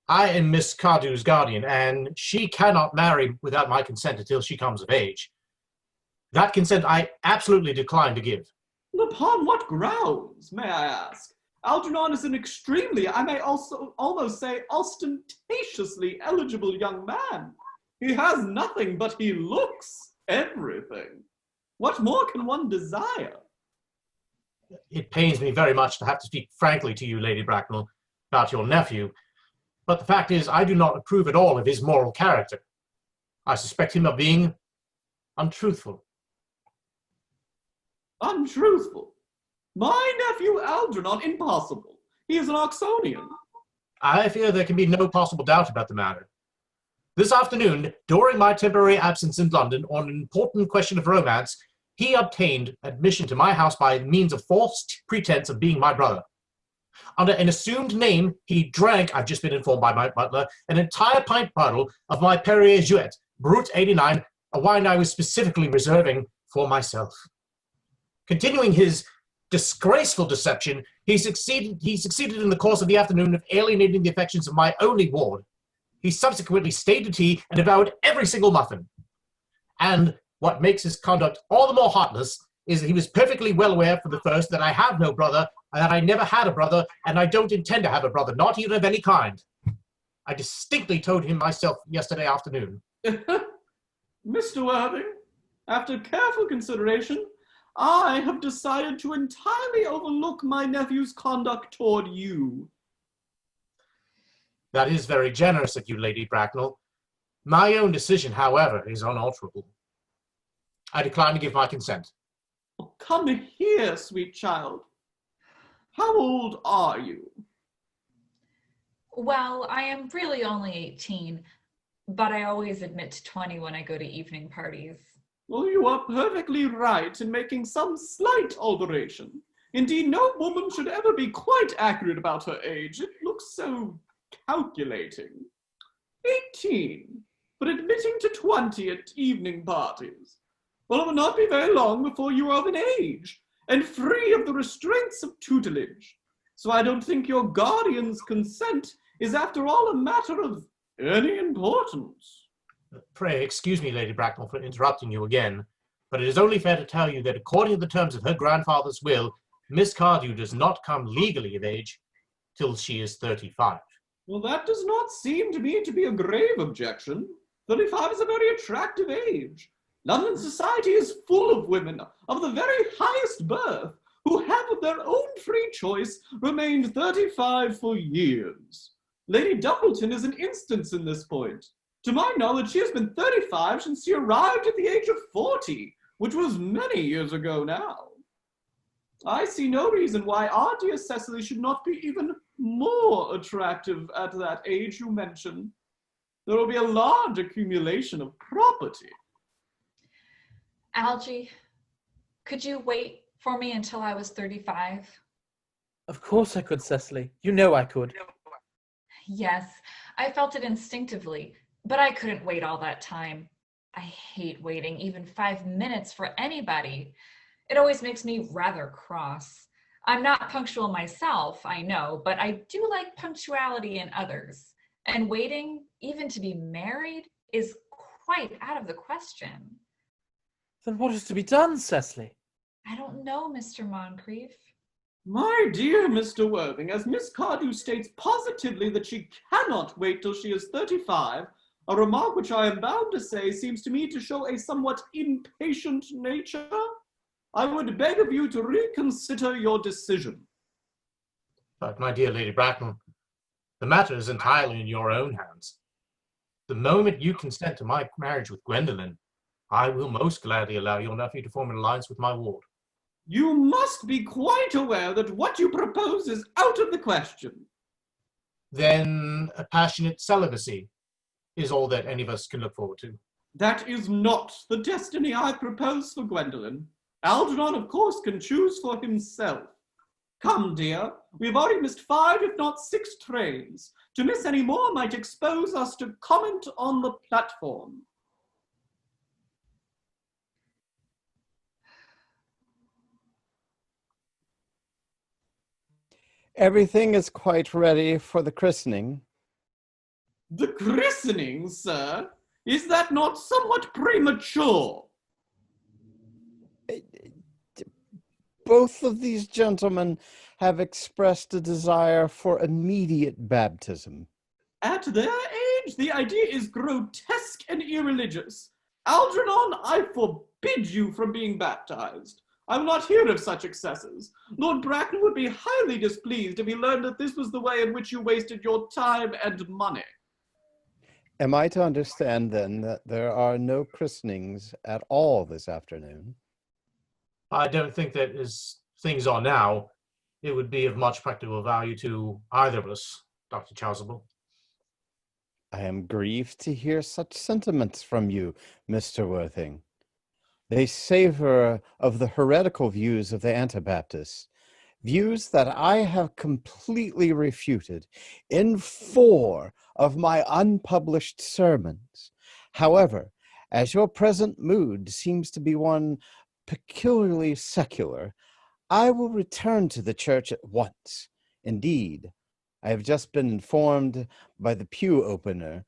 I am Miss Cardew's guardian, and she cannot marry without my consent until she comes of age. That consent I absolutely decline to give. Upon what grounds, may I ask? Algernon is an extremely, I may also almost say, ostentatiously eligible young man. He has nothing, but he looks everything. What more can one desire? It pains me very much to have to speak frankly to you, Lady Bracknell, about your nephew, but the fact is I do not approve at all of his moral character. I suspect him of being untruthful. Untruthful? My nephew Algernon, impossible. He is an Oxonian. I fear there can be no possible doubt about the matter. This afternoon, during my temporary absence in London on an important question of romance, he obtained admission to my house by means of false pretense of being my brother. Under an assumed name, he drank, I've just been informed by my butler, an entire pint bottle of my Perrier Jouet, Brut 89, a wine I was specifically reserving for myself. Continuing his disgraceful deception, he succeeded in the course of the afternoon of alienating the affections of my only ward. He subsequently stayed to tea and devoured every single muffin. And what makes his conduct all the more heartless is that he was perfectly well aware from the first that I have no brother, and that I never had a brother, and I don't intend to have a brother, not even of any kind. I distinctly told him myself yesterday afternoon. Mr. Worthing, after careful consideration, I have decided to entirely overlook my nephew's conduct toward you. That is very generous of you, Lady Bracknell. My own decision, however, is unalterable. I decline to give my consent. Oh, come here, sweet child. How old are you? Well, I am really only 18, but I always admit to 20 when I go to evening parties. Well, you are perfectly right in making some slight alteration. Indeed, no woman should ever be quite accurate about her age. It looks so calculating. 18, but admitting to 20 at evening parties. Well, it will not be very long before you are of an age, and free of the restraints of tutelage. So I don't think your guardian's consent is, after all, a matter of any importance. Pray excuse me, Lady Bracknell, for interrupting you again, but it is only fair to tell you that according to the terms of her grandfather's will, Miss Cardew does not come legally of age till she is 35. Well, that does not seem to me to be a grave objection. 35 is a very attractive age. London society is full of women of the very highest birth who have of their own free choice remained 35 for years. Lady Dumbleton is an instance in this point. To my knowledge, she has been 35 since she arrived at the age of 40, which was many years ago now. I see no reason why our dear Cecily should not be even more attractive at that age you mentioned. There will be a large accumulation of property. Algie, could you wait for me until I was 35? Of course I could, Cecily. You know I could. Yes, I felt it instinctively, but I couldn't wait all that time. I hate waiting even 5 minutes for anybody. It always makes me rather cross. I'm not punctual myself, I know, but I do like punctuality in others. And waiting, even to be married, is quite out of the question. Then what is to be done, Cecily? I don't know, Mr. Moncrief. My dear Mr. Worthing, as Miss Cardew states positively that she cannot wait till she is 35, a remark which I am bound to say seems to me to show a somewhat impatient nature, I would beg of you to reconsider your decision. But, my dear Lady Bracknell, the matter is entirely in your own hands. The moment you consent to my marriage with Gwendolen, I will most gladly allow your nephew to form an alliance with my ward. You must be quite aware that what you propose is out of the question. Then a passionate celibacy is all that any of us can look forward to. That is not the destiny I propose for Gwendolen. Algernon, of course, can choose for himself. Come, dear, we've already missed 5, if not 6 trains. To miss any more might expose us to comment on the platform. Everything is quite ready for the christening. The christening, sir? Is that not somewhat premature? Both of these gentlemen have expressed a desire for immediate baptism. At their age, the idea is grotesque and irreligious. Algernon, I forbid you from being baptized. I will not hear of such excesses. Lord Bracknell would be highly displeased if he learned that this was the way in which you wasted your time and money. Am I to understand, then, that there are no christenings at all this afternoon? I don't think that as things are now, it would be of much practical value to either of us, Dr. Chasuble. I am grieved to hear such sentiments from you, Mr. Worthing. They savor of the heretical views of the Anabaptists, views that I have completely refuted in 4 of my unpublished sermons. However, as your present mood seems to be one peculiarly secular, I will return to the church at once. Indeed, I have just been informed by the pew opener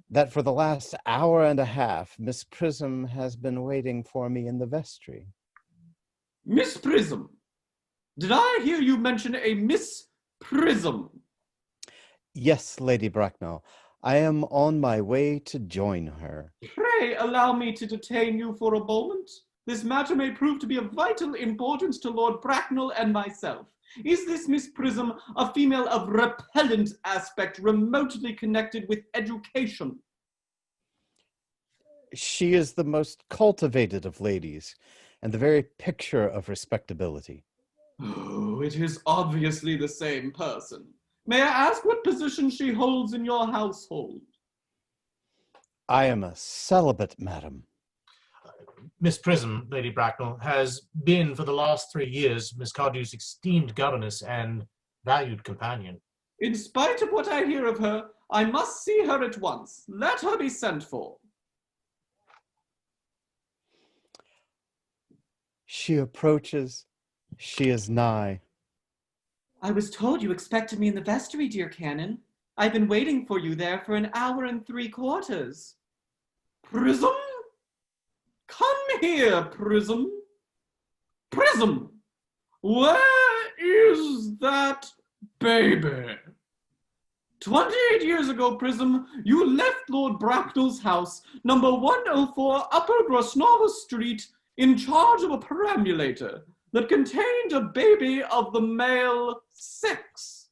that for the last hour and a half, Miss Prism has been waiting for me in the vestry. Miss Prism? Did I hear you mention a Miss Prism? Yes, Lady Bracknell. I am on my way to join her. Pray allow me to detain you for a moment. This matter may prove to be of vital importance to Lord Bracknell and myself. Is this Miss Prism a female of repellent aspect remotely connected with education? She is the most cultivated of ladies, and the very picture of respectability. Oh, it is obviously the same person. May I ask what position she holds in your household? I am a celibate, madam. Miss Prism, Lady Bracknell, has been for the last 3 years Miss Cardew's esteemed governess and valued companion. In spite of what I hear of her, I must see her at once. Let her be sent for. She approaches. She is nigh. I was told you expected me in the vestry, dear Canon. I've been waiting for you there for 1 hour and 3/4. Prism? Come here, Prism. Prism! Where is that baby? 28 years ago, Prism, you left Lord Bracknell's house, number 104 Upper Grosnova Street, in charge of a perambulator that contained a baby of the male sex.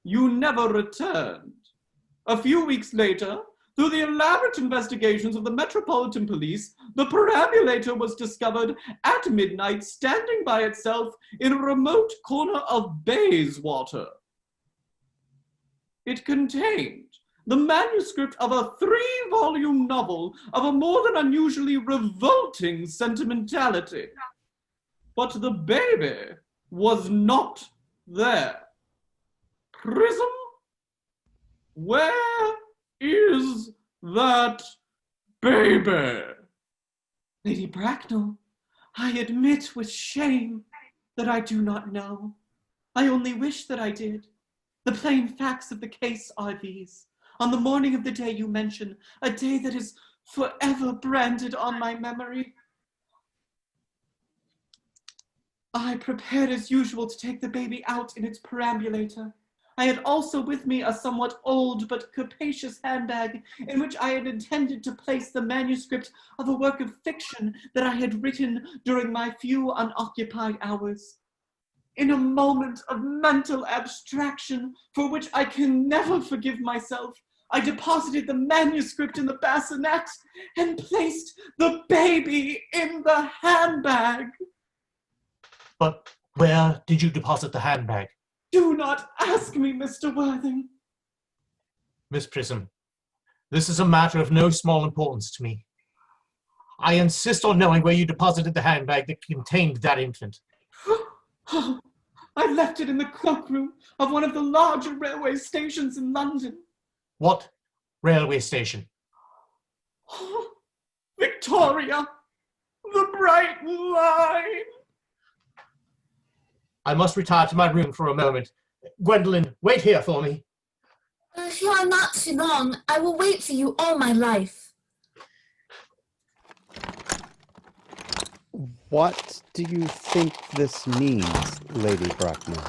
You never returned. A few weeks later, through the elaborate investigations of the Metropolitan Police, the perambulator was discovered at midnight standing by itself in a remote corner of Bayswater. It contained the manuscript of a 3-volume novel of a more than unusually revolting sentimentality. But the baby was not there. Prism? Where is that baby? Lady Bracknell, I admit with shame that I do not know. I only wish that I did. The plain facts of the case are these. On the morning of the day you mention, a day that is forever branded on my memory, I prepared as usual to take the baby out in its perambulator. I had also with me a somewhat old but capacious handbag in which I had intended to place the manuscript of a work of fiction that I had written during my few unoccupied hours. In a moment of mental abstraction for which I can never forgive myself, I deposited the manuscript in the bassinet and placed the baby in the handbag. But where did you deposit the handbag? Do not ask me, Mr. Worthing. Miss Prism, this is a matter of no small importance to me. I insist on knowing where you deposited the handbag that contained that infant. Oh, I left it in the cloakroom of one of the larger railway stations in London. What railway station? Oh, Victoria, the Brighton line. I must retire to my room for a moment. Gwendolyn, wait here for me. If you are not too long, I will wait for you all my life. What do you think this means, Lady Bracknell?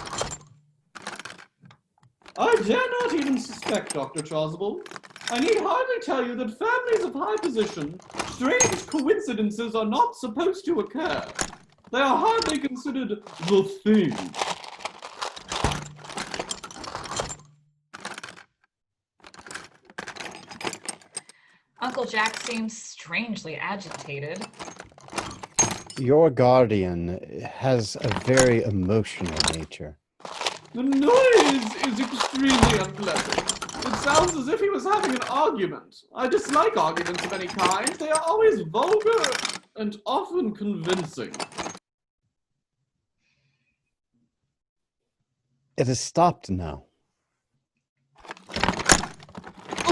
I dare not even suspect, Dr. Chasuble. I need hardly tell you that families of high position, strange coincidences are not supposed to occur. They are hardly considered the thing. Uncle Jack seems strangely agitated. Your guardian has a very emotional nature. The noise is extremely unpleasant. It sounds as if he was having an argument. I dislike arguments of any kind. They are always vulgar and often convincing. It has stopped now.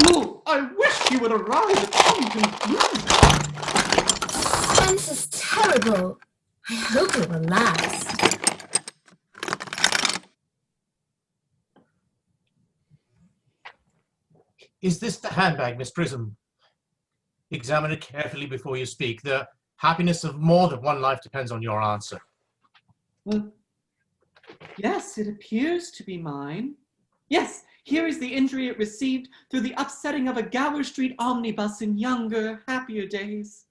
Oh, I wish he would arrive at some conclusion. Suspense is terrible. I hope it will last. Is this the handbag, Miss Prism? Examine it carefully before you speak. The happiness of more than one life depends on your answer. Yes, it appears to be mine. Yes, here is the injury it received through the upsetting of a Gower Street omnibus in younger, happier days.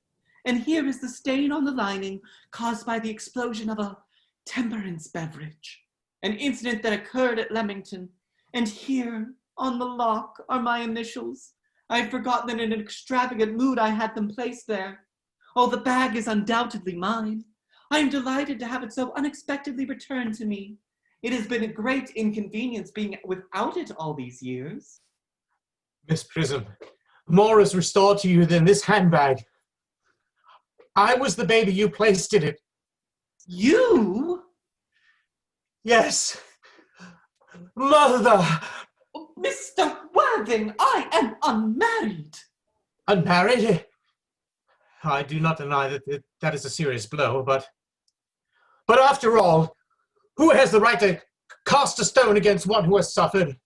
And here is the stain on the lining caused by the explosion of a temperance beverage, an incident that occurred at Leamington. And here, on the lock, are my initials, I had forgotten that in an extravagant mood I had them placed there. Oh, the bag is undoubtedly mine. I am delighted to have it so unexpectedly returned to me. It has been a great inconvenience being without it all these years. Miss Prism, more is restored to you than this handbag. I was the baby you placed in it. You? Yes. Mother! Mr. Worthing, I am unmarried. Unmarried? I do not deny that that is a serious blow, but after all, who has the right to cast a stone against one who has suffered?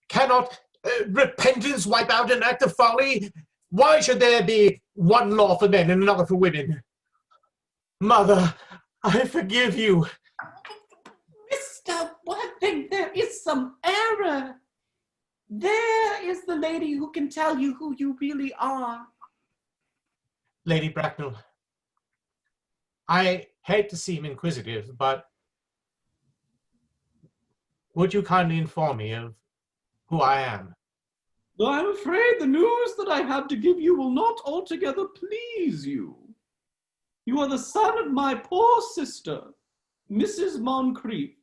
Cannot repentance wipe out an act of folly? Why should there be one law for men and another for women? Mother, I forgive you. Mr. Worthing, there is some error. There is the lady who can tell you who you really are. Lady Bracknell, I hate to seem inquisitive, but would you kindly inform me of who I am? Though I'm afraid the news that I have to give you will not altogether please you. You are the son of my poor sister, Mrs. Moncrief,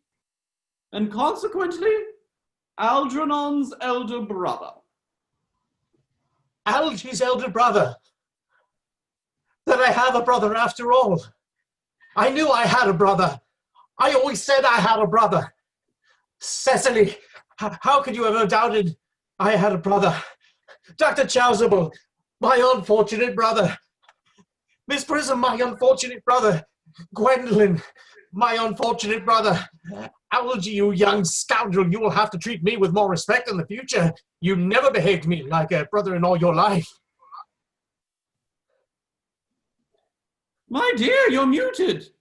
and consequently, Algernon's elder brother. Algy's elder brother? That I have a brother after all. I knew I had a brother. I always said I had a brother. Cecily, how could you have doubted I had a brother? Dr. Chasuble, my unfortunate brother. Miss Prism, my unfortunate brother. Gwendolyn, my unfortunate brother. Algy, you young scoundrel, you will have to treat me with more respect in the future. You never behaved to me like a brother in all your life. My dear, you're muted.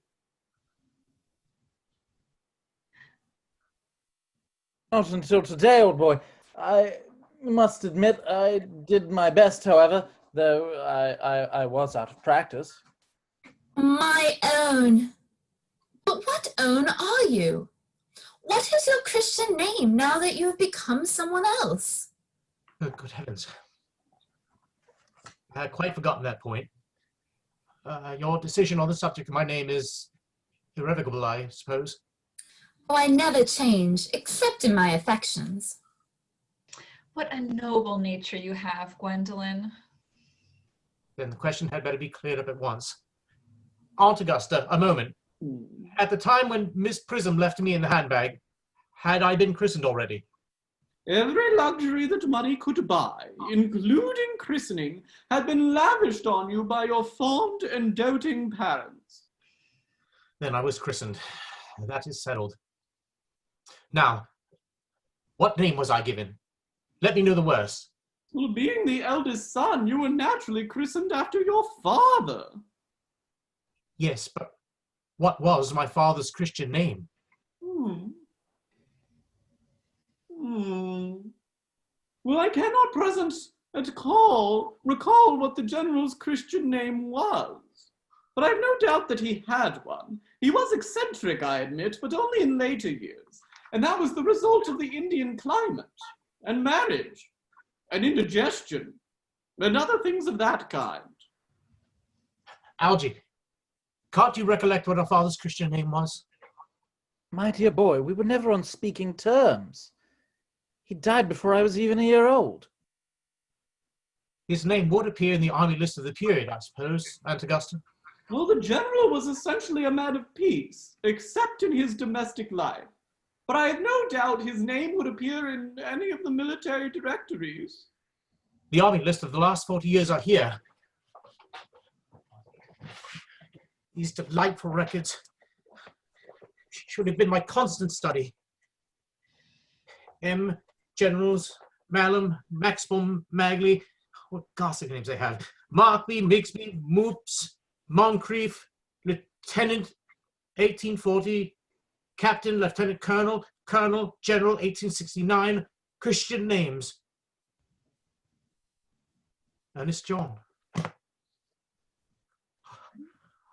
Not until today, old boy. I must admit I did my best, however, though I was out of practice. My own. But what own are you? What is your Christian name now that you have become someone else? Oh, good heavens. I had quite forgotten that point. Your decision on the subject of my name is irrevocable, I suppose. Oh, I never change, except in my affections. What a noble nature you have, Gwendolyn. Then the question had better be cleared up at once. Aunt Augusta, a moment. At the time when Miss Prism left me in the handbag, had I been christened already? Every luxury that money could buy, including christening, had been lavished on you by your fond and doting parents. Then I was christened. That is settled. Now, what name was I given? Let me know the worst. Well, being the eldest son, you were naturally christened after your father. Yes, but what was my father's Christian name? Well, I cannot present recall what the general's Christian name was. But I've no doubt that he had one. He was eccentric, I admit, but only in later years. And that was the result of the Indian climate, and marriage, and indigestion, and other things of that kind. Algy, can't you recollect what our father's Christian name was? My dear boy, we were never on speaking terms. He died before I was even a year old. His name would appear in the army list of the period, I suppose, Aunt Augusta. Well, the general was essentially a man of peace, except in his domestic life. But I have no doubt his name would appear in any of the military directories. The army list of the last 40 years are here. These delightful records should have been my constant study. M. Generals, Malum, Maximum, Magley, what ghastly names they have. Markby, Migsby, Moops, Moncrief, Lieutenant, 1840, Captain, Lieutenant Colonel, Colonel, General, 1869, Christian names. Ernest John.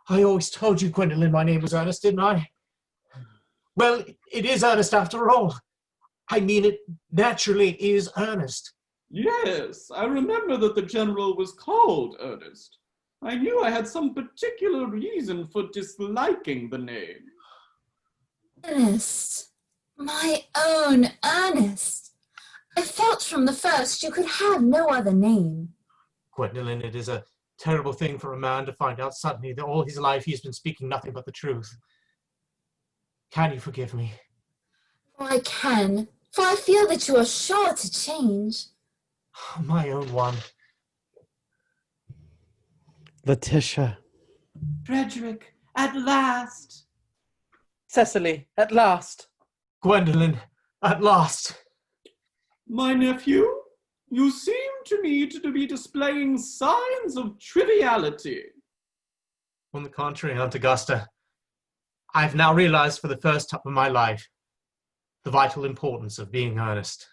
I always told you, Gwendolyn, my name was Ernest, didn't I? Well, it is Ernest after all. I mean, it naturally is Ernest. Yes, I remember that the general was called Earnest. I knew I had some particular reason for disliking the name. Ernest, my own Ernest. I felt from the first you could have no other name. Gwendolyn, it is a terrible thing for a man to find out suddenly that all his life he has been speaking nothing but the truth. Can you forgive me? For I can, for I feel that you are sure to change. My own one. Letitia. Frederick, at last! Cecily, at last. Gwendolyn, at last. My nephew, you seem to me to be displaying signs of triviality. On the contrary, Aunt Augusta, I've now realized for the first time in my life the vital importance of being earnest.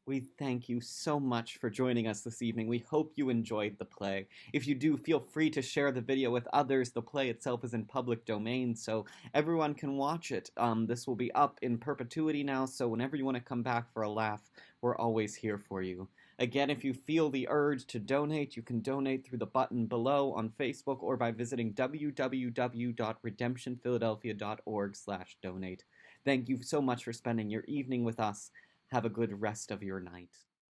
We thank you so much for joining us this evening. We hope you enjoyed the play. If you do, feel free to share the video with others. The play itself is in public domain, so everyone can watch it. This will be up in perpetuity now, so whenever you want to come back for a laugh, we're always here for you. Again, if you feel the urge to donate, you can donate through the button below on Facebook or by visiting www.redemptionphiladelphia.org/donate. Thank you so much for spending your evening with us. Have a good rest of your night.